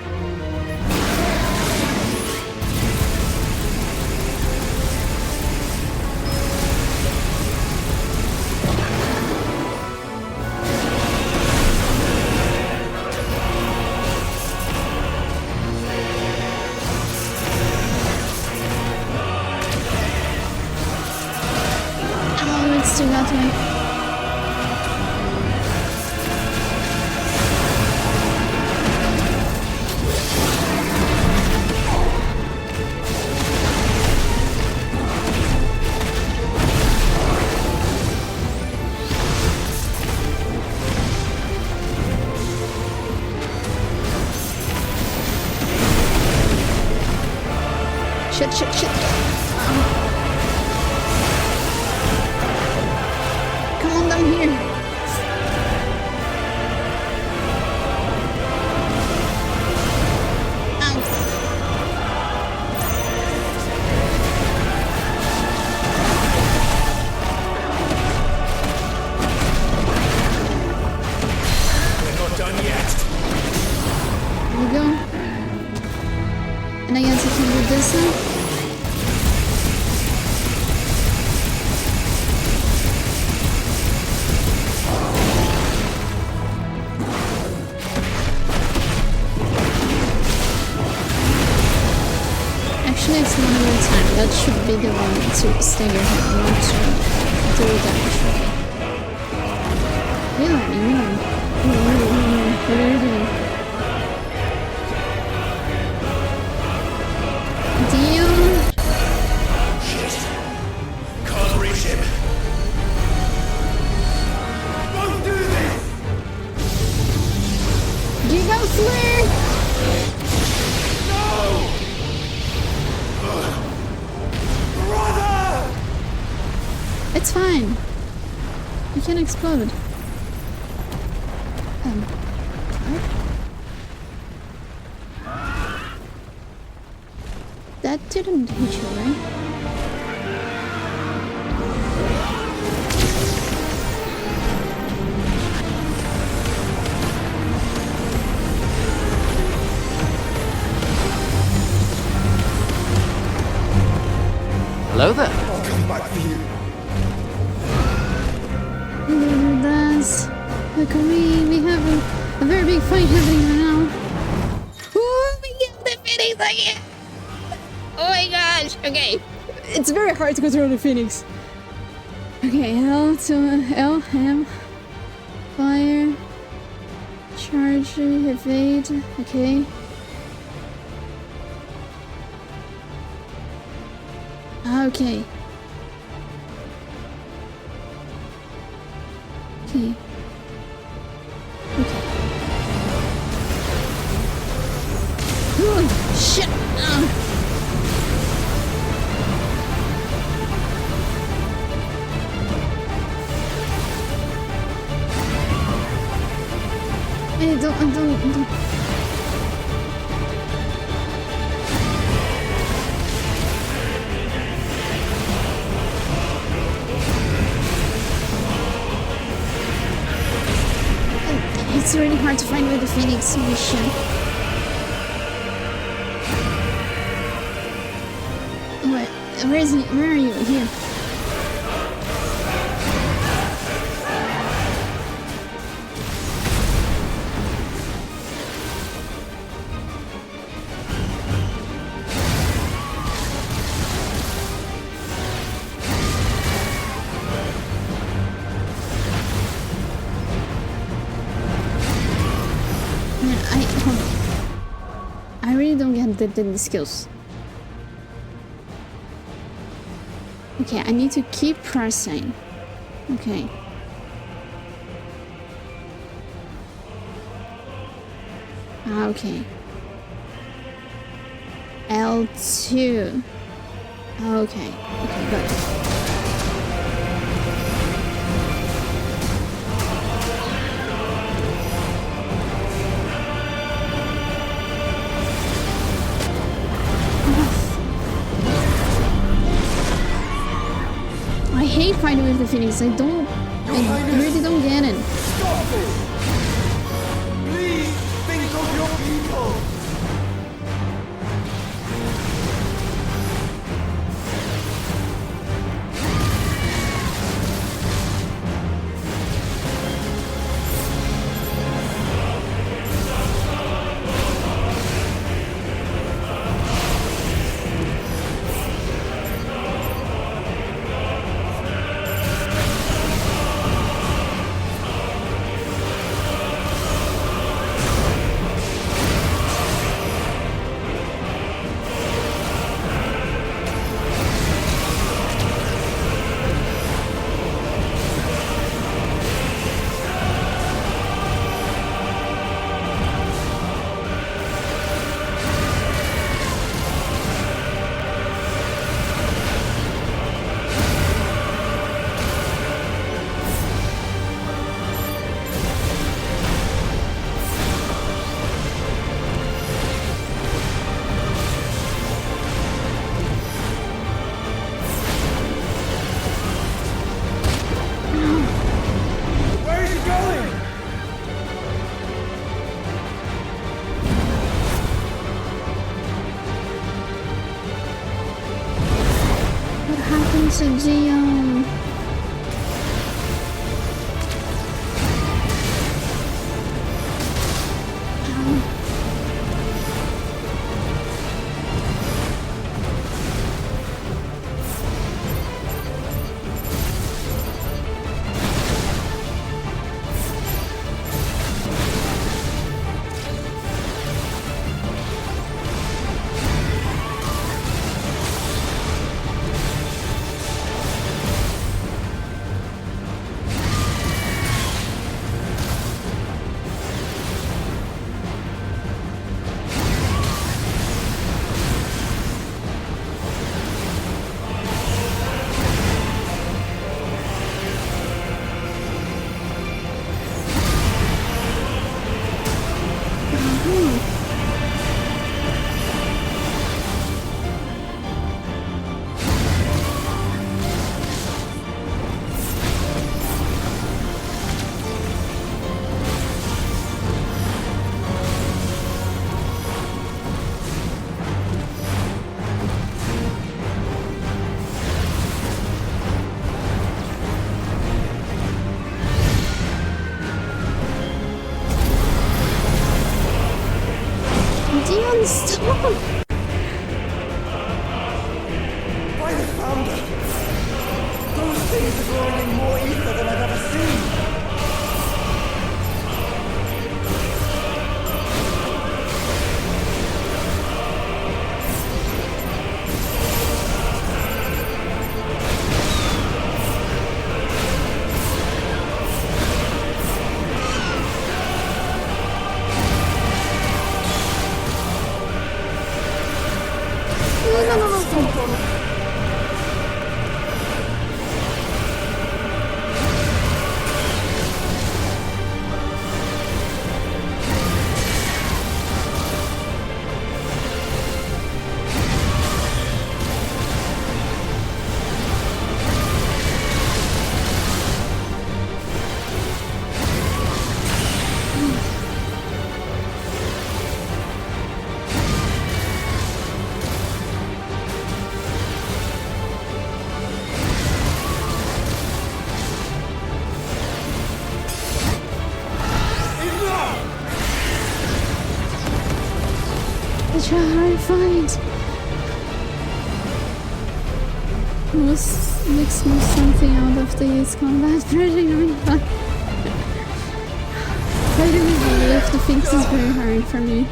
[SPEAKER 1] Shit. Come on down here.
[SPEAKER 10] We're not done yet.
[SPEAKER 1] There we go. And I guess I can do this now. Actually, it's one at a time. That should be the one to stagger him, not to do damage. We're learning. What are you doing?
[SPEAKER 10] Shit. Can't reach him. Don't do this!
[SPEAKER 1] Give out flare!
[SPEAKER 10] No! Brother!
[SPEAKER 1] It's fine. You can explode. What? That didn't hit you, right?
[SPEAKER 13] Hello there.
[SPEAKER 10] I'll come back for you.
[SPEAKER 1] Look, we have a very big fight happening right now. Oh, we get the Phoenix again! Oh my gosh! Okay, it's very hard to control the Phoenix. Okay, L to L, M, fire, charge, evade. Okay. Okay. Okay. Oh, shit! Hey, don't. It's really hard to find where the Phoenix mission. Where is he? Where are you? Here. I really don't get the skills. Okay, I need to keep pressing. Okay. Okay. L2. Okay. Okay, good. I hate fighting with the Phoenix. I really don't get it.
[SPEAKER 10] Stop this! Please think of your people!
[SPEAKER 1] To Geo. Stop!
[SPEAKER 10] By the founder! Those things are growing in more ether than I've ever seen!
[SPEAKER 1] Such a hard fight. Makes me something out of this combat pretty fun. Fighting with the Phoenix is very hard for me.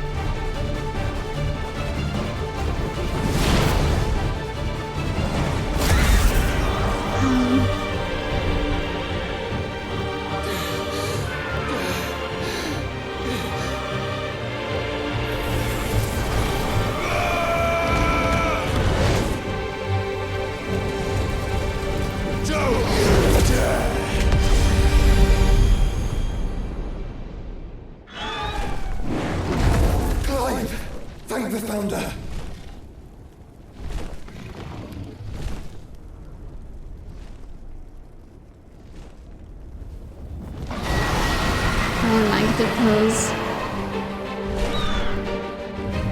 [SPEAKER 1] the pose.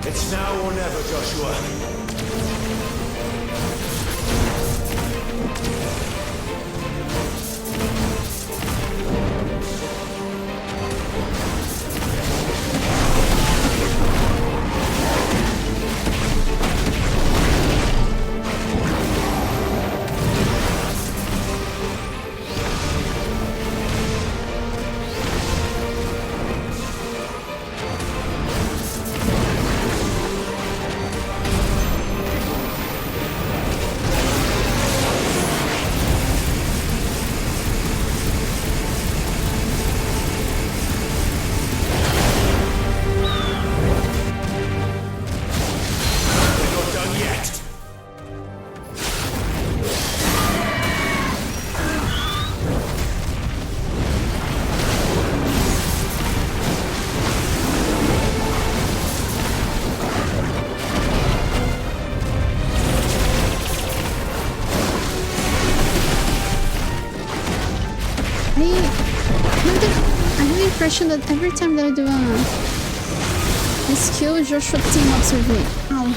[SPEAKER 10] It's now or never, Joshua.
[SPEAKER 1] That every time that I do a skill, Joshua team ups with me. Ow.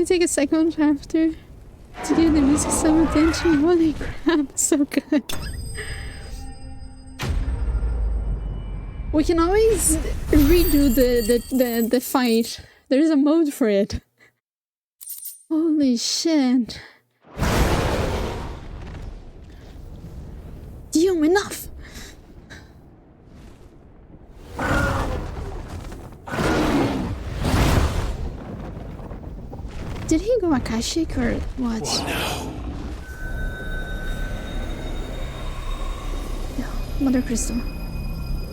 [SPEAKER 1] Take a second after to give the music some attention. Holy crap, so good. We can always redo the fight. There is a mode for it. Holy shit. Damn, enough! Did he go Akashic or what?
[SPEAKER 2] What now?
[SPEAKER 1] No, Mother Crystal.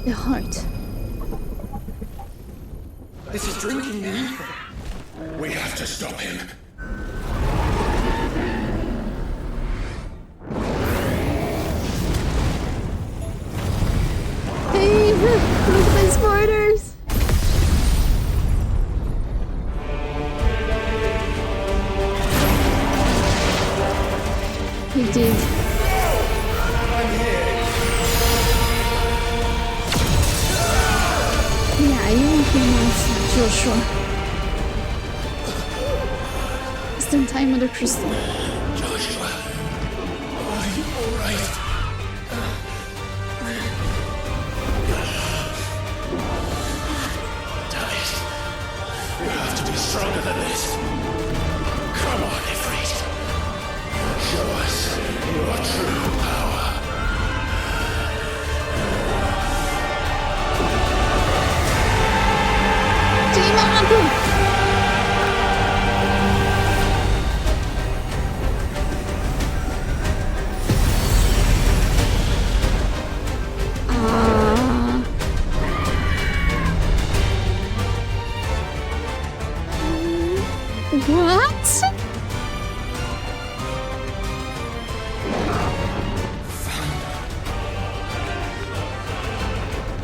[SPEAKER 1] The heart.
[SPEAKER 23] This is drinking the ether.
[SPEAKER 2] We have to stop him.
[SPEAKER 1] Hey, look at my spiders! He did. Yeah, you came off Joshua. It's the time of the crystal.
[SPEAKER 2] Joshua, are you alright? Damn it. You have to be stronger than this. Come on, Ifrit. Show us your true power.
[SPEAKER 1] What?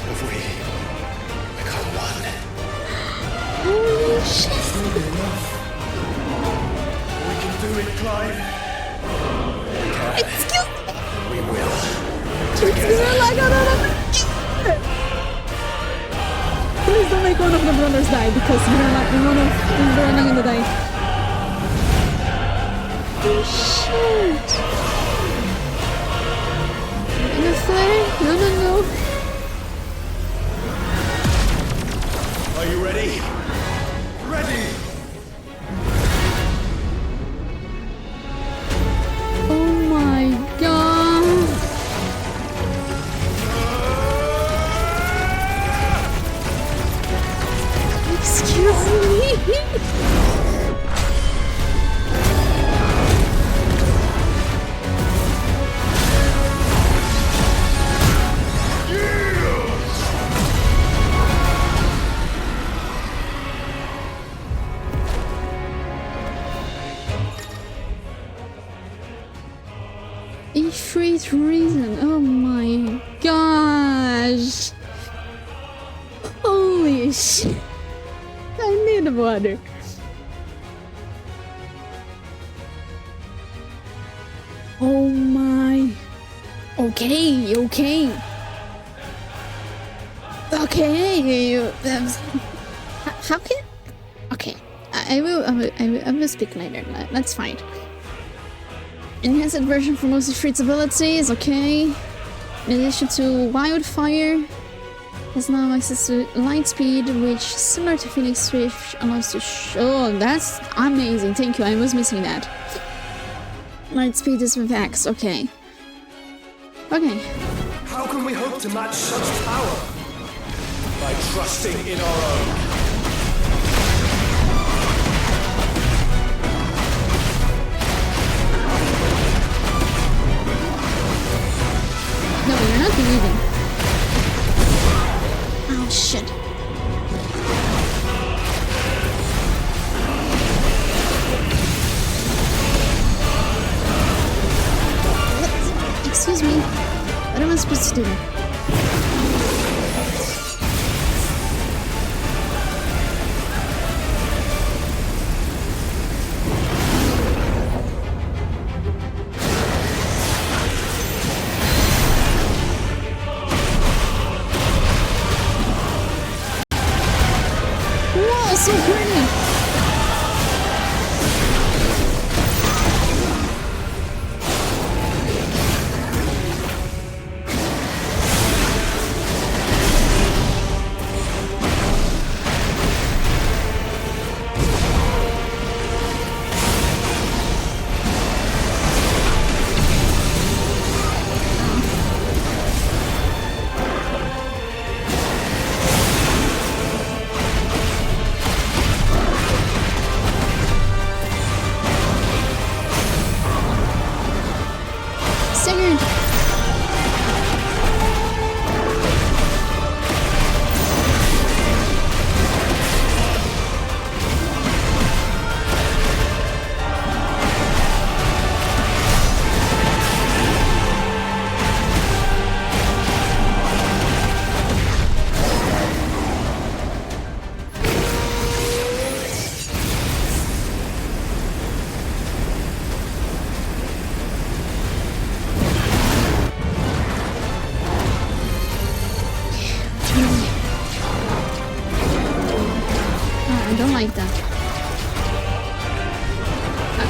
[SPEAKER 2] Have we become one?
[SPEAKER 1] Holy shit!
[SPEAKER 23] We can do it, Clive.
[SPEAKER 1] Excuse me!
[SPEAKER 2] We will.
[SPEAKER 1] Please don't make one of the brothers die because we don't like one of them burning in the day. Oh shit! In the flare? No, no, no.
[SPEAKER 23] Are you ready? Ready!
[SPEAKER 1] Oh my god! Excuse me? Ifrit reason. Oh my gosh. Holy shit. I need water. Oh my. Okay, okay. Okay. How can? Okay. I will speak later. That's fine. Enhanced version for most Ifrit's abilities, okay. In addition to Wildfire, has now access to Light Speed, which, similar to Phoenix Swift, allows to show. Oh, that's amazing, thank you, I was missing that. Light Speed is with X, okay. Okay.
[SPEAKER 23] How can we hope to match such power? By trusting in our own.
[SPEAKER 1] No, you're not believing. Oh shit. Excuse me. What am I supposed to do? Whoa, so pretty!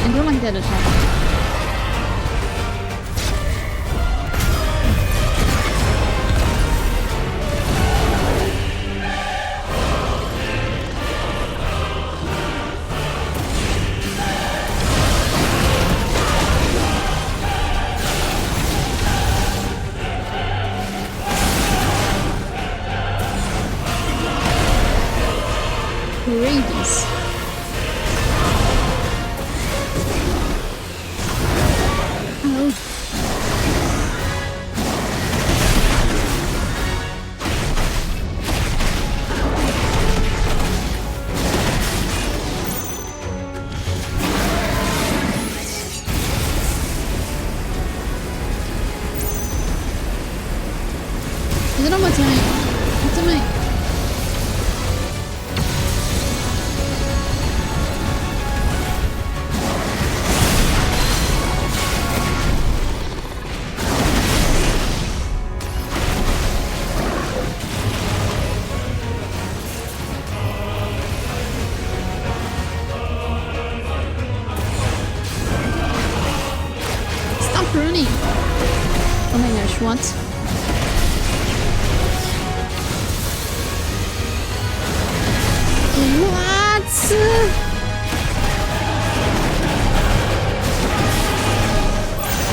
[SPEAKER 1] I don't like that at all. Rabies. Oh. Is it on my time? What's on my... Running. Oh my gosh, what? What?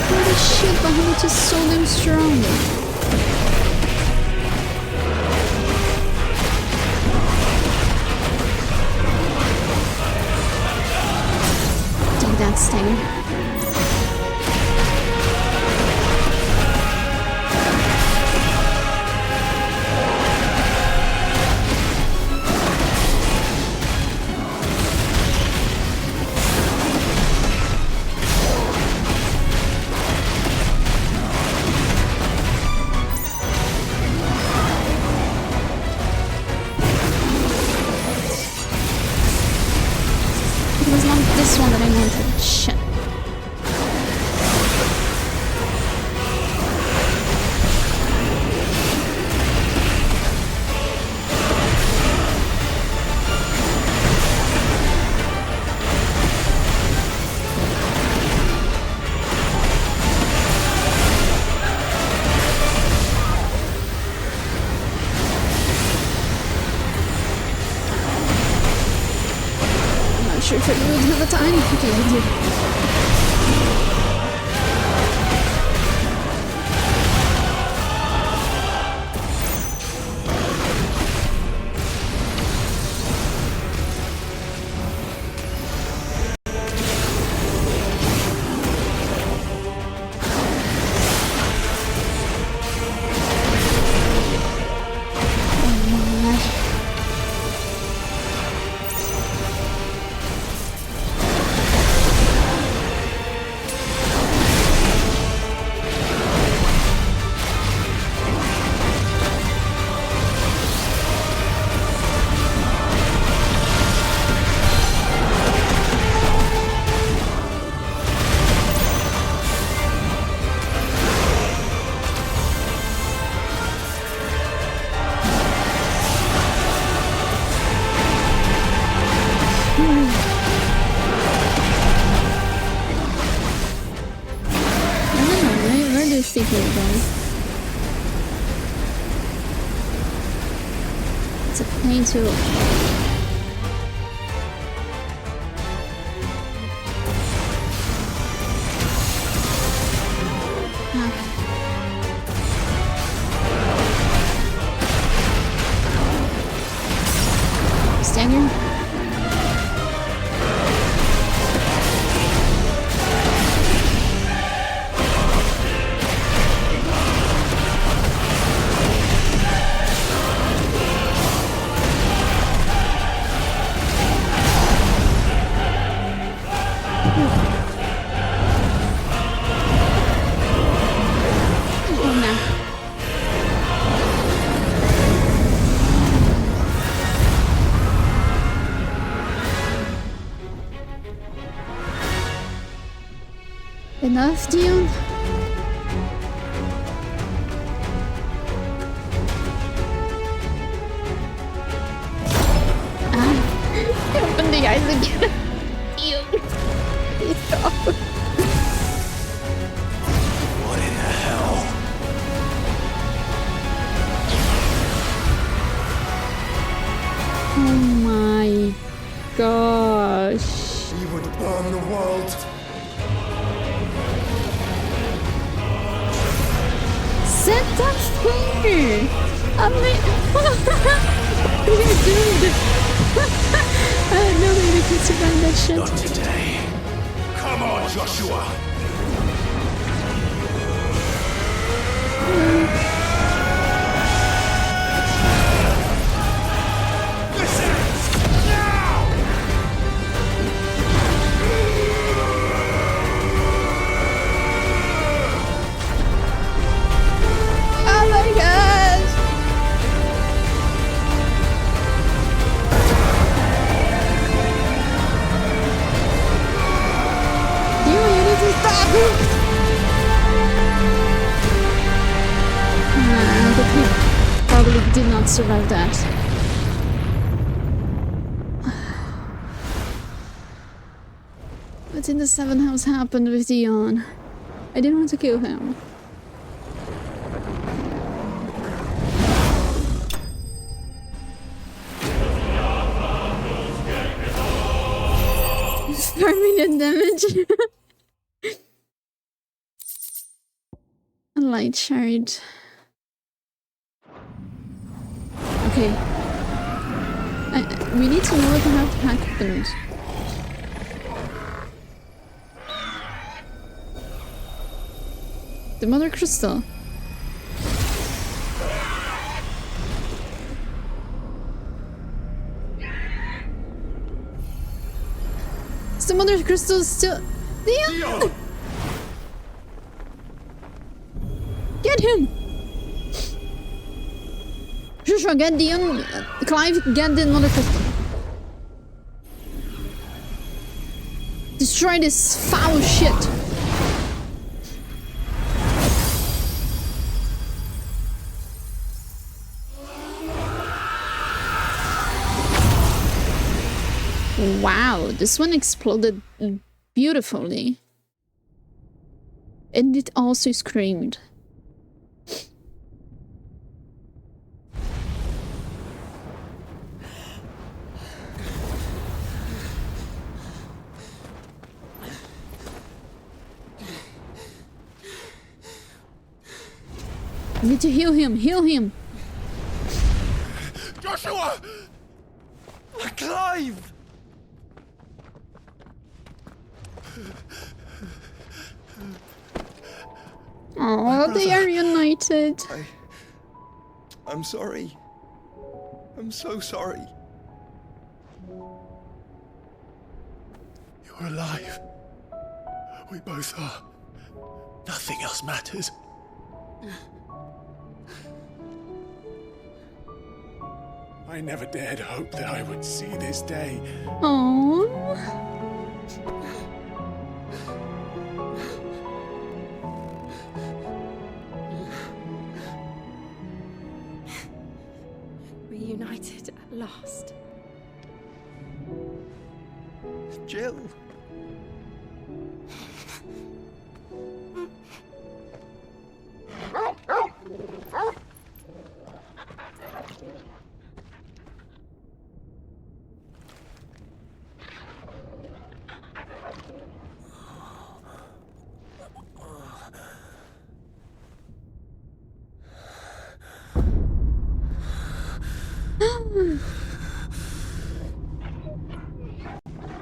[SPEAKER 1] Holy shit, but how much is so damn strong? Take that sting. It was not this one that I wanted. Shit. Sure if I would have a time. Okay, I do. Secret though. It's a pain tool. Stagger. Enough, Dion? Open the eyes again. Dion. I mean, you're doomed. I had no way we could survive that shit.
[SPEAKER 2] Not today. Come on, Joshua.
[SPEAKER 1] Oh my god! You need to stop! Nah, but he probably did not survive that. What in the 7th house happened with Dion? I didn't want to kill him. Permanent damage. A light shard. Okay. We need to know what happened. The Mother Crystal. Is the Mother Crystal still... Dion! Get him! Sure, get Dion. Clive, get the Mother Crystal. Destroy this foul shit. Wow, this one exploded beautifully. And it also screamed. I need to heal him, heal him!
[SPEAKER 2] Joshua! Clive!
[SPEAKER 1] Oh, they are united.
[SPEAKER 23] I'm sorry. I'm so sorry.
[SPEAKER 2] You're alive. We both are. Nothing else matters. I never dared hope that I would see this day.
[SPEAKER 1] Aww.
[SPEAKER 5] Reunited at last.
[SPEAKER 23] Jill.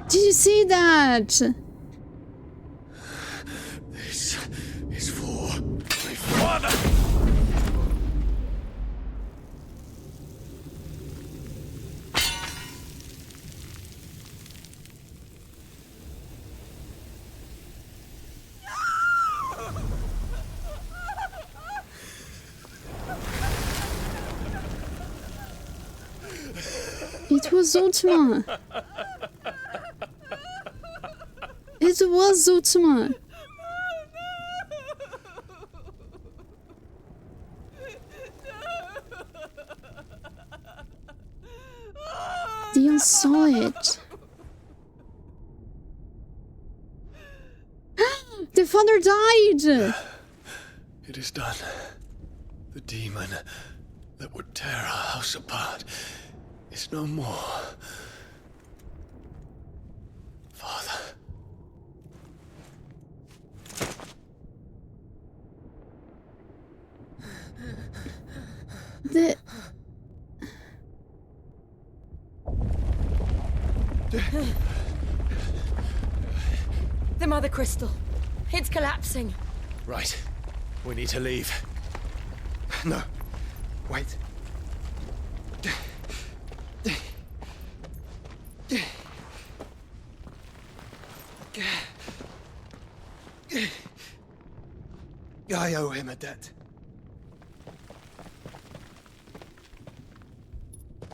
[SPEAKER 1] Did you see that?
[SPEAKER 2] This is for my father.
[SPEAKER 1] It was Ultima. It was Ultima. Dion saw it. The father died.
[SPEAKER 23] It is done. The demon that would tear our house apart is no more. Father.
[SPEAKER 5] The Mother Crystal. It's collapsing.
[SPEAKER 2] Right. We need to leave.
[SPEAKER 23] No. Wait. I owe him a debt.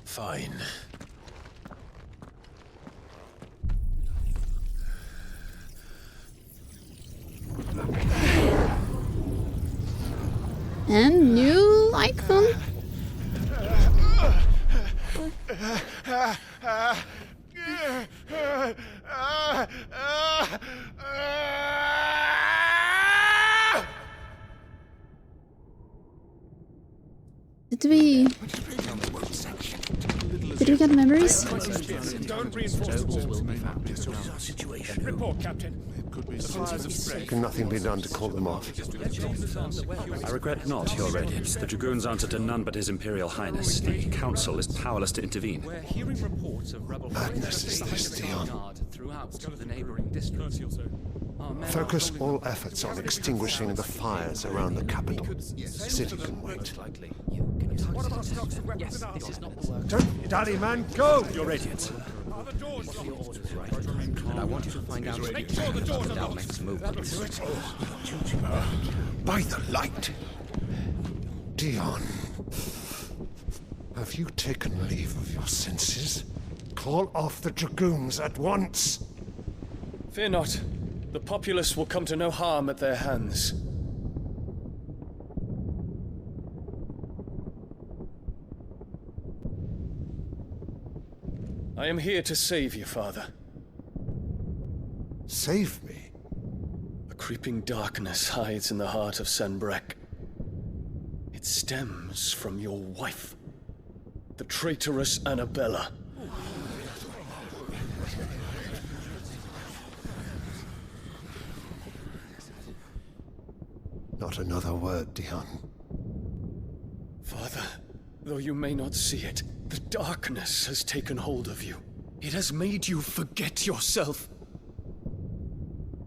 [SPEAKER 2] Fine.
[SPEAKER 1] And you like them? Did we get memories?
[SPEAKER 7] Don't reinforce Report, Captain.
[SPEAKER 11] Can nothing be done to call them off?
[SPEAKER 16] I regret not, Your Radiance. The Dragoons answer to none but His Imperial Highness. The Council is powerless to intervene.
[SPEAKER 17] We're hearing reports of rebel
[SPEAKER 11] Madness is this, Dion.
[SPEAKER 17] throughout the neighboring districts.
[SPEAKER 11] Focus all efforts on extinguishing the fires around the capital. The city can wait. Don't daddy man, go!
[SPEAKER 16] Your Radiance. And I want you to find out
[SPEAKER 7] Make sure the doors are
[SPEAKER 16] our
[SPEAKER 7] locked.
[SPEAKER 16] next move.
[SPEAKER 11] By the light! Dion, have you taken leave of your senses? Call off the Dragoons at once!
[SPEAKER 24] Fear not. The populace will come to no harm at their hands. I am here to save you, Father.
[SPEAKER 11] Save me?
[SPEAKER 24] A creeping darkness hides in the heart of Sanbreque. It stems from your wife, the traitorous Annabella.
[SPEAKER 11] Not another word, Dion.
[SPEAKER 24] Father, though you may not see it, the darkness has taken hold of you. It has made you forget yourself.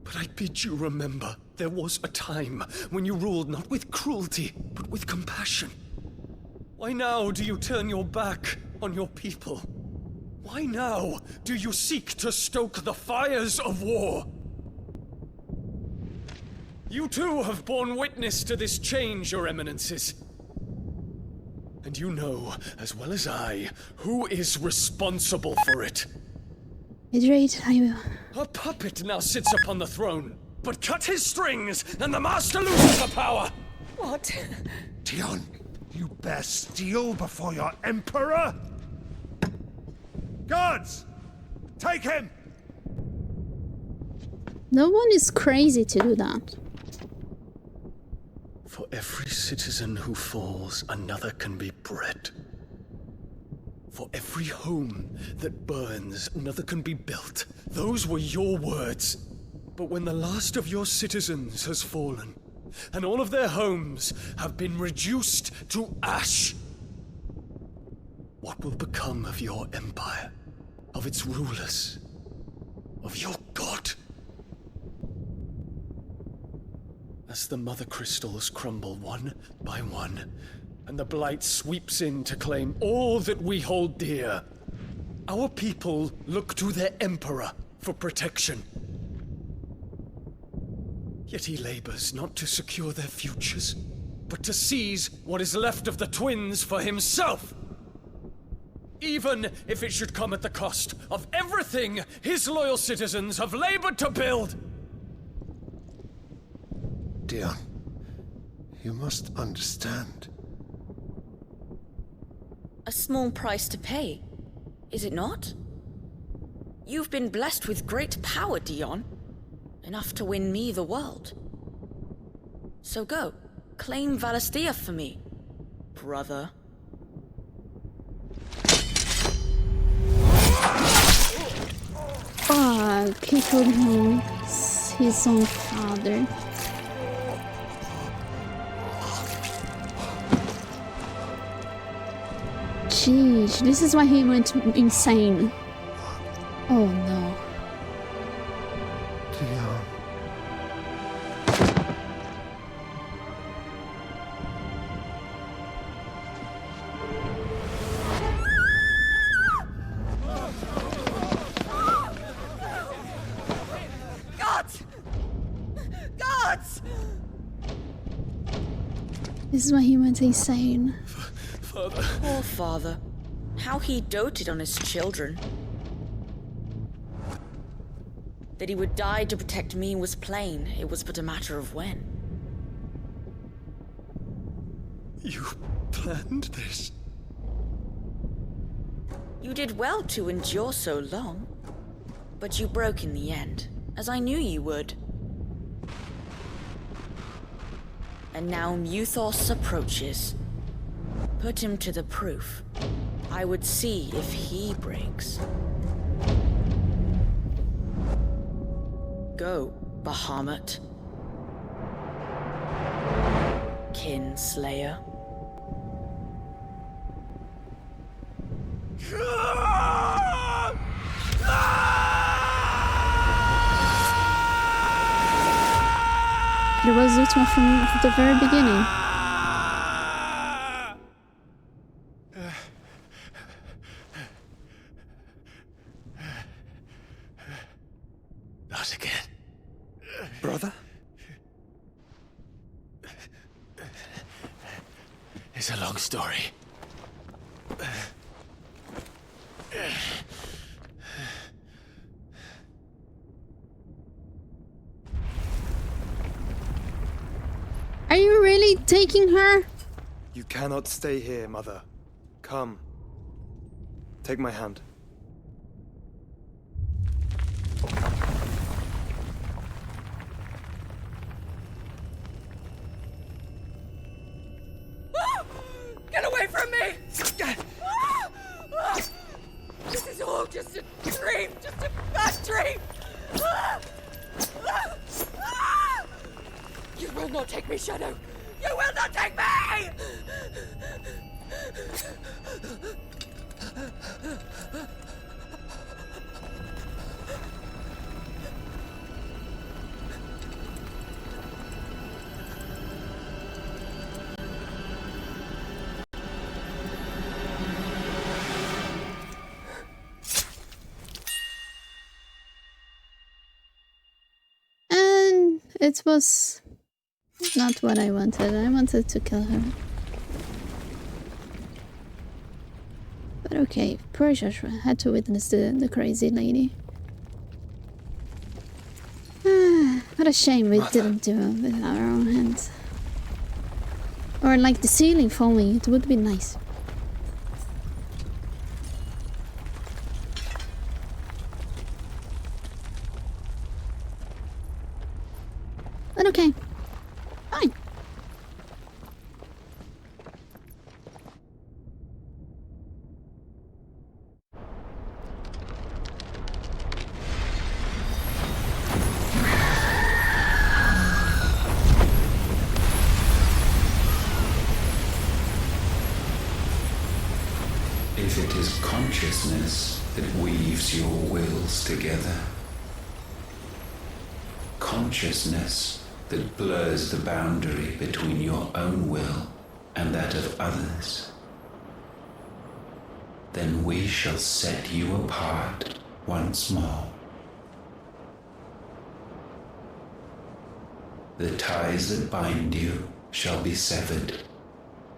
[SPEAKER 24] But I bid you remember, there was a time when you ruled not with cruelty, but with compassion. Why now do you turn your back on your people? Why now do you seek to stoke the fires of war? You too have borne witness to this change, Your Eminences. And you know, as well as I, who is responsible for it.
[SPEAKER 1] Hydrate, I will.
[SPEAKER 24] A puppet now sits upon the throne, but cut his strings, and the Master loses the power!
[SPEAKER 5] What?
[SPEAKER 11] Dion, you bear steel before your Emperor? Guards! Take him!
[SPEAKER 1] No one is crazy to do that.
[SPEAKER 24] For every citizen who falls, another can be bred. For every home that burns, another can be built. Those were your words. But when the last of your citizens has fallen, and all of their homes have been reduced to ash, what will become of your empire, of its rulers, of your god? As the Mother Crystals crumble one by one, and the Blight sweeps in to claim all that we hold dear, our people look to their Emperor for protection. Yet he labors not to secure their futures, but to seize what is left of the twins for himself. Even if it should come at the cost of everything his loyal citizens have labored to build.
[SPEAKER 11] Dion, you must understand.
[SPEAKER 18] A small price to pay, is it not? You've been blessed with great power, Dion. Enough to win me the world. So go, claim Valisthea for me, brother.
[SPEAKER 1] Fuck, he told him his own father. Jeez, this is why he went insane. Oh no.
[SPEAKER 23] Dion.
[SPEAKER 12] Gods! Gods!
[SPEAKER 1] This is why he went insane.
[SPEAKER 23] Father.
[SPEAKER 18] Poor father. How he doted on his children. That he would die to protect me was plain. It was but a matter of when.
[SPEAKER 23] You planned this?
[SPEAKER 18] You did well to endure so long. But you broke in the end, as I knew you would. And now Muthos approaches. Put him to the proof. I would see if he breaks. Go, Bahamut. Kinslayer.
[SPEAKER 1] It was Zutma from the very beginning.
[SPEAKER 2] Not again.
[SPEAKER 23] Brother?
[SPEAKER 2] It's a long story.
[SPEAKER 1] Are you really taking her?
[SPEAKER 23] You cannot stay here, Mother. Come. Take my hand.
[SPEAKER 12] Get away from me! This is all just a dream, just a bad dream! You will not take me, Shadow! You will not take me!
[SPEAKER 1] And it was not what I wanted. I wanted to kill her. But okay, poor Joshua had to witness the crazy lady. What a shame we didn't do it with our own hands. Or like the ceiling falling, it would be nice. But okay. Fine.
[SPEAKER 6] If it is consciousness that weaves your wills together, consciousness that blurs the boundary between your own will and that of others, then we shall set you apart once more. The ties that bind you shall be severed,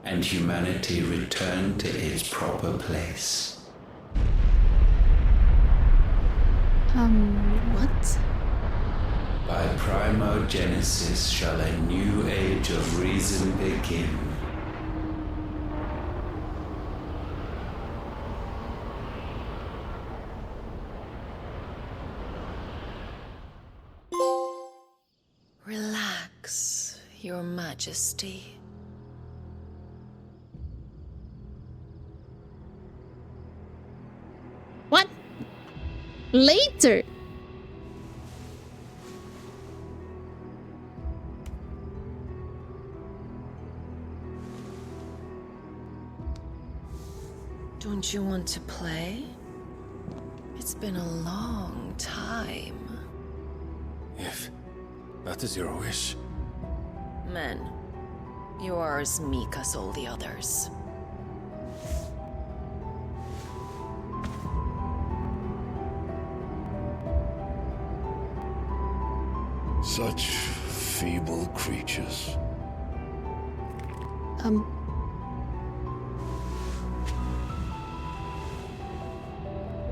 [SPEAKER 6] and humanity return to its proper place.
[SPEAKER 1] What?
[SPEAKER 6] By primogenesis shall a new age of reason begin.
[SPEAKER 15] Relax, Your Majesty.
[SPEAKER 1] What? Later?
[SPEAKER 15] Don't you want to play? It's been a long time.
[SPEAKER 23] That is your wish.
[SPEAKER 18] Men, you are as meek as all the others.
[SPEAKER 2] Such feeble creatures.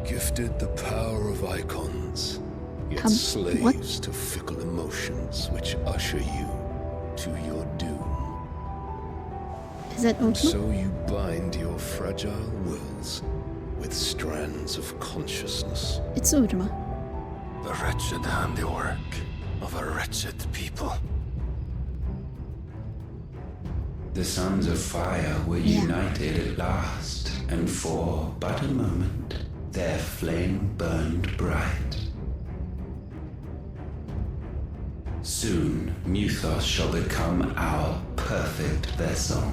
[SPEAKER 2] Gifted the power of icons, yet slaves to fickle emotions which usher you to your doom.
[SPEAKER 1] Is that Ultima?
[SPEAKER 2] So you bind your fragile wills with strands of consciousness.
[SPEAKER 1] It's Ultima.
[SPEAKER 23] The wretched handiwork of a wretched people.
[SPEAKER 6] The Sons of Fire were united at last, and for but a moment, their flame burned bright. Soon, Muthos shall become our perfect vessel.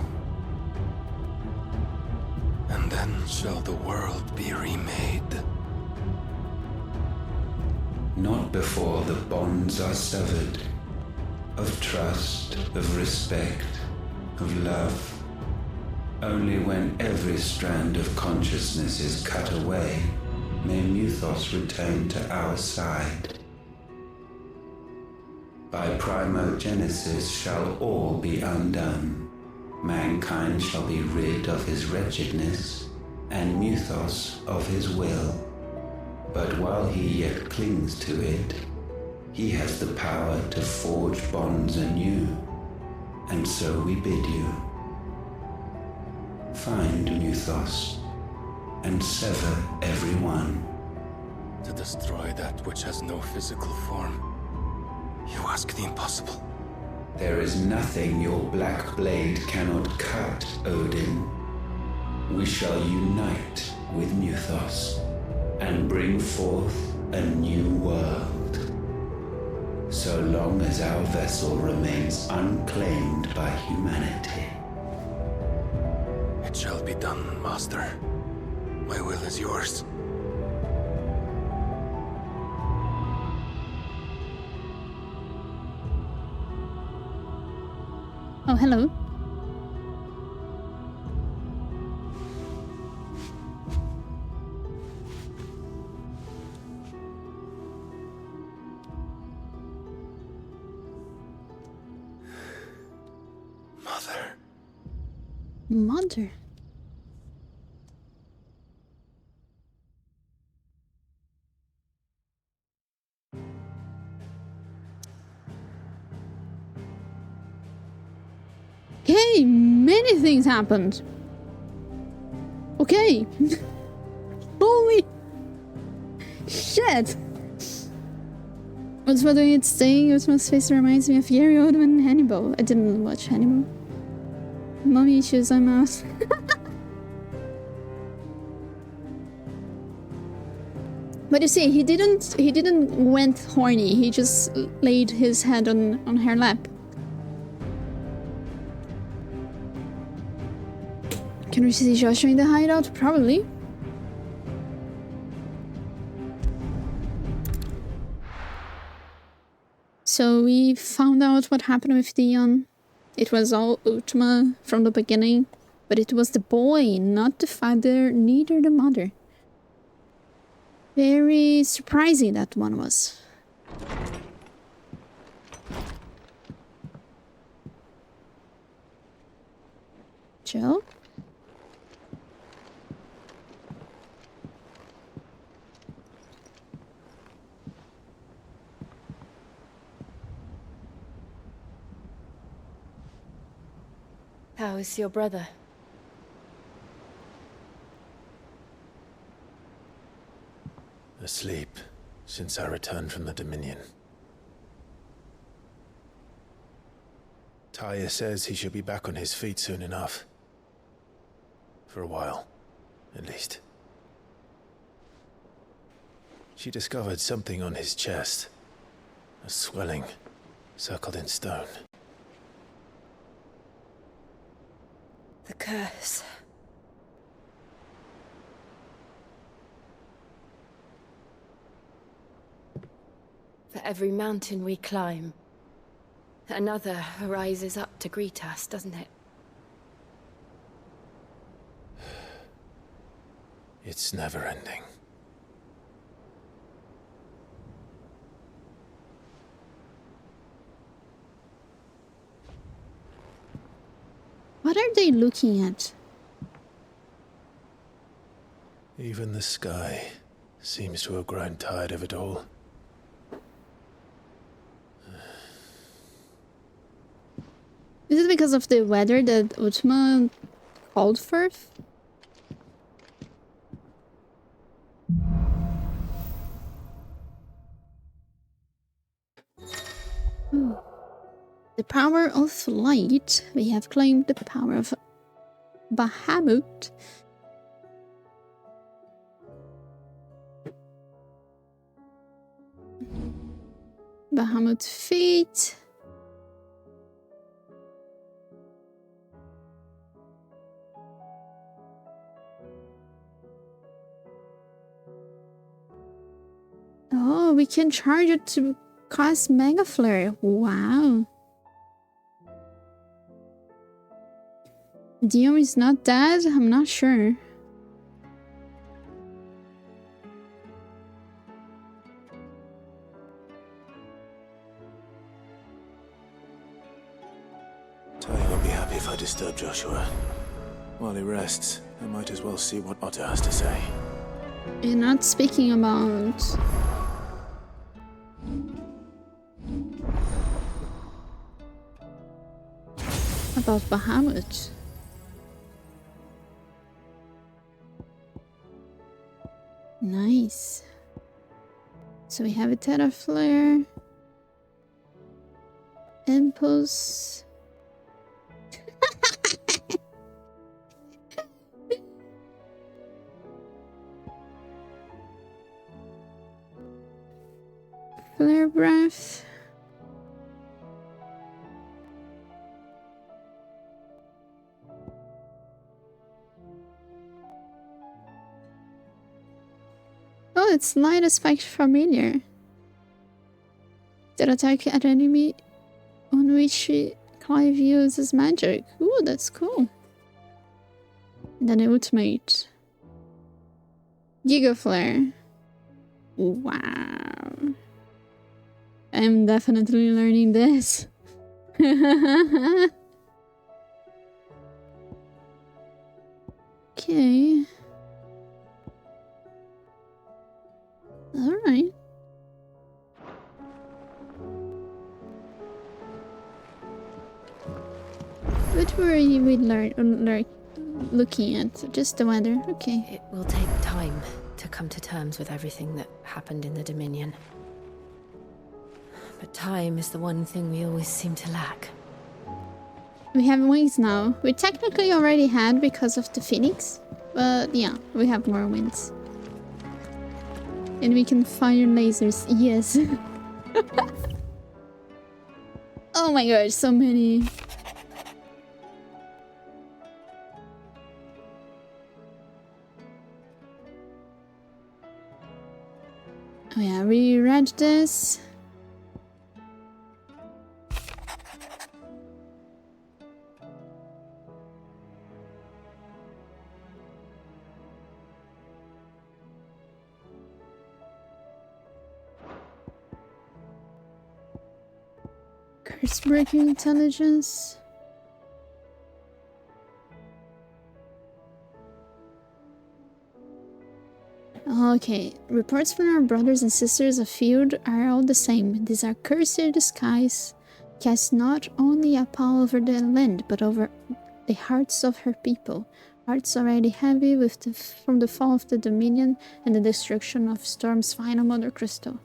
[SPEAKER 23] And then shall the world be remade.
[SPEAKER 6] Not before the bonds are severed, of trust, of respect, of love. Only when every strand of consciousness is cut away, may Muthos return to our side. By primogenesis shall all be undone. Mankind shall be rid of his wretchedness, and Muthos of his will. But while he yet clings to it, he has the power to forge bonds anew, and so we bid you. Find Muthos, and sever every one.
[SPEAKER 23] To destroy that which has no physical form, you ask the impossible.
[SPEAKER 6] There is nothing your black blade cannot cut, Odin. We shall unite with Muthos, and bring forth a new world. So long as our vessel remains unclaimed by humanity.
[SPEAKER 23] It shall be done, Master. My will is yours.
[SPEAKER 1] Oh, hello. Mother. Okay, many things happened. Okay. Holy shit. What's bothering it staying? Ultima's face reminds me of Gary Oldman and Hannibal. I didn't watch Hannibal. Mommy issues, I'm out. But you see, he didn't went horny. He just laid his head on her lap. Can we see Joshua in the hideout? Probably. So we found out what happened with Dion. It was all Ultima from the beginning, but it was the boy, not the father, neither the mother. Very surprising that one was. Jill?
[SPEAKER 5] How is your brother?
[SPEAKER 2] Asleep since I returned from the Dominion. Taya says he should be back on his feet soon enough. For a while, at least. She discovered something on his chest. A swelling, circled in stone.
[SPEAKER 5] The curse. For every mountain we climb,
[SPEAKER 3] Another rises up to greet us, doesn't it?
[SPEAKER 2] It's never ending.
[SPEAKER 1] What are they looking at?
[SPEAKER 2] Even the sky seems to have grown tired of it all.
[SPEAKER 1] Is it because of the weather that Ultima called for? The power of light. We have claimed the power of Bahamut. Bahamut feet. Oh, we can charge it to cast Mega Flare. Wow. Dion is not dead? I'm not sure.
[SPEAKER 2] Tony won't be happy if I disturb Joshua. While he rests, I might as well see what Otto has to say.
[SPEAKER 1] You're not speaking about... Bahamut. Nice. So we have a Terra Flare. Impulse. Flare Breath. Oh, it's light aspect familiar. That attack at enemy on which Clive uses magic. Ooh, that's cool. And then ultimate. Giga Flare. Wow. I'm definitely learning this. Okay. Alright. What were you looking at? Just the weather, okay.
[SPEAKER 3] It will take time to come to terms with everything that happened in the Dominion. But time is the one thing we always seem to lack.
[SPEAKER 1] We have wings now. We technically already had because of the Phoenix. But yeah, we have more wings. And we can fire lasers. Yes. Oh my god, so many. Oh yeah, we read this. Curse breaking intelligence. Okay, reports from our brothers and sisters afield are all the same. These are cursed skies, cast not only a pall over the land, but over the hearts of her people. Hearts already heavy from the fall of the Dominion and the destruction of Storm's final Mother Crystal.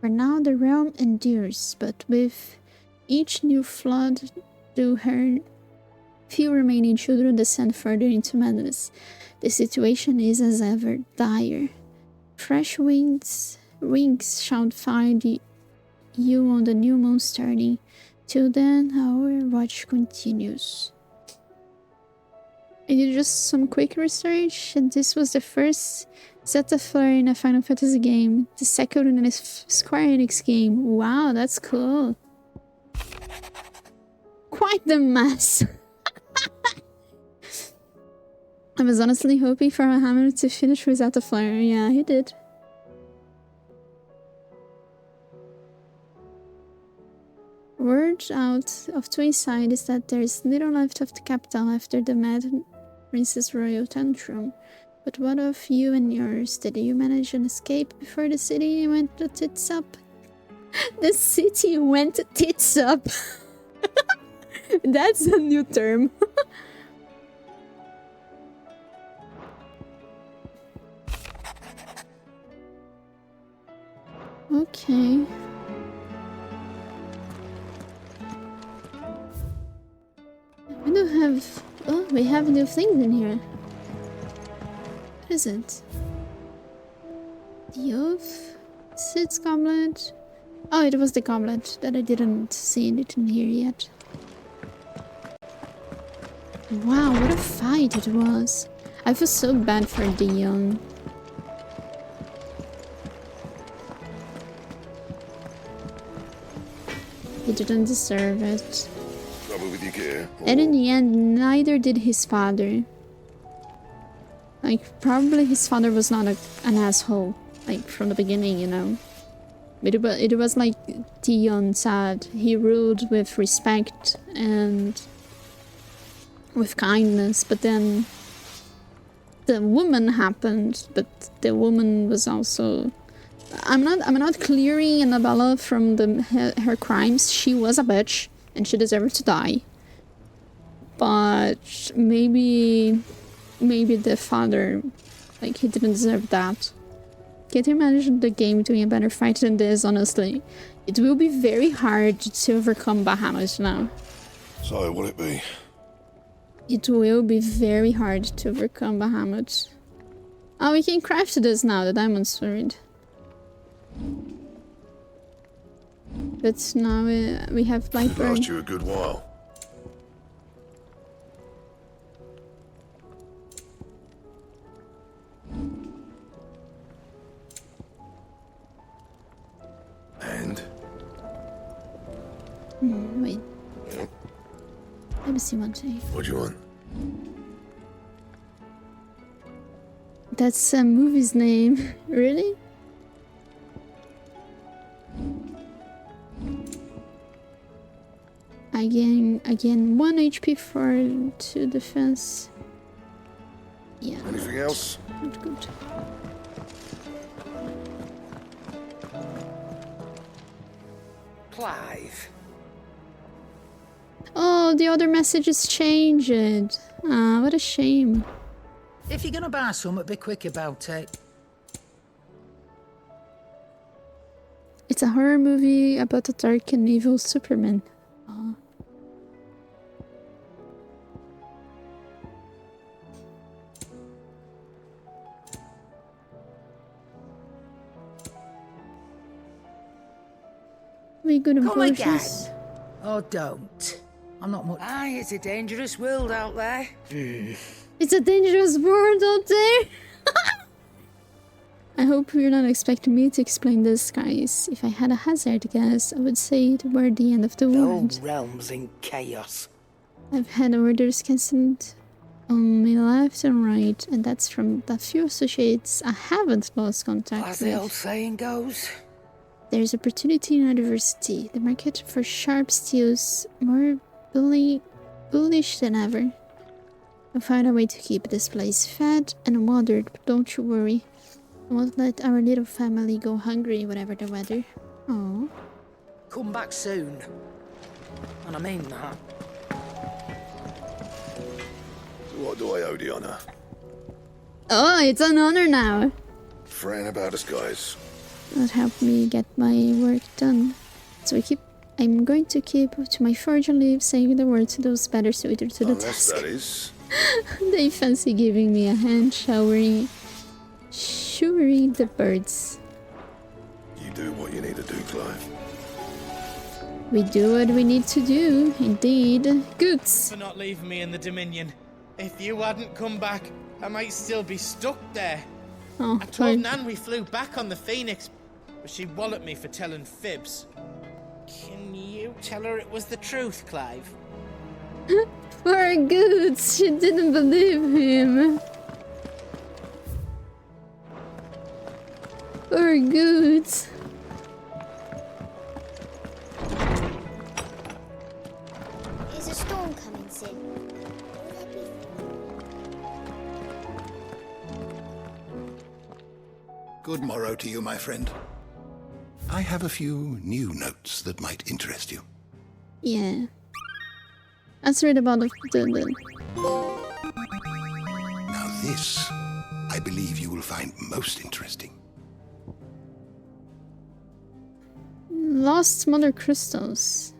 [SPEAKER 1] For now the realm endures, but with each new flood do her few remaining children descend further into madness. The situation is as ever dire. Fresh wings shall find you on the new moon starting. Till then, our watch continues. I did just some quick research, and this was the first Zeta Flare in a Final Fantasy game, the second in a Square Enix game. Wow, that's cool. quite the mess. I was honestly hoping for a hammer to finish without a flare. Yeah, he did. Word out of Twayside is that there is little left of the capital after the mad Princess Royal tantrum. But what of you and yours? Did you manage an escape before the city went to tits up? The city went tits up. That's a new term. Okay. We do have... Oh, we have new things in here. What is it? The oath? Sid's goblet? Oh, it was the goblet that I didn't see it in here yet. Wow, what a fight it was. I feel so bad for Dion. He didn't deserve it.
[SPEAKER 11] Trouble with your gear?
[SPEAKER 1] And in the end, neither did his father. Like, probably his father was not an asshole. Like, from the beginning, you know. But it was like Dion said. He ruled with respect and with kindness. But then the woman happened. But the woman was also... I'm not clearing Annabella from her crimes. She was a bitch and she deserved to die. But maybe the father, like, he didn't deserve that. Can't you imagine the game doing a better fight than this, honestly? It will be very hard to overcome Bahamut now.
[SPEAKER 11] So, will it be?
[SPEAKER 1] It will be very hard to overcome Bahamut. Oh, we can craft this now, the diamond sword. But now we have Lightburn.
[SPEAKER 11] Last you a good while. And?
[SPEAKER 1] Wait.
[SPEAKER 11] Yep.
[SPEAKER 1] Let me see one thing.
[SPEAKER 11] What do you want?
[SPEAKER 1] That's a movie's name. Really? Again, 1 HP for 2 defense. Yeah.
[SPEAKER 11] Anything else?
[SPEAKER 1] Not good.
[SPEAKER 14] Clive.
[SPEAKER 1] Oh, the other messages changed. Ah, what a shame.
[SPEAKER 14] If you're gonna buy something, be quick about it.
[SPEAKER 1] It's a horror movie about a dark and evil Superman. Oh. We good
[SPEAKER 14] Come again.
[SPEAKER 1] potions.
[SPEAKER 14] Or don't. I'm not much. Aye, it's a dangerous world out there.
[SPEAKER 1] It's a dangerous world out there. I hope you're not expecting me to explain this, guys. If I had a hazard guess, I would say it were the end of the world.
[SPEAKER 14] The realm's in chaos.
[SPEAKER 1] I've had orders cancelled on my left and right, and that's from the few associates I haven't lost contact
[SPEAKER 14] As
[SPEAKER 1] with.
[SPEAKER 14] the old saying goes.
[SPEAKER 1] There's opportunity in university. The market for sharp steel's more bullish than ever. I'll find a way to keep this place fed and watered, but don't you worry. I won't let our little family go hungry, whatever the weather. Oh.
[SPEAKER 14] Come back soon. And I mean that.
[SPEAKER 11] What do I owe the honor?
[SPEAKER 1] Oh, it's an honor now.
[SPEAKER 11] Fretting about us, guys.
[SPEAKER 1] That helped me get my work done. So I'm going to keep to my forge and leave saying the word to those better suited to the
[SPEAKER 11] Unless
[SPEAKER 1] task.
[SPEAKER 11] that is.
[SPEAKER 1] They fancy giving me a hand showering the birds.
[SPEAKER 11] You do what you need to do, Clive.
[SPEAKER 1] We do what we need to do, indeed. Goods.
[SPEAKER 22] For not leaving me in the Dominion. If you hadn't come back, I might still be stuck there.
[SPEAKER 1] Oh,
[SPEAKER 22] I told
[SPEAKER 1] sorry.
[SPEAKER 22] Nan we flew back on the Phoenix, but she walloped me for telling fibs. Can you tell her it was the truth, Clive?
[SPEAKER 1] For good, she didn't believe him. For good.
[SPEAKER 4] Is a storm coming soon?
[SPEAKER 19] Good morrow to you, my friend. I have a few new notes that might interest you.
[SPEAKER 1] Yeah. Let's read about the
[SPEAKER 19] Now this, I believe you will find most interesting.
[SPEAKER 1] Lost Mother Crystals.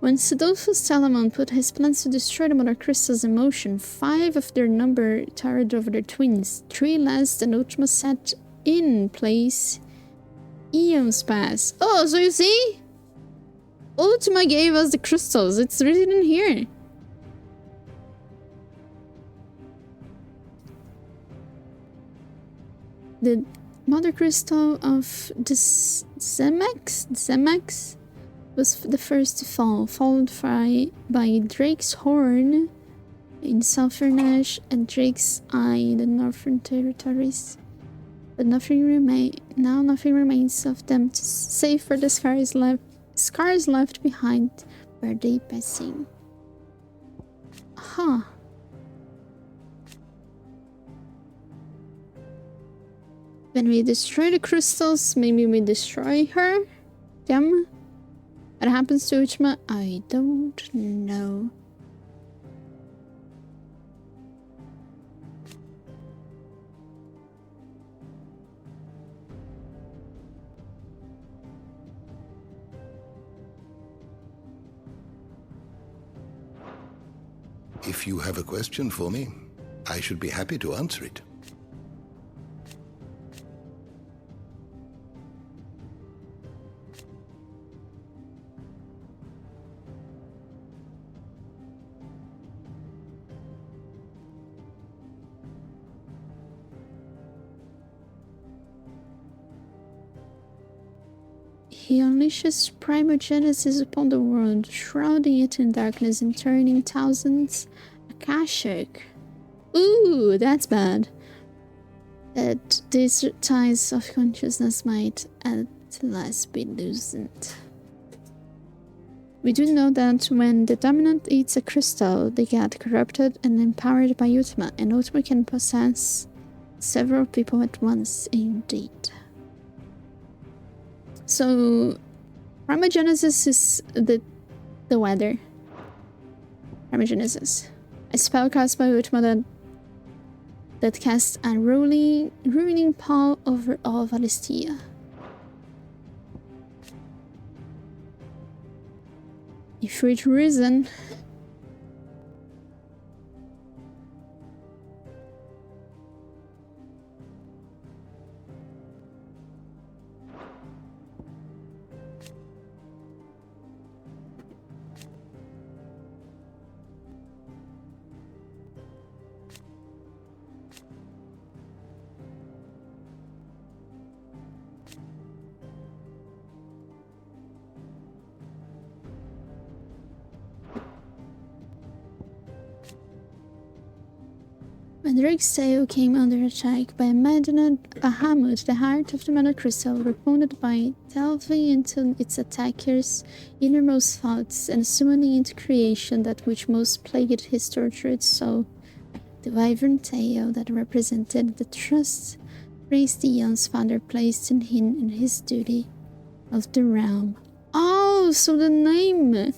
[SPEAKER 1] When Sidolphus Salamon put his plans to destroy the Mother Crystals in motion, 5 of their number towered over their twins. 3 less than Ultima set in place. Eons pass. Oh, so you see? Ultima gave us the crystals. It's written in here. The Mother Crystal of the Zemax was the first to fall, followed by Drake's Horn in southern Ash and Drake's Eye in the northern territories. But nothing remains of them to save for the scars left behind where they passing. Huh. When we destroy the crystals, maybe we destroy them. What happens to Ultima? I don't know.
[SPEAKER 19] If you have a question for me, I should be happy to answer it.
[SPEAKER 1] He unleashes primogenesis upon the world, shrouding it in darkness and turning thousands Akashic. Ooh, that's bad. That these ties of consciousness might at last be loosened. We do know that when the dominant eats a crystal, they get corrupted and empowered by Ultima, and Ultima can possess several people at once indeed. So, Primogenesis is the weather. Primogenesis. A spell cast by Ultima that casts a ruining pall over all Valistia. If we'd risen... When Drake's sail came under attack by a maddened Bahamut, the heart of the Mother Crystal responded by delving into its attacker's innermost thoughts and summoning into creation that which most plagued his tortured soul. The wyvern tail that represented the trust raised the Eon's father placed in him in his duty of the realm. Oh, so the name of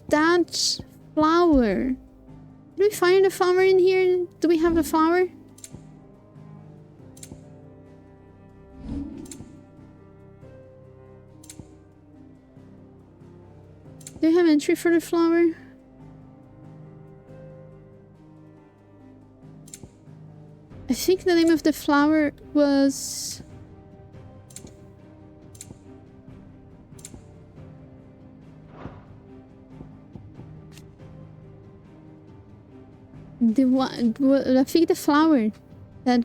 [SPEAKER 1] that flower. Did we find a flower in here? Do we have a flower? Do we have entry for the flower? I think the name of the flower was... I think the flower that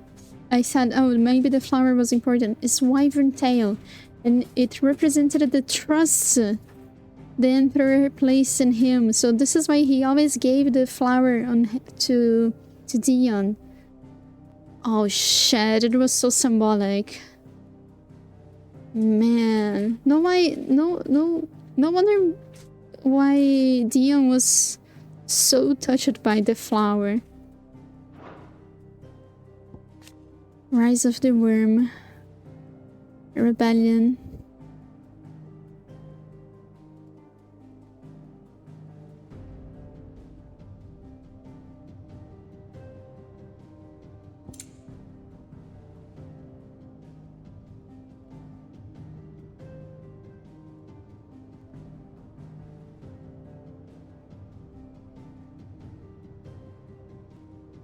[SPEAKER 1] I said, oh, maybe the flower was important, is Wyvern Tail. And it represented the trust the Emperor placed in him. So this is why he always gave the flower to Dion. Oh shit, it was so symbolic. Man, no wonder why Dion was so touched by the flower. Rise of the Worm. Rebellion.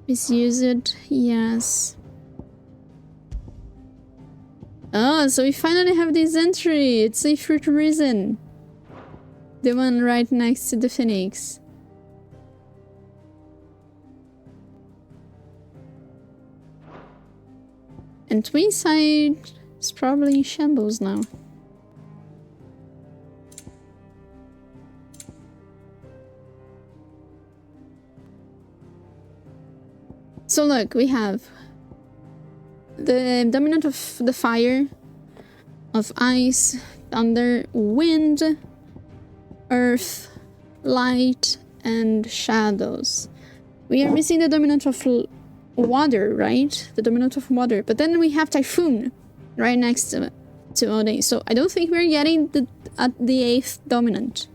[SPEAKER 1] Misuse it, yes. Oh, so we finally have this entry. It's a fruit reason. The one right next to the Phoenix. And Twinside is probably in shambles now. So look, we have the dominant of the fire, of ice, thunder, wind, earth, light, and shadows. We are missing the dominant of water, right? The dominant of water. But then we have typhoon right next to Odin. So I don't think we're getting the 8th dominant.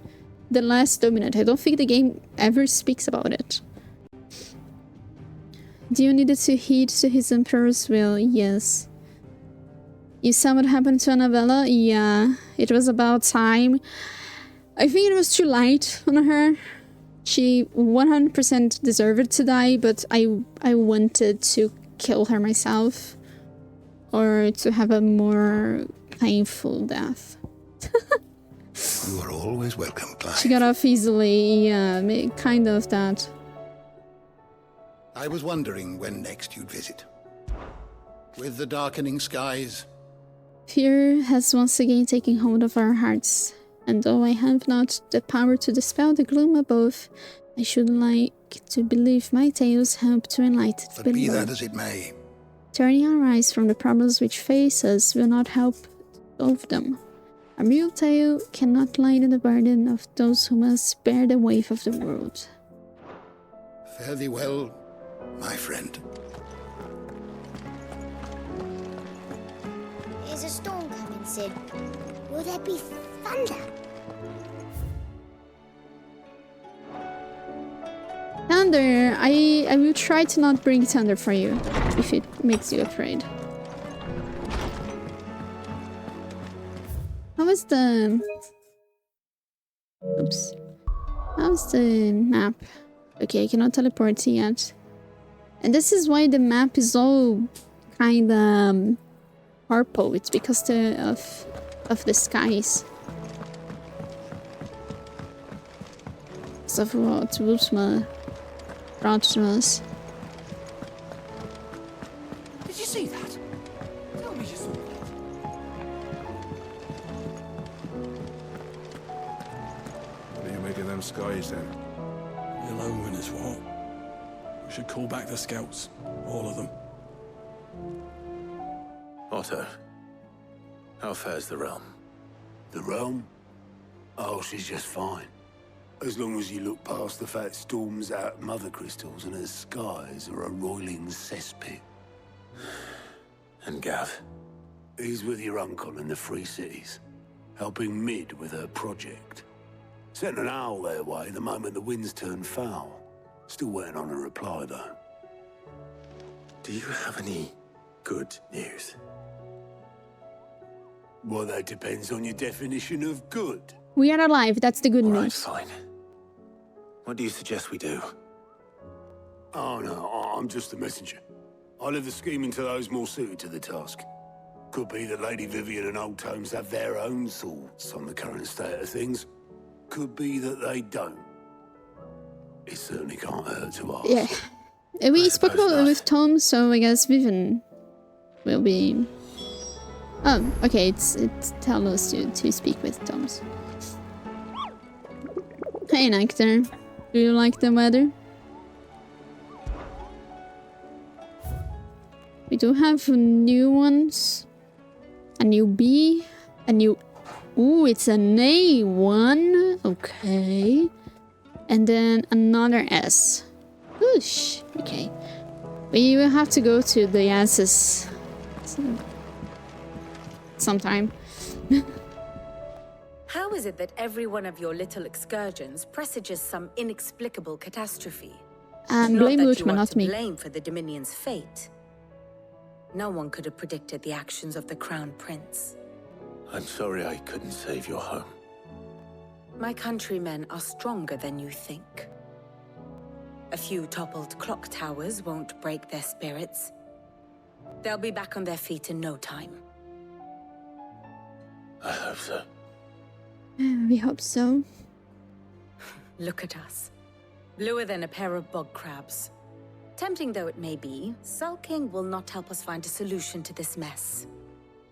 [SPEAKER 1] The last dominant. I don't think the game ever speaks about it. Dio needed to heed to his Emperor's will, yes. You saw what happened to Annabella? Yeah, it was about time. I think it was too light on her. She 100% deserved to die, but I wanted to kill her myself. Or to have a more painful death.
[SPEAKER 19] You are always welcome, Clive.
[SPEAKER 1] She got off easily, yeah, kind of that.
[SPEAKER 19] I was wondering when next you'd visit. With the darkening skies.
[SPEAKER 1] Fear has once again taken hold of our hearts, and though I have not the power to dispel the gloom above, I should like to believe my tales help to enlighten it below.
[SPEAKER 19] But be that as it may.
[SPEAKER 1] Turning our eyes from the problems which face us will not help solve them. A real tale cannot lighten the burden of those who must bear the weight of the world.
[SPEAKER 19] Fare thee well, my friend.
[SPEAKER 4] Is a storm coming, Sid? Will there be thunder?
[SPEAKER 1] Thunder, I will try to not bring thunder for you, if it makes you afraid. How is the... Oops. How's the map? Okay, I cannot teleport yet. And this is why the map is all kinda purple. It's because of the skies. Of what Wusma brought to us.
[SPEAKER 7] Did you see that? Tell me you saw that.
[SPEAKER 11] What do you make of them skies then?
[SPEAKER 8] The alone is what? We should call back the scouts. All of them.
[SPEAKER 2] Otto, how fares the realm?
[SPEAKER 9] The realm? Oh, she's just fine. As long as you look past the fat storms out mother crystals and her skies are a roiling cesspit.
[SPEAKER 2] And Gav?
[SPEAKER 9] He's with your uncle in the Free Cities, helping Mid with her project. Sent an owl their way the moment the winds turned foul. Still waiting on a reply, though.
[SPEAKER 2] Do you have any good news?
[SPEAKER 9] Well, that depends on your definition of good.
[SPEAKER 1] We are alive, that's the good news.
[SPEAKER 2] Fine. What do you suggest we do?
[SPEAKER 9] Oh, no, I'm just the messenger. I'll leave the scheming to those more suited to the task. Could be that Lady Vivian and Old Tomes have their own thoughts on the current state of things. Could be that they don't. It certainly can't hurt to ask.
[SPEAKER 1] Yeah. We spoke about it with Tom, so I guess Vivian will be Oh, okay, it's tells us to speak with Thomas. Hey, Nectar. Do you like the weather? We do have new ones. A new B. A new... Ooh, it's an A1. Okay. And then another S. Whoosh. Okay. We will have to go to the S's sometime.
[SPEAKER 3] How is it that every one of your little excursions presages some inexplicable catastrophe?
[SPEAKER 1] Blame
[SPEAKER 3] Not that you
[SPEAKER 1] Luchman,
[SPEAKER 3] are
[SPEAKER 1] not
[SPEAKER 3] to
[SPEAKER 1] me.
[SPEAKER 3] blame for the Dominion's fate. No one could have predicted the actions of the Crown Prince.
[SPEAKER 2] I'm sorry I couldn't save your home.
[SPEAKER 3] My countrymen are stronger than you think. A few toppled clock towers won't break their spirits. They'll be back on their feet in no time.
[SPEAKER 2] I hope so.
[SPEAKER 1] We hope so.
[SPEAKER 3] Look at us. Bluer than a pair of bog crabs. Tempting though it may be, sulking will not help us find a solution to this mess.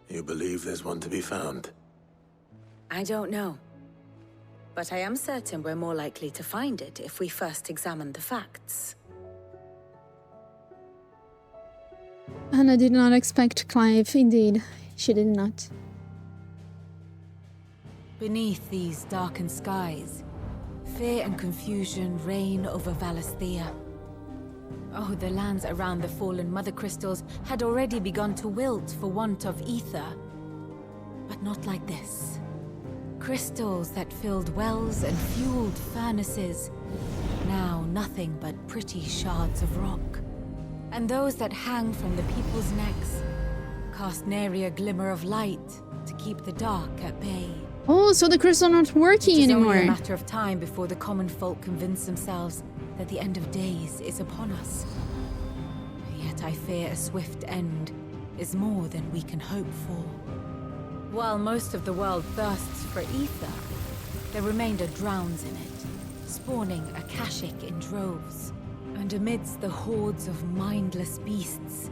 [SPEAKER 2] You believe there's one to be found?
[SPEAKER 3] I don't know. But I am certain we're more likely to find it if we first examine the facts.
[SPEAKER 1] Anna did not expect Clive, indeed. She did not.
[SPEAKER 10] Beneath these darkened skies, fear and confusion reign over Valisthea. Oh, the lands around the fallen Mother Crystals had already begun to wilt for want of ether. But not like this. Crystals that filled wells and fueled furnaces, now nothing but pretty shards of rock. And those that hang from the people's necks cast nary a glimmer of light to keep the dark at bay.
[SPEAKER 1] Oh, so the crystals are not working anymore.
[SPEAKER 10] It's only a matter of time before the common folk convince themselves that the end of days is upon us. Yet I fear a swift end is more than we can hope for. While most of the world thirsts for ether, the remainder drowns in it, spawning Akashic in droves. And amidst the hordes of mindless beasts,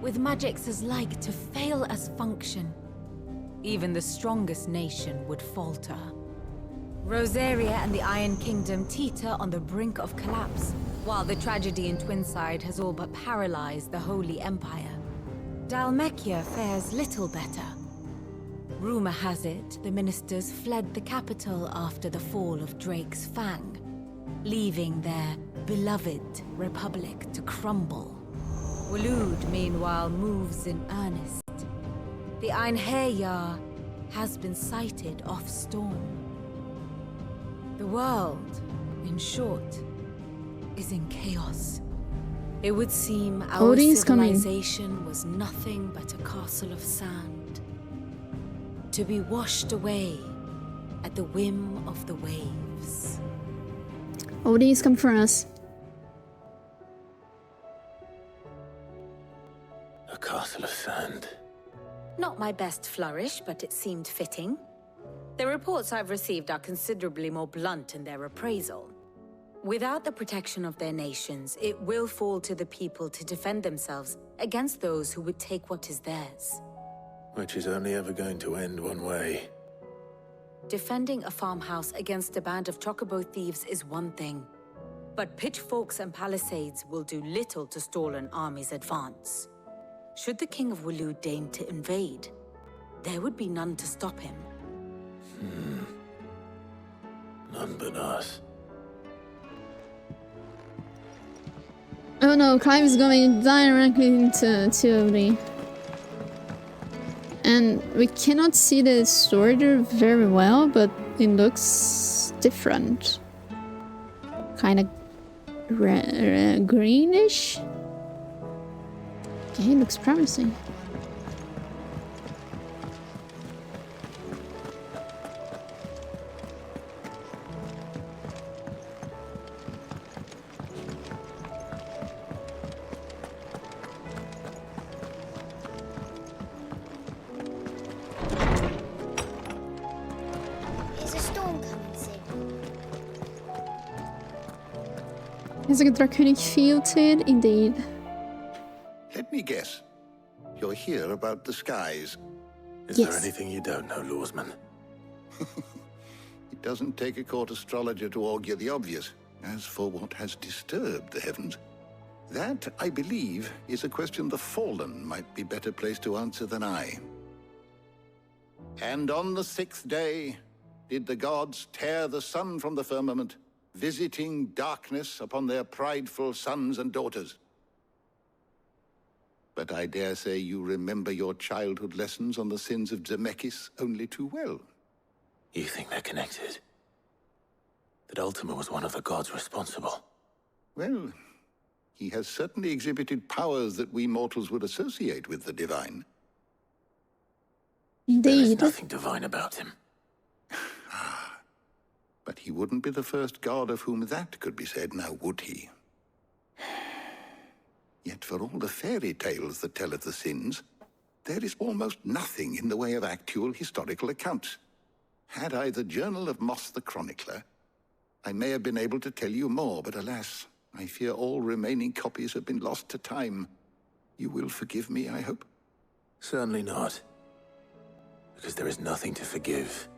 [SPEAKER 10] with magics as like to fail as function, even the strongest nation would falter. Rosaria and the Iron Kingdom teeter on the brink of collapse, while the tragedy in Twinside has all but paralyzed the Holy Empire. Dalmekia fares little better. Rumor has it the ministers fled the capital after the fall of Drake's Fang, leaving their beloved republic to crumble. Waloed, meanwhile, moves in earnest. The Einherjar has been sighted off Storm. The world, in short, is in chaos. It would seem our
[SPEAKER 1] Odin's
[SPEAKER 10] civilization was nothing but a castle of sand, to be washed away at the whim of the waves.
[SPEAKER 1] Odin's come for us.
[SPEAKER 2] A castle of sand.
[SPEAKER 3] Not my best flourish, but it seemed fitting. The reports I've received are considerably more blunt in their appraisal. Without the protection of their nations, it will fall to the people to defend themselves against those who would take what is theirs.
[SPEAKER 2] Which is only ever going to end one way.
[SPEAKER 3] Defending a farmhouse against a band of chocobo thieves is one thing, but pitchforks and palisades will do little to stall an army's advance. Should the King of Waloed deign to invade, there would be none to stop him.
[SPEAKER 2] None but us.
[SPEAKER 1] Oh no, Clive is going directly into Odin. And we cannot see the sword very well, but it looks different. Kind of greenish. Okay, it looks promising.
[SPEAKER 4] Is a storm coming soon?
[SPEAKER 1] Has a draconic feel to it, indeed.
[SPEAKER 19] Let me guess. You're here about the skies.
[SPEAKER 2] Is there anything you don't know, Lawsman?
[SPEAKER 19] It doesn't take a court astrologer to augur the obvious. As for what has disturbed the heavens, that, I believe, is a question the Fallen might be better placed to answer than I. And on the 6th day did the gods tear the sun from the firmament, visiting darkness upon their prideful sons and daughters. But I dare say you remember your childhood lessons on the sins of Zemeckis only too well.
[SPEAKER 2] You think they're connected? That Ultima was one of the gods responsible?
[SPEAKER 19] Well, he has certainly exhibited powers that we mortals would associate with the divine.
[SPEAKER 1] Indeed.
[SPEAKER 2] There is nothing divine about him.
[SPEAKER 19] But he wouldn't be the first god of whom that could be said, now would he? Yet for all the fairy tales that tell of the sins, there is almost nothing in the way of actual historical accounts. Had I the Journal of Moss the Chronicler, I may have been able to tell you more, but alas, I fear all remaining copies have been lost to time. You will forgive me, I hope?
[SPEAKER 2] Certainly not. Because there is nothing to forgive.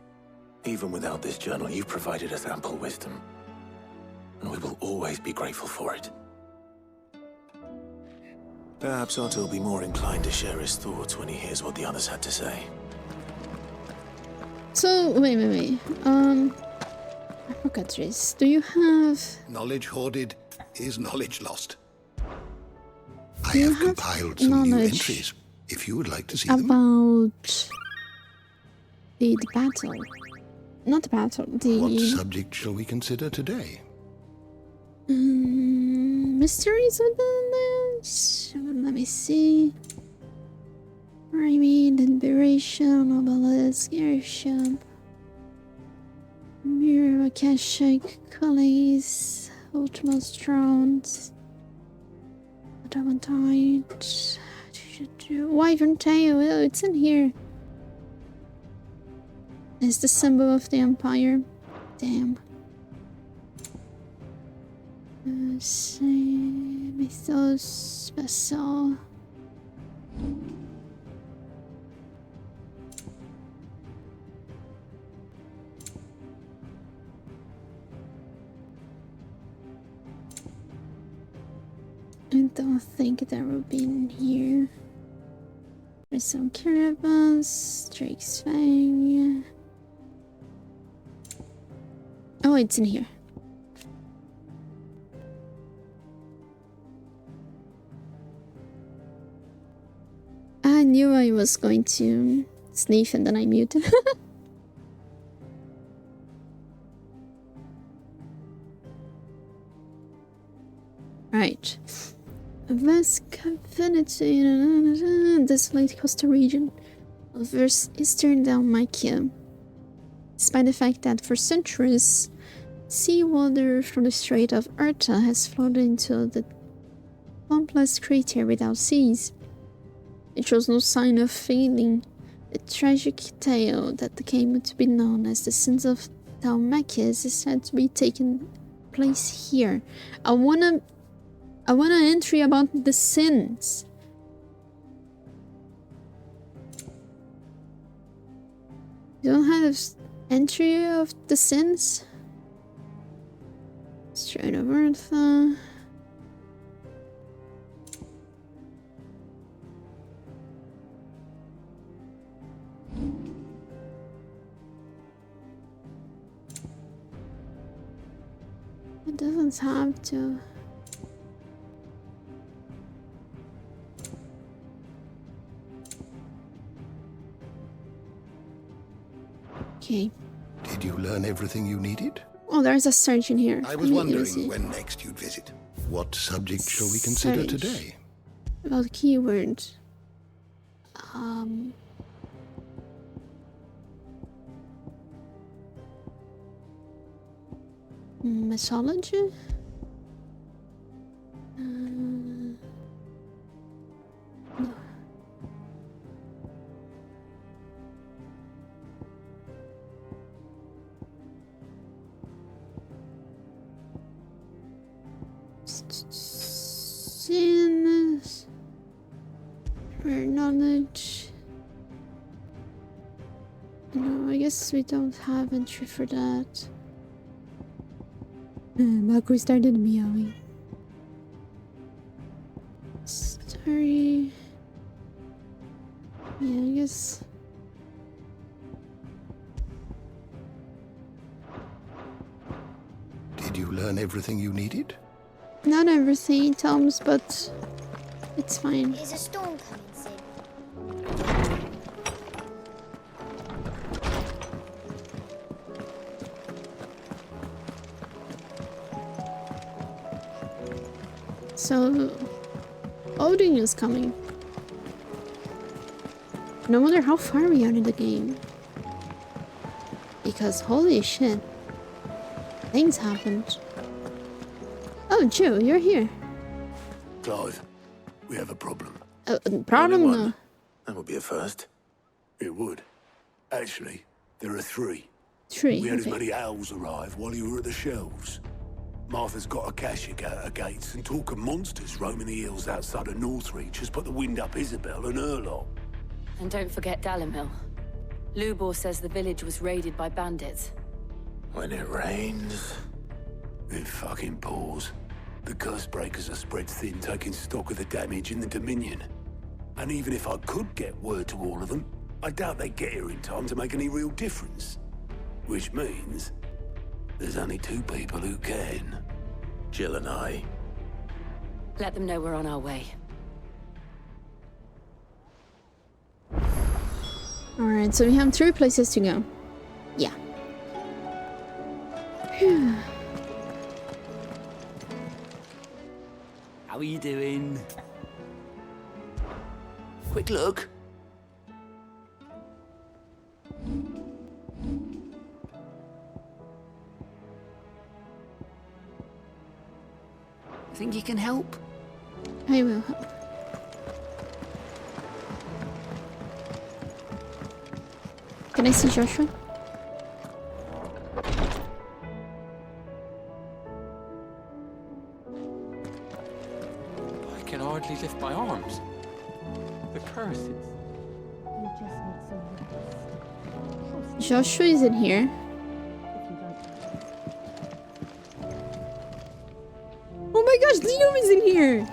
[SPEAKER 2] Even without this journal, you've provided us ample wisdom. And we will always be grateful for it. Perhaps Otto will be more inclined to share his thoughts when he hears what the others had to say.
[SPEAKER 1] So, wait. I forgot this. Do you have...
[SPEAKER 19] Knowledge hoarded is knowledge lost. I have compiled some new entries, if you would like to see them.
[SPEAKER 1] About... the battle. Not the battle, the...
[SPEAKER 19] What subject shall we consider today?
[SPEAKER 1] Mysteries of the lands? Let me see. Liberation, obelisk, airship. Mirror, Akashic, Cullies, Ultima's Thrones. Adamantine. Wyvern Tail, oh, it's in here. It's the symbol of the Empire. Damn. Mythos, Vessel. I don't think that will be in here. There's some caravans, Drake's Fang. Oh, it's in here. I knew I was going to sneeze and then I muted. Right. Vast Infinity, desolate coastal region of eastern Dalmatia. Despite the fact that for centuries, seawater from the Strait of Arta has flowed into the complex crater without seas, it shows no sign of failing. The tragic tale that came to be known as the Sins of Dalmacius is said to be taking place here. I want an entry about the sins. You don't have entry of the sins? Strait of Earth. It doesn't have to. Okay.
[SPEAKER 19] Did you learn everything you needed?
[SPEAKER 1] Oh, there's a search in here.
[SPEAKER 19] I was wondering when next you'd visit. What subject shall we consider today?
[SPEAKER 1] About keywords. Mythology? No. Sins for knowledge. guess we don't have entry for that. Makuri started meowing. Sorry. Yeah, I guess.
[SPEAKER 19] Did you learn everything you needed?
[SPEAKER 1] Not everything, Toms, but it's fine.
[SPEAKER 4] Is a storm coming, Sid?
[SPEAKER 1] So, Odin is coming. No wonder how far we are in the game. Because holy shit, things happened. Oh, Joe, you're here.
[SPEAKER 9] Clive, we have a problem.
[SPEAKER 1] Problem? No.
[SPEAKER 2] That would be a first.
[SPEAKER 9] It would. Actually, there are three.
[SPEAKER 1] Three,
[SPEAKER 9] We had
[SPEAKER 1] okay.
[SPEAKER 9] as many owls arrive while you were at the shelves. Martha's got a Akashic out her gates, and talk of monsters roaming the hills outside of Northreach has put the wind up Isabel and her lot.
[SPEAKER 5] And don't forget Dalimil. Lubor says the village was raided by bandits.
[SPEAKER 2] When it rains...
[SPEAKER 9] It fucking pours. The curse breakers are spread thin, taking stock of the damage in the Dominion. And even if I could get word to all of them, I doubt they'd get here in time to make any real difference. Which means... there's only two people who can.
[SPEAKER 2] Jill and I.
[SPEAKER 5] Let them know we're on our way.
[SPEAKER 1] Alright, so we have 3 places to go. Yeah. Phew.
[SPEAKER 13] How are you doing?
[SPEAKER 2] Quick look.
[SPEAKER 13] Think you can help?
[SPEAKER 1] I will help. Can I see Joshua?
[SPEAKER 13] I can hardly lift my arms. The curses.
[SPEAKER 1] Joshua isn't here. Oh my gosh, Leo is in here!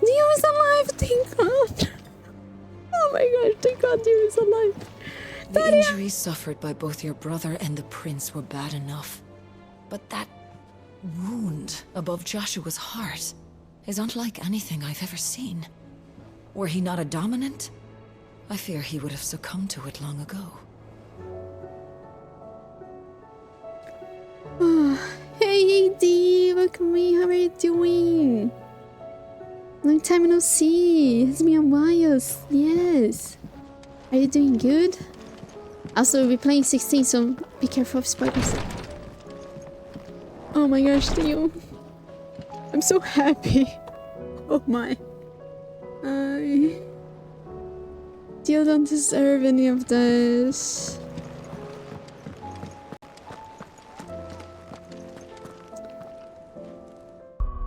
[SPEAKER 1] Leo is alive, thank God! Oh my gosh, thank God Leo is alive.
[SPEAKER 10] The injuries suffered by both your brother and the prince were bad enough. But that wound above Joshua's heart is unlike anything I've ever seen. Were he not a dominant, I fear he would have succumbed to it long ago.
[SPEAKER 1] Hey AD, welcome me, how are you doing? Long time no see, it's been a while, yes. Are you doing good? Also, we'll be playing 16, so be careful of spiders. Oh my gosh, Leo. I'm so happy. Oh my. You don't deserve any of this.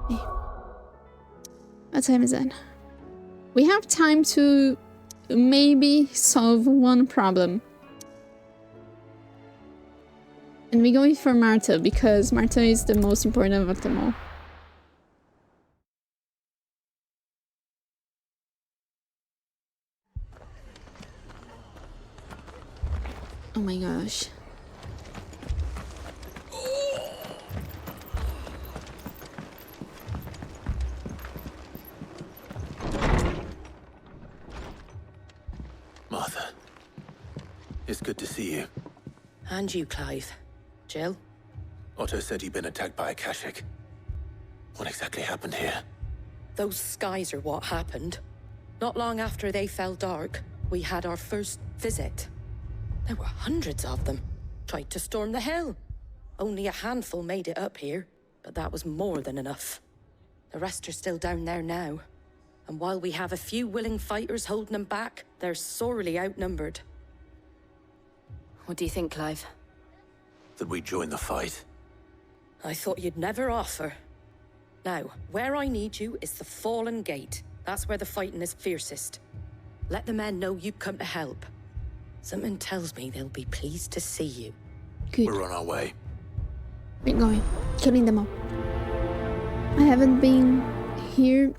[SPEAKER 1] Hey. What time is it? We have time to maybe solve one problem. And we're going for Marta because Marta is the most important of them all. Oh my gosh.
[SPEAKER 2] Martha. It's good to see you.
[SPEAKER 18] And you, Clive. Jill?
[SPEAKER 2] Otto said you'd been attacked by Akashic. What exactly happened here?
[SPEAKER 18] Those skies are what happened. Not long after they fell dark, we had our first visit. There were hundreds of them. Tried to storm the hill. Only a handful made it up here, but that was more than enough. The rest are still down there now. And while we have a few willing fighters holding them back, they're sorely outnumbered.
[SPEAKER 5] What do you think, Clive?
[SPEAKER 2] That we join the fight?
[SPEAKER 18] I thought you'd never offer. Now, where I need you is the Fallen Gate. That's where the fighting is fiercest. Let the men know you come to help. Something tells me they'll be pleased to see you.
[SPEAKER 1] Good.
[SPEAKER 2] We're on our way.
[SPEAKER 1] We're going. Killing them all. I haven't been here.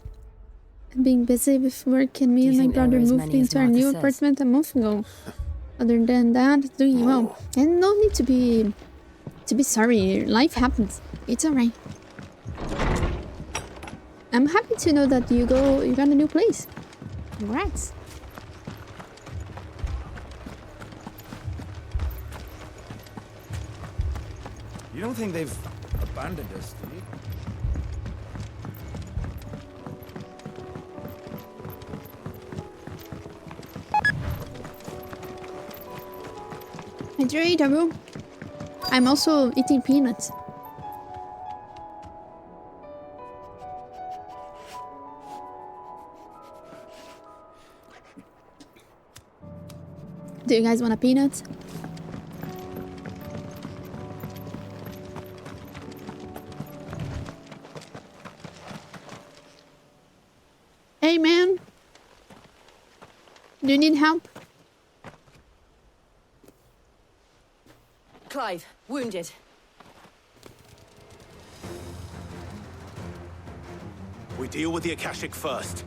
[SPEAKER 1] Being busy with work, and me and my brother moved into our new apartment a month ago. Other than that, doing well. And no need to be sorry. Life happens. It's alright. I'm happy to know that you got a new place. Congrats.
[SPEAKER 16] You don't think they've abandoned us, do you?
[SPEAKER 1] Hydrate, Abu. I'm also eating peanuts. Do you guys want a peanut? Hey man, do you need help?
[SPEAKER 12] Clive, wounded.
[SPEAKER 2] We deal with the Akashic first.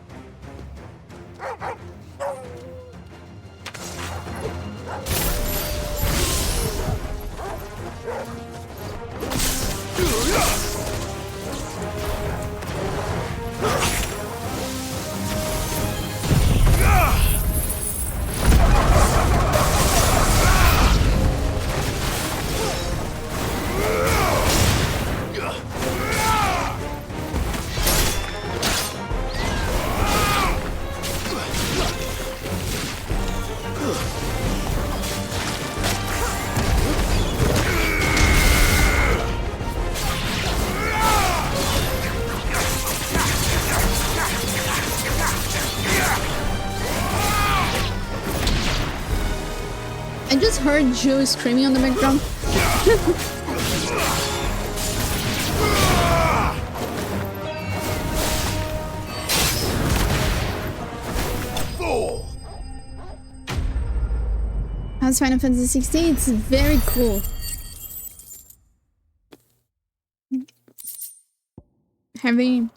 [SPEAKER 1] I just heard Joe screaming on the background. How's Final Fantasy XVI? It's very cool. Having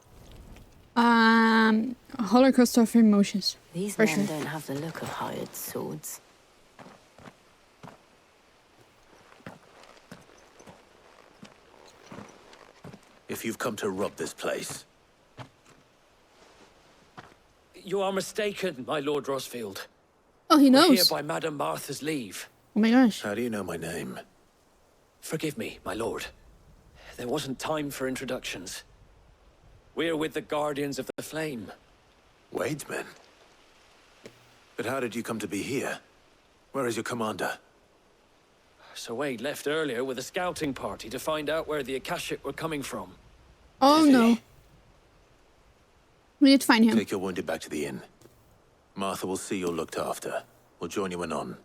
[SPEAKER 1] a roller coaster of emotions.
[SPEAKER 3] These
[SPEAKER 1] for
[SPEAKER 3] men
[SPEAKER 1] sure.
[SPEAKER 3] don't have the look of hired swords.
[SPEAKER 2] If you've come to rob this place,
[SPEAKER 17] You are mistaken, my Lord Rosfield.
[SPEAKER 1] Oh, he
[SPEAKER 17] We're here
[SPEAKER 1] knows.
[SPEAKER 17] by Madame Martha's leave.
[SPEAKER 1] Oh my gosh.
[SPEAKER 2] how do you know my name?
[SPEAKER 17] Forgive me, my lord. There wasn't time for introductions. We're with the Guardians of the Flame.
[SPEAKER 2] Wade's men? But how did you come to be here? Where is your commander?
[SPEAKER 17] Sir Wade left earlier with a scouting party to find out where the Akashic were coming from.
[SPEAKER 1] Oh no. We need to find him.
[SPEAKER 2] Take your wounded back to the inn. Martha will see you're looked after. We'll join you anon.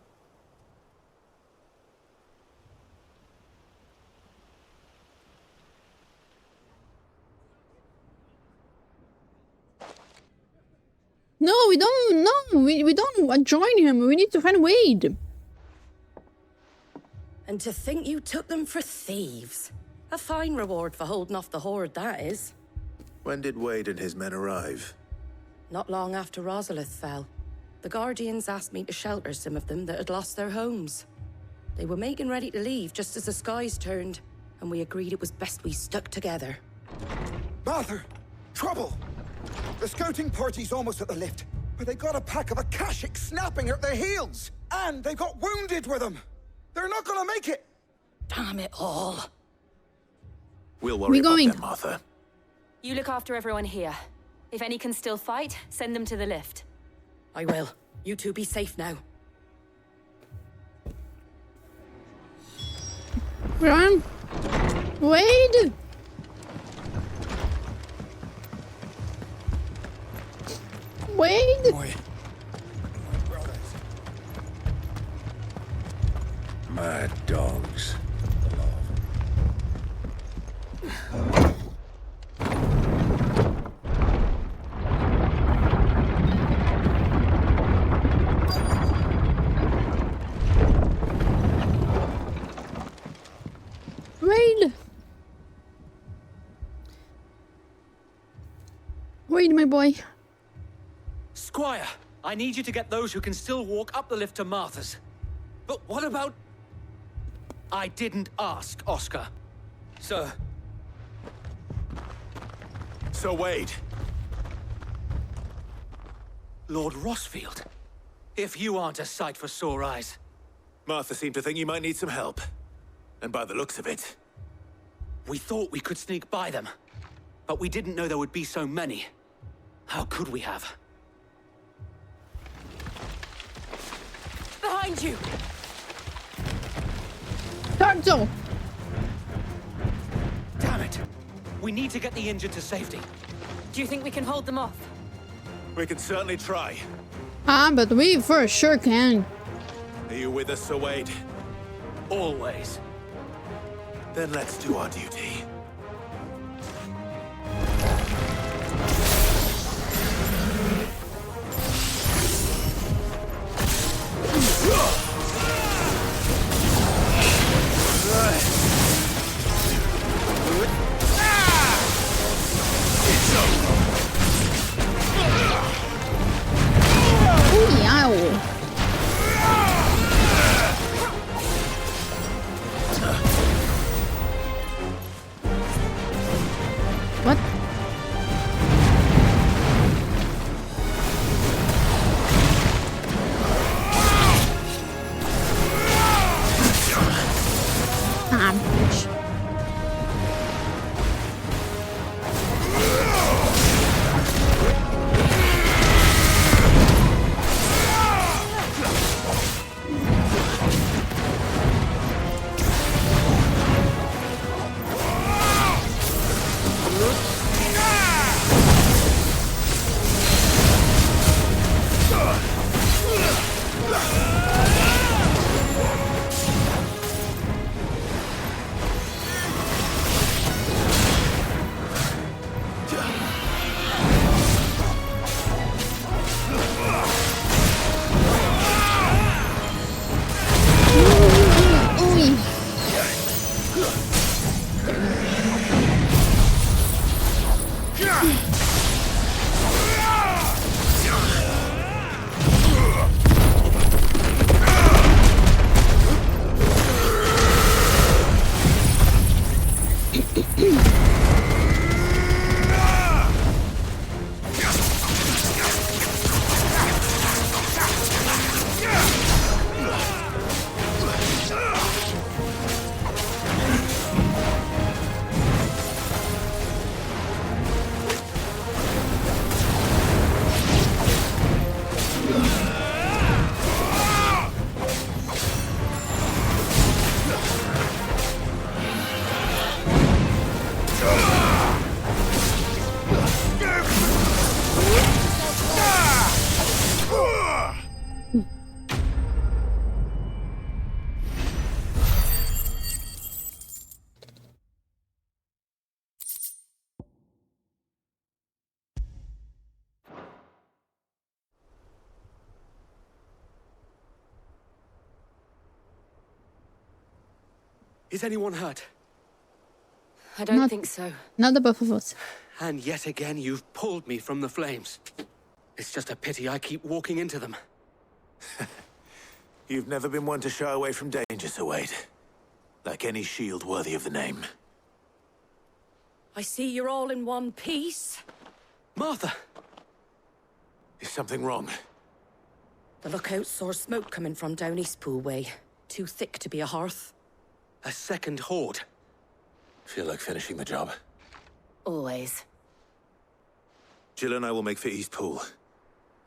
[SPEAKER 1] No, we don't. No, we don't join him. We need to find Wade.
[SPEAKER 18] And to think you took them for thieves. A fine reward for holding off the horde, that is.
[SPEAKER 2] When did Wade and his men arrive?
[SPEAKER 18] Not long after Rosalith fell, the Guardians asked me to shelter some of them that had lost their homes. They were making ready to leave just as the skies turned, and we agreed it was best we stuck together.
[SPEAKER 11] Martha! Trouble! The scouting party's almost at the lift, but they got a pack of Akashic snapping at their heels! And they've got wounded with them! They're not gonna make it!
[SPEAKER 18] Damn it all.
[SPEAKER 2] We'll worry about
[SPEAKER 1] going.
[SPEAKER 2] them, Martha.
[SPEAKER 5] You look after everyone here. If any can still fight, send them to the lift.
[SPEAKER 18] I will. You two be safe now.
[SPEAKER 1] Run! Wade! Wade!
[SPEAKER 2] Mad dogs.
[SPEAKER 1] my boy.
[SPEAKER 17] Squire, I need you to get those who can still walk up the lift to Martha's. But what about... I didn't ask, Oscar. Sir.
[SPEAKER 2] Sir Wade.
[SPEAKER 17] Lord Rossfield. If you aren't a sight for sore eyes.
[SPEAKER 2] Martha seemed to think you might need some help. And by the looks of it...
[SPEAKER 17] We thought we could sneak by them. But we didn't know there would be so many. How could we have?
[SPEAKER 5] Behind you!
[SPEAKER 1] Turtle!
[SPEAKER 17] Damn it! We need to get the injured to safety.
[SPEAKER 5] Do you think we can hold them off?
[SPEAKER 2] We can certainly try.
[SPEAKER 1] But we for sure can.
[SPEAKER 2] Are you with us, Sir Wade?
[SPEAKER 17] Always.
[SPEAKER 2] Then let's do our duty.
[SPEAKER 1] What? Bitch.
[SPEAKER 17] Is anyone hurt?
[SPEAKER 5] I don't think so.
[SPEAKER 1] Not the both of us.
[SPEAKER 17] And yet again, you've pulled me from the flames. It's just a pity I keep walking into them.
[SPEAKER 2] You've never been one to shy away from danger, Sir Wade. Like any shield worthy of the name.
[SPEAKER 5] I see you're all in one piece.
[SPEAKER 17] Martha!
[SPEAKER 2] Is something wrong?
[SPEAKER 5] The lookout saw smoke coming from down Eastpool way. Too thick to be a hearth.
[SPEAKER 17] A second horde.
[SPEAKER 2] Feel like finishing the job?
[SPEAKER 5] Always.
[SPEAKER 2] Jill and I will make for Eastpool.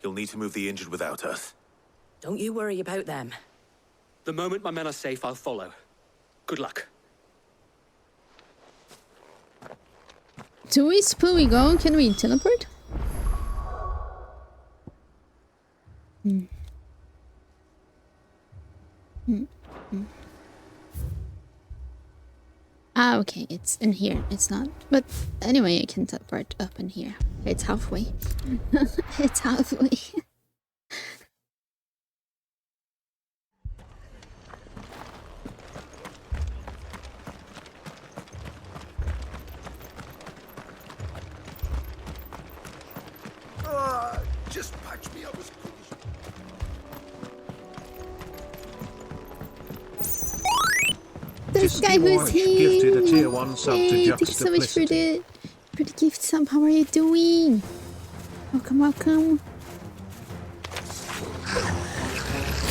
[SPEAKER 2] You'll need to move the injured without us.
[SPEAKER 5] Don't you worry about them.
[SPEAKER 17] The moment my men are safe, I'll follow. Good luck.
[SPEAKER 1] To Eastpool we go. Can we teleport? Ah, okay, it's in here. It's not. But anyway, I can teleport up in here. It's halfway. It's halfway. This guy was here.
[SPEAKER 15] Gifted a tier 1 sub
[SPEAKER 1] Hey,
[SPEAKER 15] to
[SPEAKER 1] thank you so much for
[SPEAKER 15] Juxtaplicity.
[SPEAKER 1] the gift sub. How are you doing? Welcome, welcome.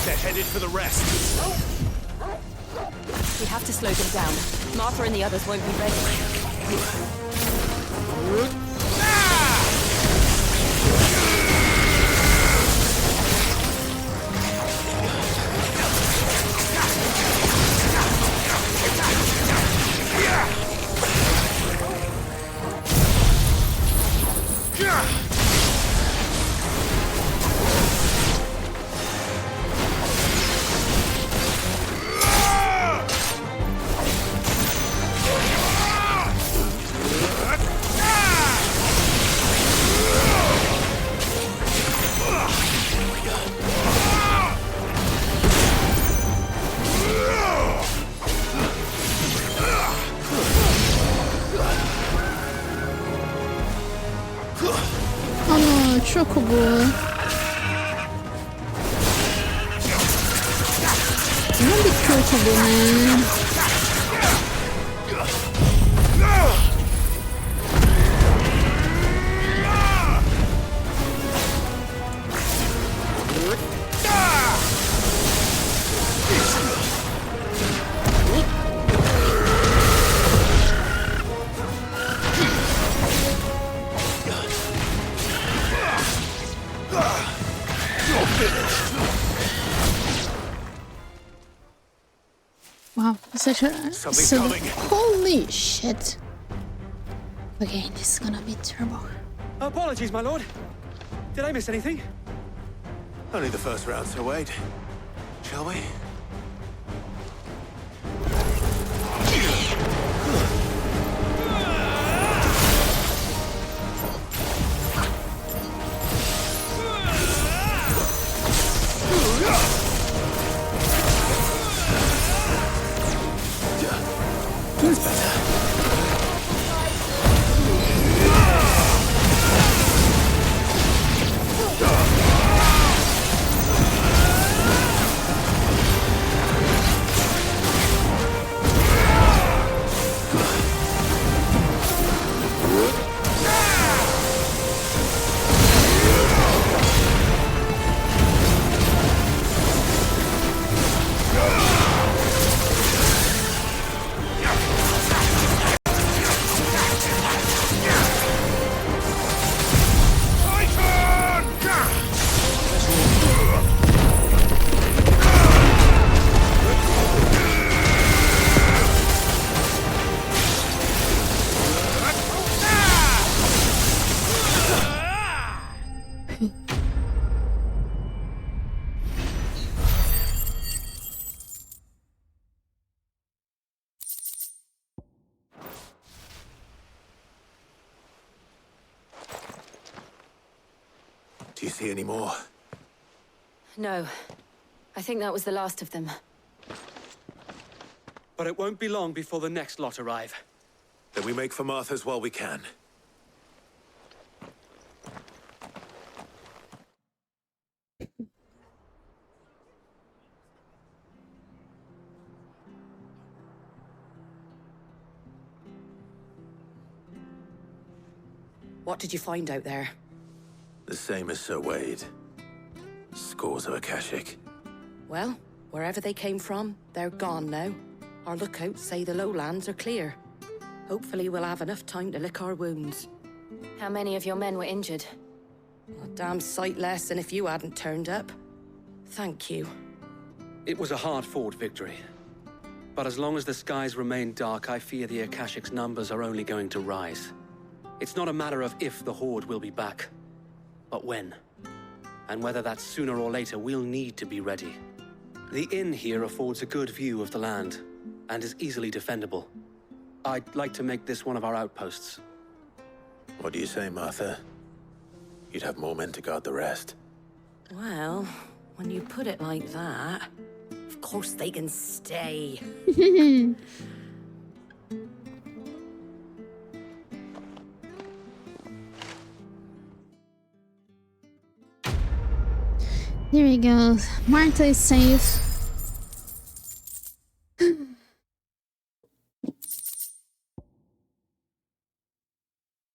[SPEAKER 7] They're headed for the rest.
[SPEAKER 5] We have to slow them down. Martha and the others won't be ready.
[SPEAKER 1] Oh no, Chocobo. Not the Chocobo, man. Wow, such a holy shit. Okay, this is gonna be turbo.
[SPEAKER 17] Apologies, my lord. Did I miss anything?
[SPEAKER 2] Only the first round, so wait. Shall we?
[SPEAKER 1] That's better.
[SPEAKER 2] Do you see any more?
[SPEAKER 5] No. I think that was the last of them.
[SPEAKER 17] But it won't be long before the next lot arrive.
[SPEAKER 2] Then we make for Martha's while we can.
[SPEAKER 18] What did you find out there?
[SPEAKER 2] The same as Sir Wade. Scores of Akashic.
[SPEAKER 18] Well, wherever they came from, they're gone now. Our lookouts say the lowlands are clear. Hopefully we'll have enough time to lick our wounds.
[SPEAKER 5] How many of your men were injured?
[SPEAKER 18] A damn sight less than if you hadn't turned up. Thank you.
[SPEAKER 17] It was a hard-fought victory. But as long as the skies remain dark, I fear the Akashic's numbers are only going to rise. It's not a matter of if the Horde will be back, but when. And whether that's sooner or later, we'll need to be ready. The inn here affords a good view of the land, and is easily defendable. I'd like to make this one of our outposts.
[SPEAKER 2] What do you say, Martha? You'd have more men to guard the rest.
[SPEAKER 18] Well, when you put it like that, of course they can stay.
[SPEAKER 1] There we go. Martha is safe.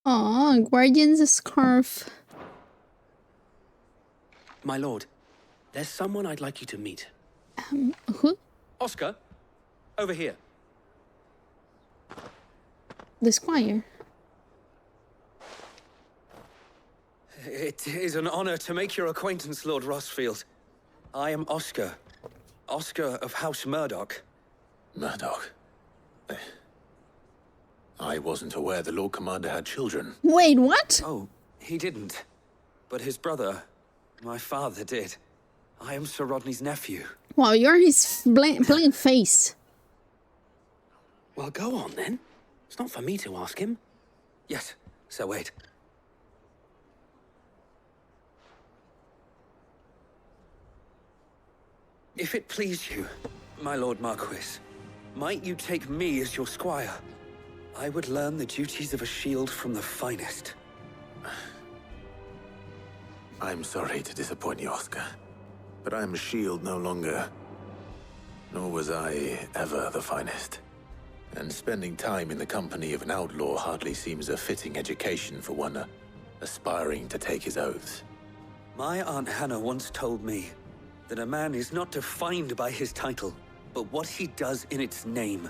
[SPEAKER 1] Oh, Guardian's scarf.
[SPEAKER 17] My lord, there's someone I'd like you to meet.
[SPEAKER 1] Who?
[SPEAKER 17] Oscar, over here.
[SPEAKER 1] The squire.
[SPEAKER 17] It is an honor to make your acquaintance, Lord Rossfield. I am Oscar. Oscar of House Murdoch.
[SPEAKER 2] Murdoch? I wasn't aware the Lord Commander had children.
[SPEAKER 1] Wait, what?
[SPEAKER 17] Oh, he didn't. But his brother, my father, did. I am Sir Rodney's nephew.
[SPEAKER 1] Wow, you're his plain face.
[SPEAKER 17] Well, go on then. It's not for me to ask him. Yes, so wait. If it please you, my Lord Marquis, might you take me as your squire? I would learn the duties of a shield from the finest.
[SPEAKER 2] I'm sorry to disappoint you, Oscar, but I am a shield no longer. Nor was I ever the finest. And spending time in the company of an outlaw hardly seems a fitting education for one aspiring to take his oaths.
[SPEAKER 17] My Aunt Hannah once told me that a man is not defined by his title, but what he does in its name.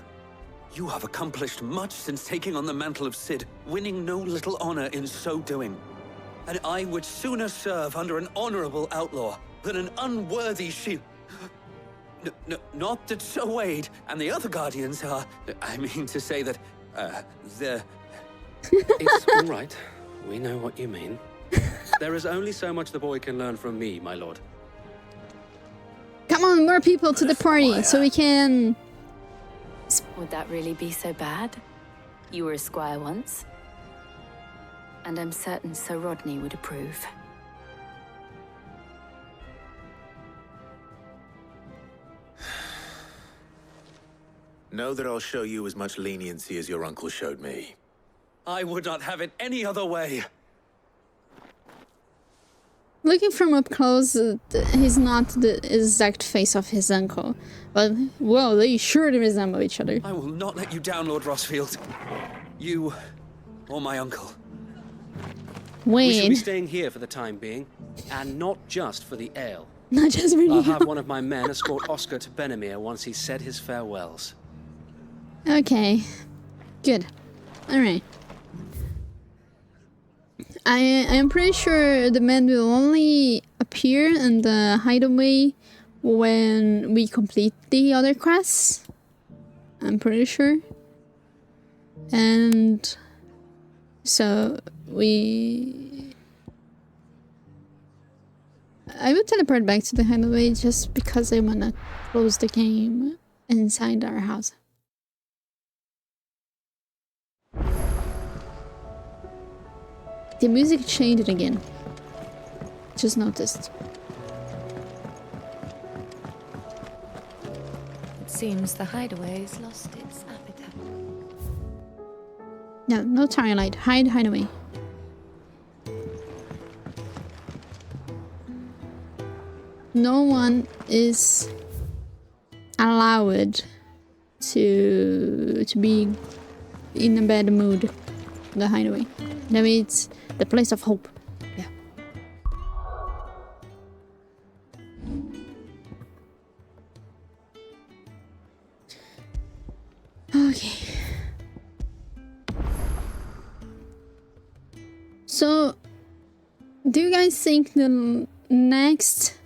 [SPEAKER 17] You have accomplished much since taking on the mantle of Cid, winning no little honor in so doing. And I would sooner serve under an honorable outlaw than an unworthy shield. Not that Sir Wade and the other guardians are... I mean to say that, they're... It's all right. We know what you mean. There is only so much the boy can learn from me, my lord.
[SPEAKER 1] Come on, more people to the party so we can...
[SPEAKER 15] Would that really be so bad? You were a squire once. And I'm certain Sir Rodney would approve.
[SPEAKER 2] Know that I'll show you as much leniency as your uncle showed me.
[SPEAKER 17] I would not have it any other way.
[SPEAKER 1] Looking from up close, he's not the exact face of his uncle. But, well, they surely resemble each other.
[SPEAKER 17] I will not let you down, Lord Rossfield. You or my uncle.
[SPEAKER 1] Wait.
[SPEAKER 17] We should be staying here for the time being, and not just for the ale.
[SPEAKER 1] Not just for the ale.
[SPEAKER 17] I'll have one of my men escort Oscar to Benimir once he's said his farewells.
[SPEAKER 1] Okay. Good. Alright. I am pretty sure the men will only appear in the hideaway when we complete the other quests. I'm pretty sure. And so I would teleport back to the hideaway just because I wanna close the game inside our house. The music changed again. Just noticed.
[SPEAKER 10] It seems the hideaway's lost its appetite.
[SPEAKER 1] No, no twilight. Hide away. No one is allowed to be in a bad mood. The hideaway. No, it's the place of hope. Yeah. Okay. So, do you guys think the next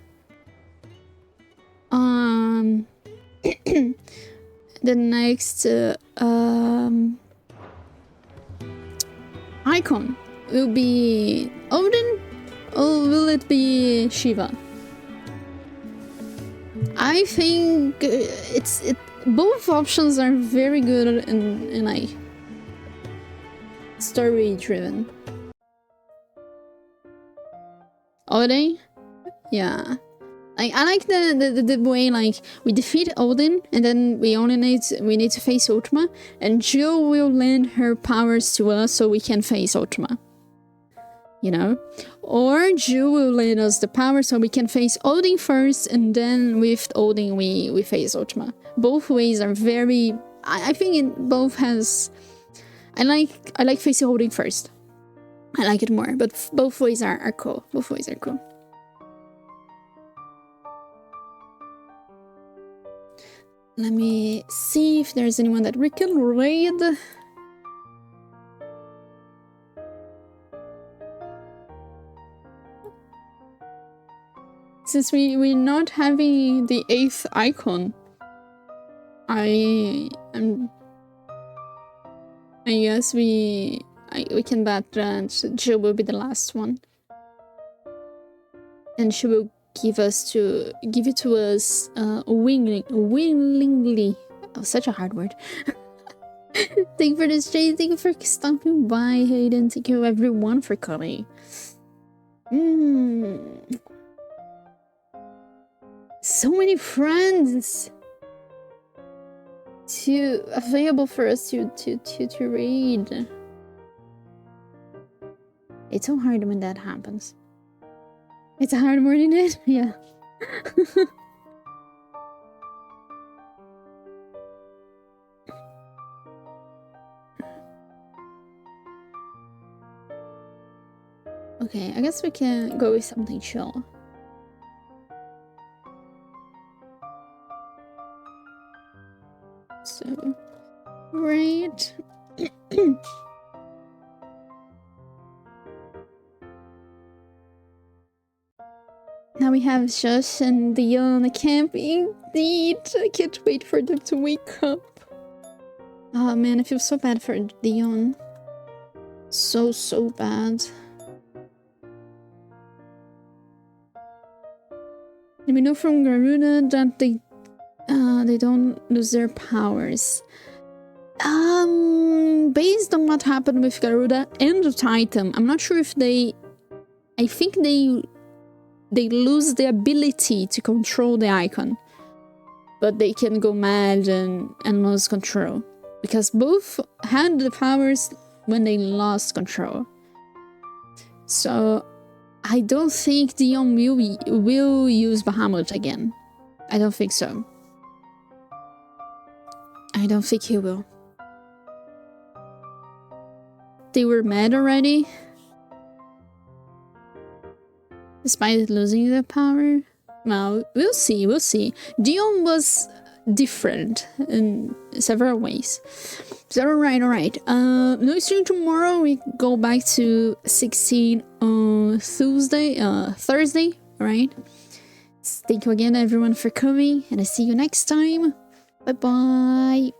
[SPEAKER 1] the next icon will be Odin or will it be Shiva? I think both options are very good and like story driven. Odin? Yeah. Like I like the way like we defeat Odin and then we need to face Ultima and Jill will lend her powers to us so we can face Ultima. you know? Or Ju will lend us the power so we can face Odin first, and then with Odin we face Ultima. Both ways are very... I think it both has... I like facing Odin first. I like it more, but both ways are cool. Both ways are cool. Let me see if there's anyone that we can raid. Since we're not having the 8th icon, I guess we can bet that Jill will be the last one, and she will give it to us willingly. Oh, such a hard word. Thank you for this, Jay. Thank you for stopping by, Hayden. Thank you everyone for coming. So many friends available for us to read. It's so hard when that happens. It's a hard word, isn't it? Yeah. Okay, I guess we can go with something chill. So, right. Now we have Josh and Dion camping. Indeed, I can't wait for them to wake up. Oh man, I feel so bad for Dion. So bad. And we know from Garuda that they don't lose their powers. Based on what happened with Garuda and the Titan, I'm not sure if I think they lose the ability to control the icon, but they can go mad and lose control, because both had the powers when they lost control. So I don't think Dion will use Bahamut again. I don't think so. I don't think he will. They were mad already, despite losing the power. Well, we'll see. Dion was different in several ways. So alright. No stream tomorrow. We go back to 16 on Thursday. Alright. Thank you again everyone for coming, and I see you next time. Bye bye.